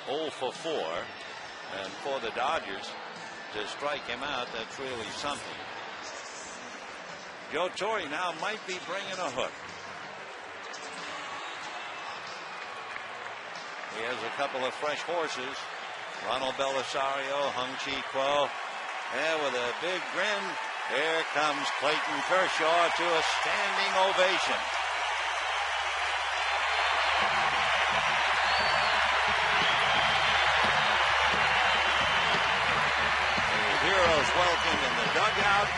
0 for 4, and for the Dodgers to strike him out, that's really something. Joe Torre now might be bringing a hook. He has a couple of fresh horses. Ronald Belisario, Hung-Chi Kuo, and with a big grin Here comes Clayton Kershaw to a standing ovation. The heroes welcome in the dugout,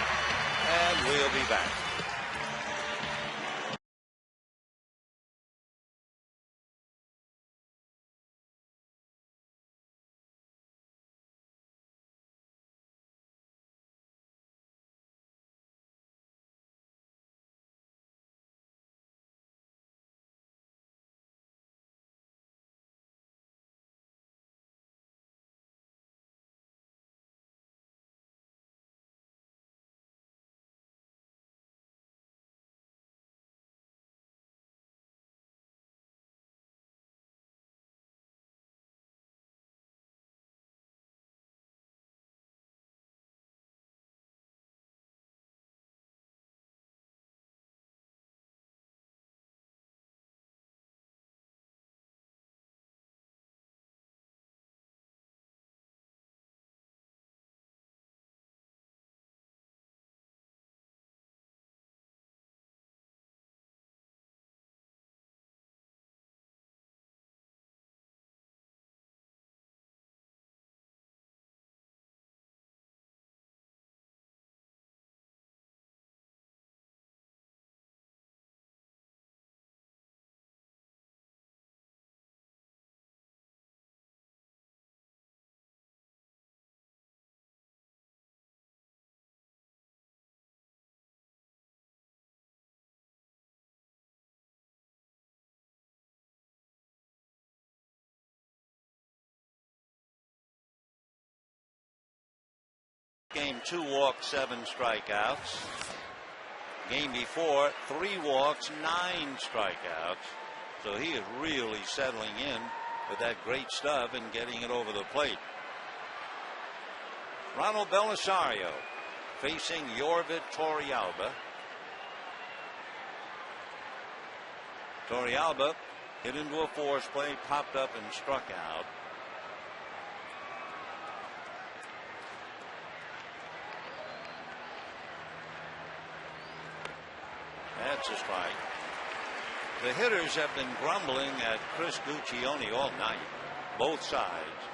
and we'll be back. Game 2 walks, 7 strikeouts. Game before, 3 walks, 9 strikeouts. So he is really settling in with that great stuff and getting it over the plate. Ronald Belisario facing Yorvit Torrealba. Torrealba hit into a force play, popped up and struck out. That's a strike. The hitters have been grumbling at Chris Guccione all night, both sides.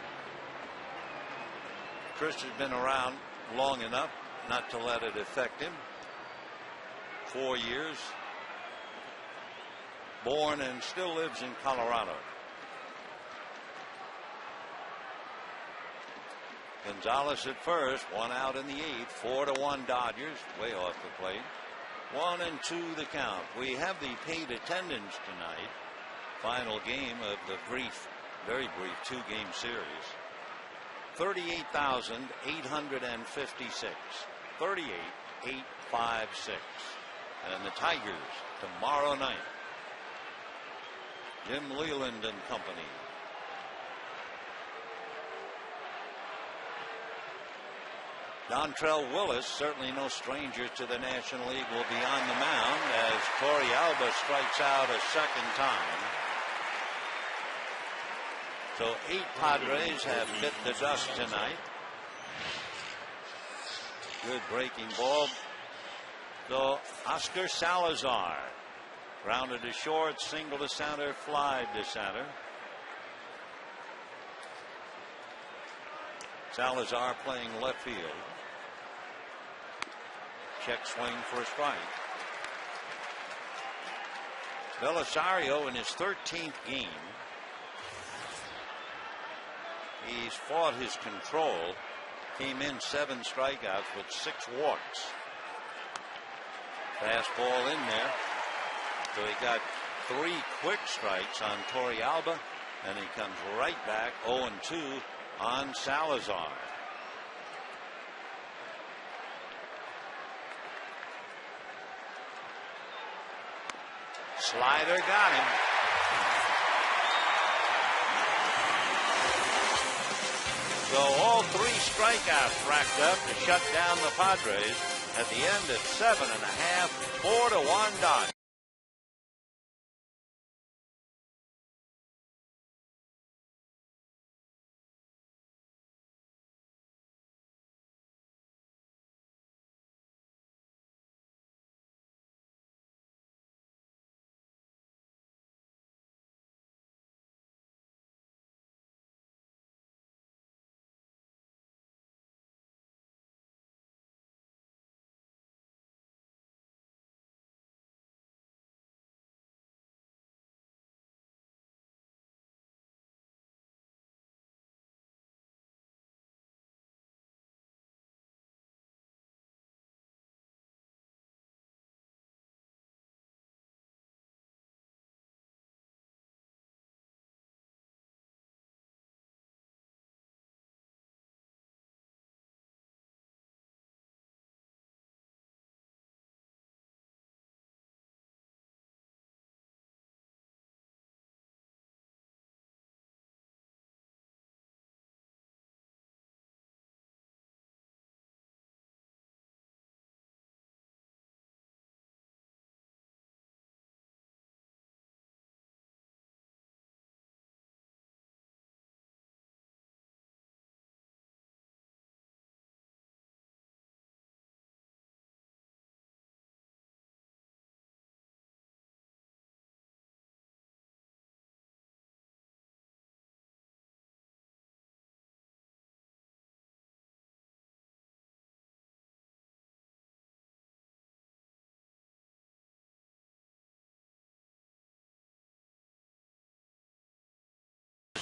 Chris has been around long enough not to let it affect him. 4 years. Born and still lives in Colorado. Gonzalez at first, 1 out in the 8th, 4-1 Dodgers, way off the plate. 1-2 the count. We have the paid attendance tonight. Final game of the very brief 2-game series. 38,856. 38,856. And the Tigers tomorrow night. Jim Leland and company. Dontrell Willis, certainly no stranger to the National League, will be on the mound as Torrealba strikes out a second time. So 8 Padres have bit the dust tonight. Good breaking ball. So Oscar Salazar grounded to short, single to center, fly to center. Salazar playing left field. Check swing for a strike. Belisario in his 13th game. He's fought his control. Came in 7 strikeouts with 6 walks. Fastball in there. So he got 3 quick strikes on Torrealba, and he comes right back 0-2 on Salazar. Slider got him. So all 3 strikeouts racked up to shut down the Padres at the end of 7.5, 4-1 Dodgers.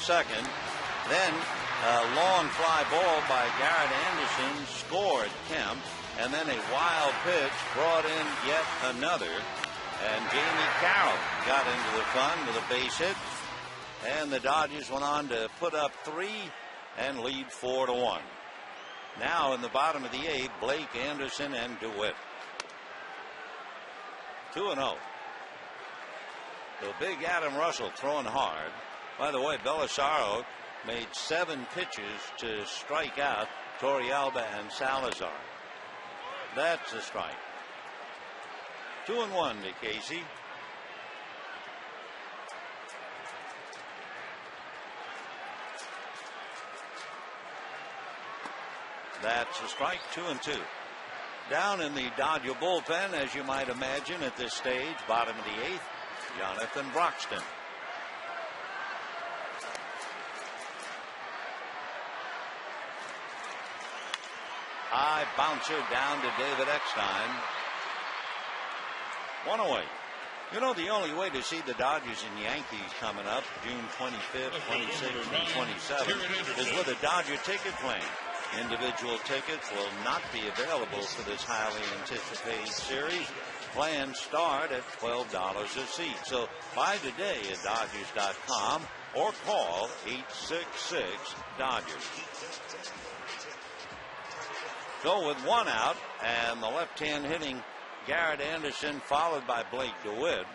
second. Then a long fly ball by Garrett Anderson scored Kemp. And then a wild pitch brought in yet another. And Jamie Carroll got into the fun with a base hit. And the Dodgers went on to put up 3 and lead 4-1. Now in the bottom of the 8th, Blake, Anderson, and DeWitt. 2-0. So big Adam Russell throwing hard. By the way, Belisario made 7 pitches to strike out Torrealba and Salazar. That's a strike. 2-1 to Casey. That's a strike. 2-2. Down in the Dodger bullpen, as you might imagine at this stage, bottom of the 8th, Jonathan Broxton. High bouncer down to David Eckstein. 1 away. You know, the only way to see the Dodgers and Yankees coming up June 25th, 26th, and 27th is with a Dodger ticket plan. Individual tickets will not be available for this highly anticipated series. Plans start at $12 a seat. So buy today at Dodgers.com or call 866-DODGERS. So with 1 out and the left-hand hitting Garrett Anderson followed by Blake DeWitt,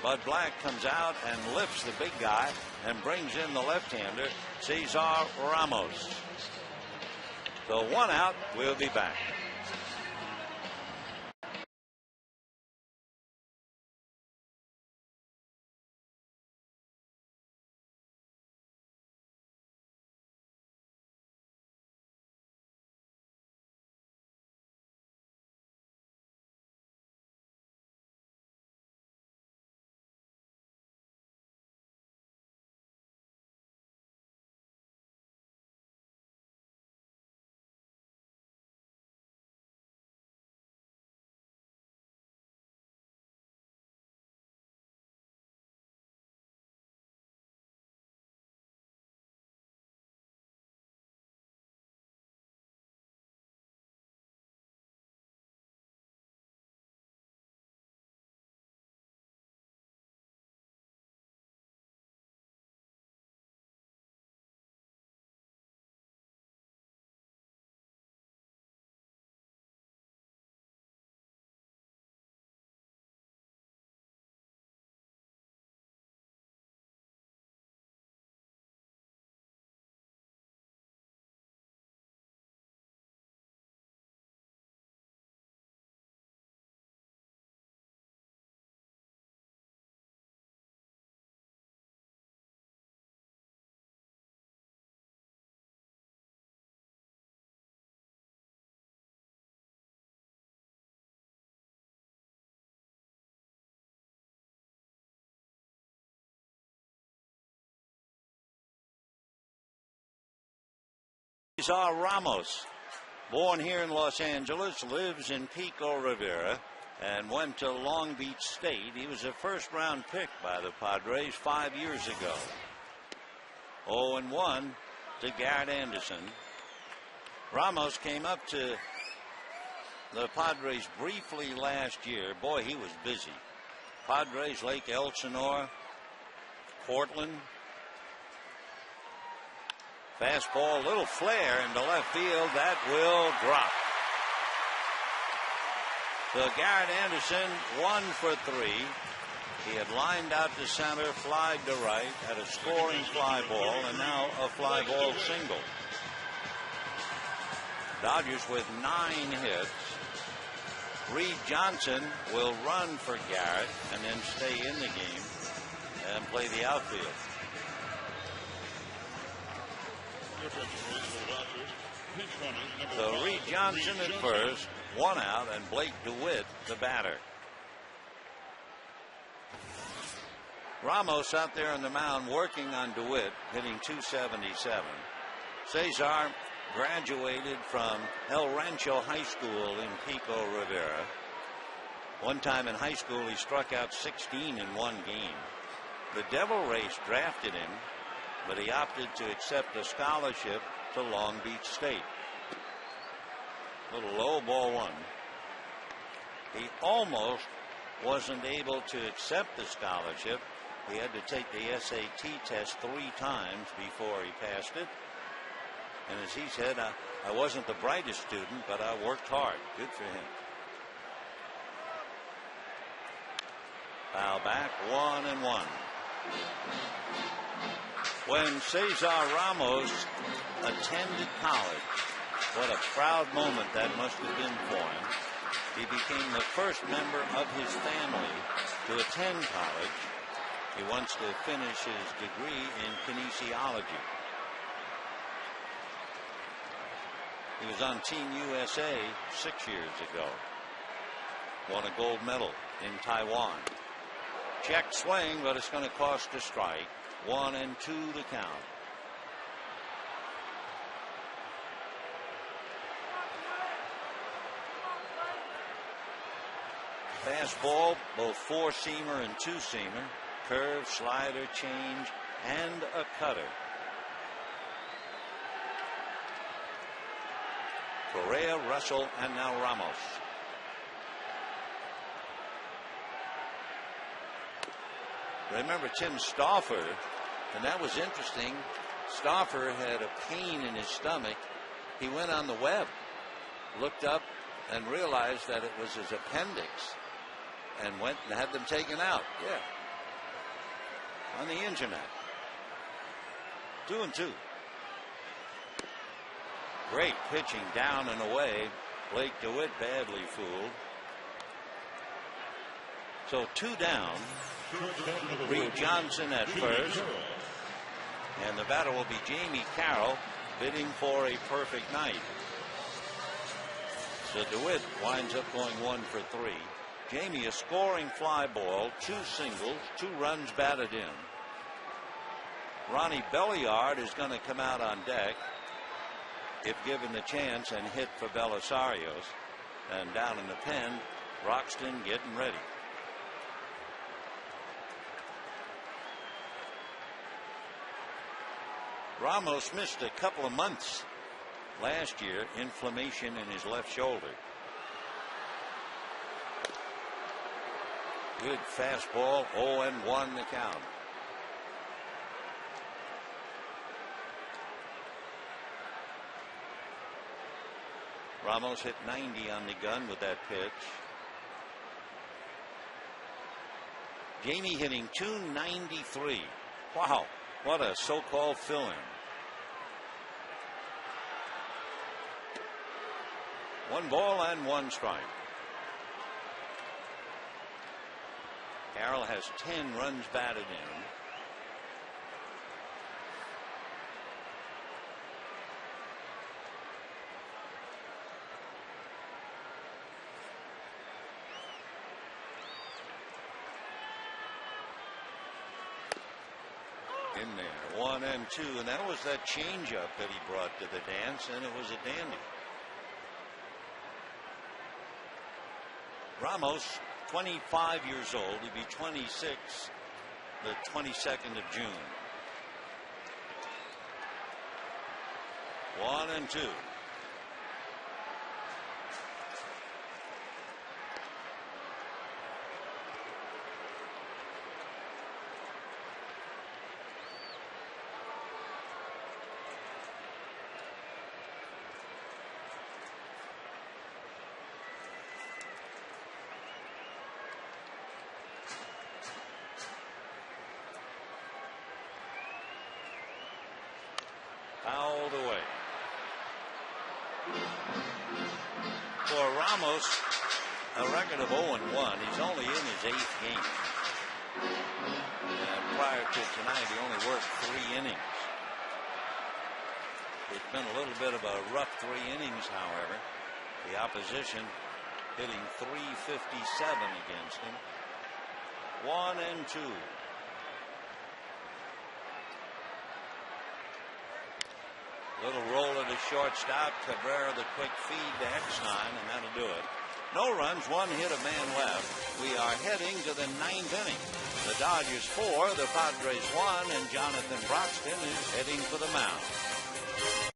Bud Black comes out and lifts the big guy and brings in the left-hander Cesar Ramos. So 1 out. We'll be back. Cesar Ramos, born here in Los Angeles, lives in Pico Rivera, and went to Long Beach State. He was a first-round pick by the Padres 5 years ago. 0-1 to Garrett Anderson. Ramos came up to the Padres briefly last year. Boy, he was busy. Padres, Lake Elsinore, Portland. Fastball, little flare into left field. That will drop. So Garrett Anderson 1 for 3. He had lined out to center, flied to right, had a scoring fly ball, and now a fly ball single. Dodgers with 9 hits. Reed Johnson will run for Garrett and then stay in the game and play the outfield. So Reed Johnson at first, 1 out, and Blake DeWitt the batter. Ramos out there on the mound working on DeWitt, hitting .277. Cesar graduated from El Rancho High School in Pico Rivera. One time in high school he struck out 16 in one game. The Devil Race drafted him, but he opted to accept a scholarship to Long Beach State. Little low, ball one. He almost wasn't able to accept the scholarship. He had to take the SAT test 3 times before he passed it. And as he said, I wasn't the brightest student, but I worked hard. Good for him. Foul back, 1-1. When Cesar Ramos attended college, what a proud moment that must have been for him. He became the first member of his family to attend college. He wants to finish his degree in kinesiology. He was on Team USA 6 years ago. Won a gold medal in Taiwan. Check swing, but it's going to cost a strike. 1-2 to count. Fastball, both 4-seamer and 2-seamer. Curve, slider, change, and a cutter. Correa, Russell, and now Ramos. Remember Tim Stauffer, and that was interesting. Stauffer had a pain in his stomach. He went on the web, looked up, and realized that it was his appendix, and went and had them taken out. Yeah. On the internet. 2-2. Great pitching down and away. Blake DeWitt badly fooled. So 2 down. Reed Johnson at first. And the batter will be Jamie Carroll, bidding for a perfect night. So DeWitt winds up going 1 for 3. Jamie, a scoring fly ball, 2 singles, 2 runs batted in. Ronnie Belliard is going to come out on deck if given the chance and hit for Belisarios. And down in the pen, Roxton getting ready. Ramos missed a couple of months last year, inflammation in his left shoulder. Good fastball, 0-1 the count. Ramos hit 90 on the gun with that pitch. Jamie hitting 293. Wow, what a so-called fill-in. 1 ball and 1 strike. Carroll has 10 runs batted in. In there, 1-2, and that was that changeup that he brought to the dance, and it was a dandy. Ramos, 25 years old. He'll be 26 the 22nd of June. 1-2. Fouled away. For Ramos, a record of 0-1. He's only in his 8th game. And prior to tonight, he only worked 3 innings. It's been a little bit of a rough 3 innings, however. The opposition hitting .357 against him. 1-2. Little roll at the shortstop. Cabrera the quick feed to Exine, and that'll do it. No runs, one hit, a man left. We are heading to the 9th inning. The Dodgers 4, the Padres 1, and Jonathan Broxton is heading for the mound.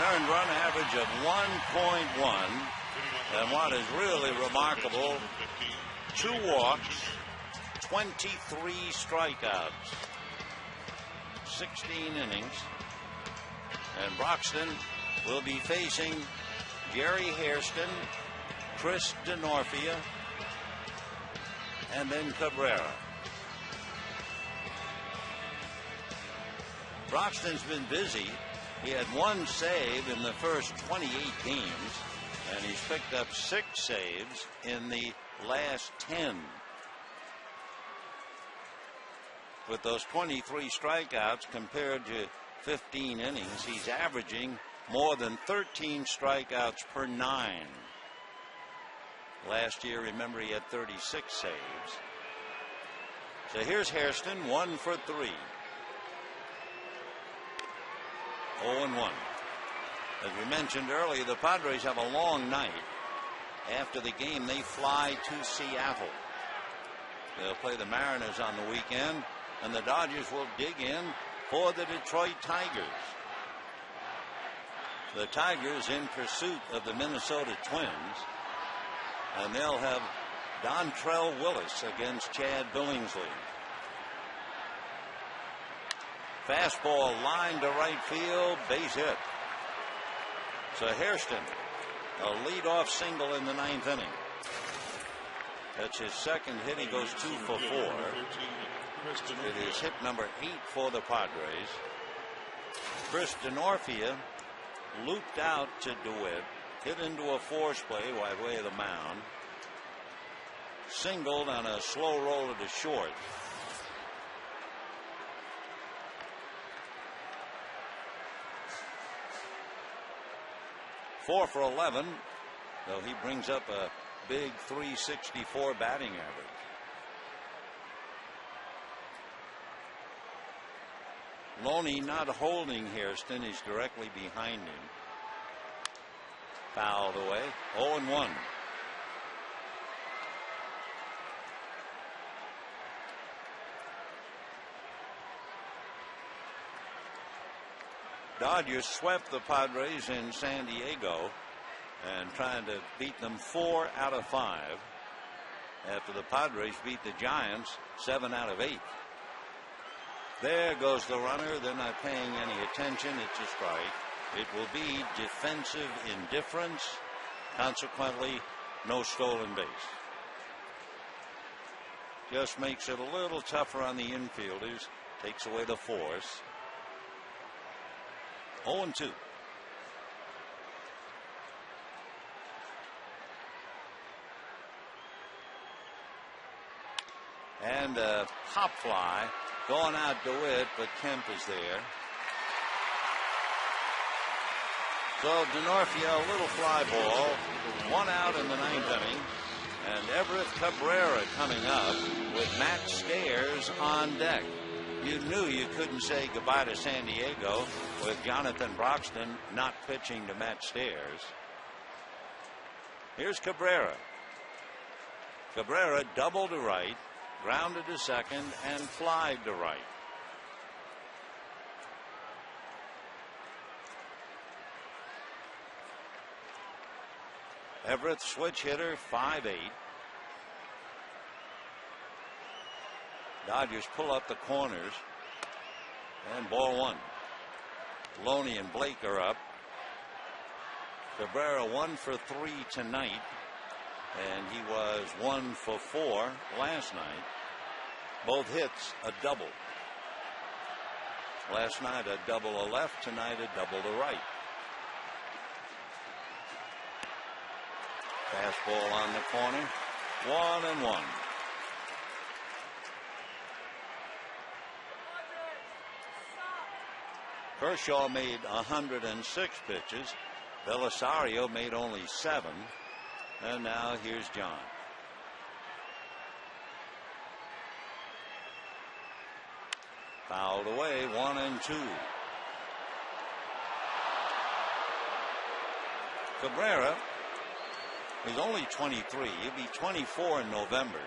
Earned run average of 1.1, and what is really remarkable, 2 walks, 23 strikeouts, 16 innings, and Broxton will be facing Jerry Hairston, Chris DeNorfia, and then Cabrera. Broxton's been busy. He had 1 save in the first 28 games, and he's picked up 6 saves in the last 10. With those 23 strikeouts compared to 15 innings, he's averaging more than 13 strikeouts per 9. Last year, remember, he had 36 saves. So here's Hairston, 1 for 3. 0-1. As we mentioned earlier, the Padres have a long night. After the game, they fly to Seattle. They'll play the Mariners on the weekend, and the Dodgers will dig in for the Detroit Tigers. The Tigers in pursuit of the Minnesota Twins, and they'll have Dontrell Willis against Chad Billingsley. Fastball line to right field, base hit. So Hairston, a leadoff single in the 9th inning. That's his second hit. He goes 2 for 4. It is hit number 8 for the Padres. Chris DeNorfia looped out to DeWitt, hit into a force play by way of the mound. Singled on a slow roller to short. Four for 11, though he brings up a big .364 batting average. Loney not holding Hairston. He's directly behind him. Fouled away. 0-1. Dodgers swept the Padres in San Diego and trying to beat them 4 out of 5 after the Padres beat the Giants 7 out of 8. There goes the runner. They're not paying any attention. It's a strike. It will be defensive indifference. Consequently, no stolen base. Just makes it a little tougher on the infielders. Takes away the force. 0-2. And a pop fly going out DeWitt, but Kemp is there. So DeNorfia, a little fly ball, 1 out in the 9th inning. And Everett Cabrera coming up with Matt Stairs on deck. You knew you couldn't say goodbye to San Diego with Jonathan Broxton not pitching to Matt Stairs. Here's Cabrera. Cabrera doubled to right, grounded to second, and flied to right. Everett switch hitter, 5-8. Dodgers pull up the corners, and ball 1. Loney and Blake are up. Cabrera 1 for 3 tonight, and he was 1 for 4 last night. Both hits a double. Last night a double to left, tonight a double to right. Fastball on the corner, 1-1. Kershaw made 106 pitches. Belisario made only 7. And now here's John. Fouled away, 1-2. Cabrera, he's only 23. He'll be 24 in November.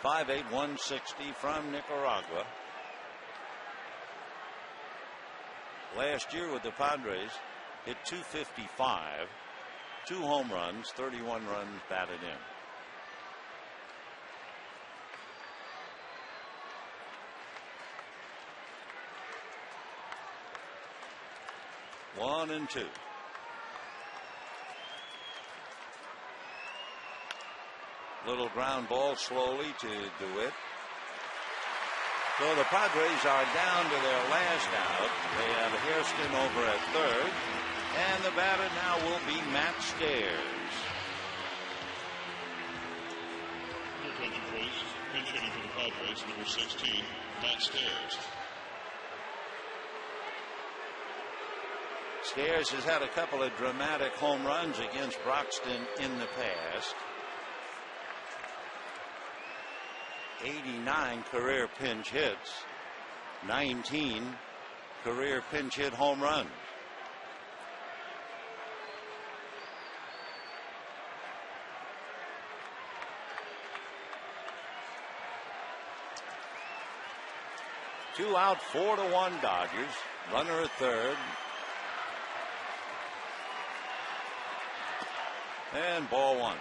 5'8", 160 from Nicaragua. Last year with the Padres, hit .255, 2 home runs, 31 runs batted in. One and 2. Little ground ball slowly to DeWitt. So the Padres are down to their last out. They have Hairston over at third. And the batter now will be Matt Stairs. Your attention, please. Pinch hitting for the Padres, number 16, Matt Stairs. Stairs has had a couple of dramatic home runs against Broxton in the past. 89 career pinch hits, 19 career pinch hit home runs. Two out, 4-1 Dodgers. Runner at third. And ball 1.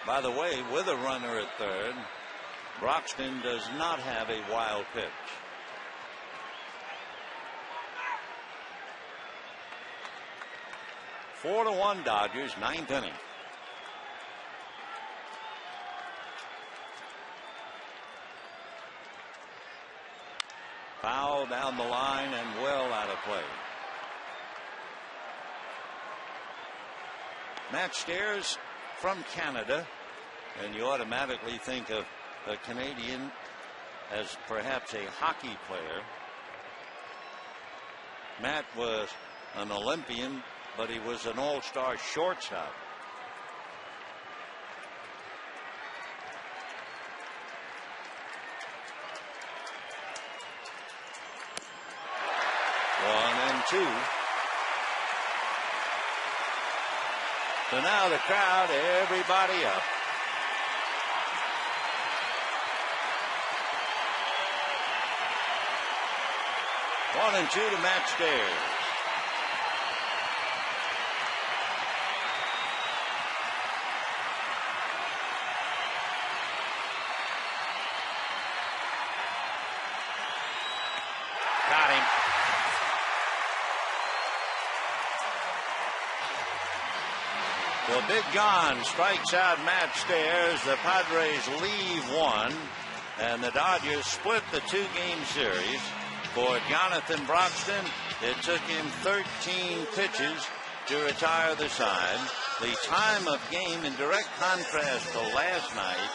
By the way, with a runner at third, Broxton does not have a wild pitch. Four to 1 Dodgers, 9th inning. Foul down the line and well out of play. Matt Stairs from Canada, and you automatically think of a Canadian as perhaps a hockey player. Matt was an Olympian, but he was an all-star shortstop. One and 2. So now the crowd, everybody up. One and 2 to Matt Stairs. Got him. Well, Big John strikes out Matt Stairs. The Padres leave 1, and the Dodgers split the 2-game series. For Jonathan Broxton, it took him 13 pitches to retire the side. The time of game, in direct contrast to last night,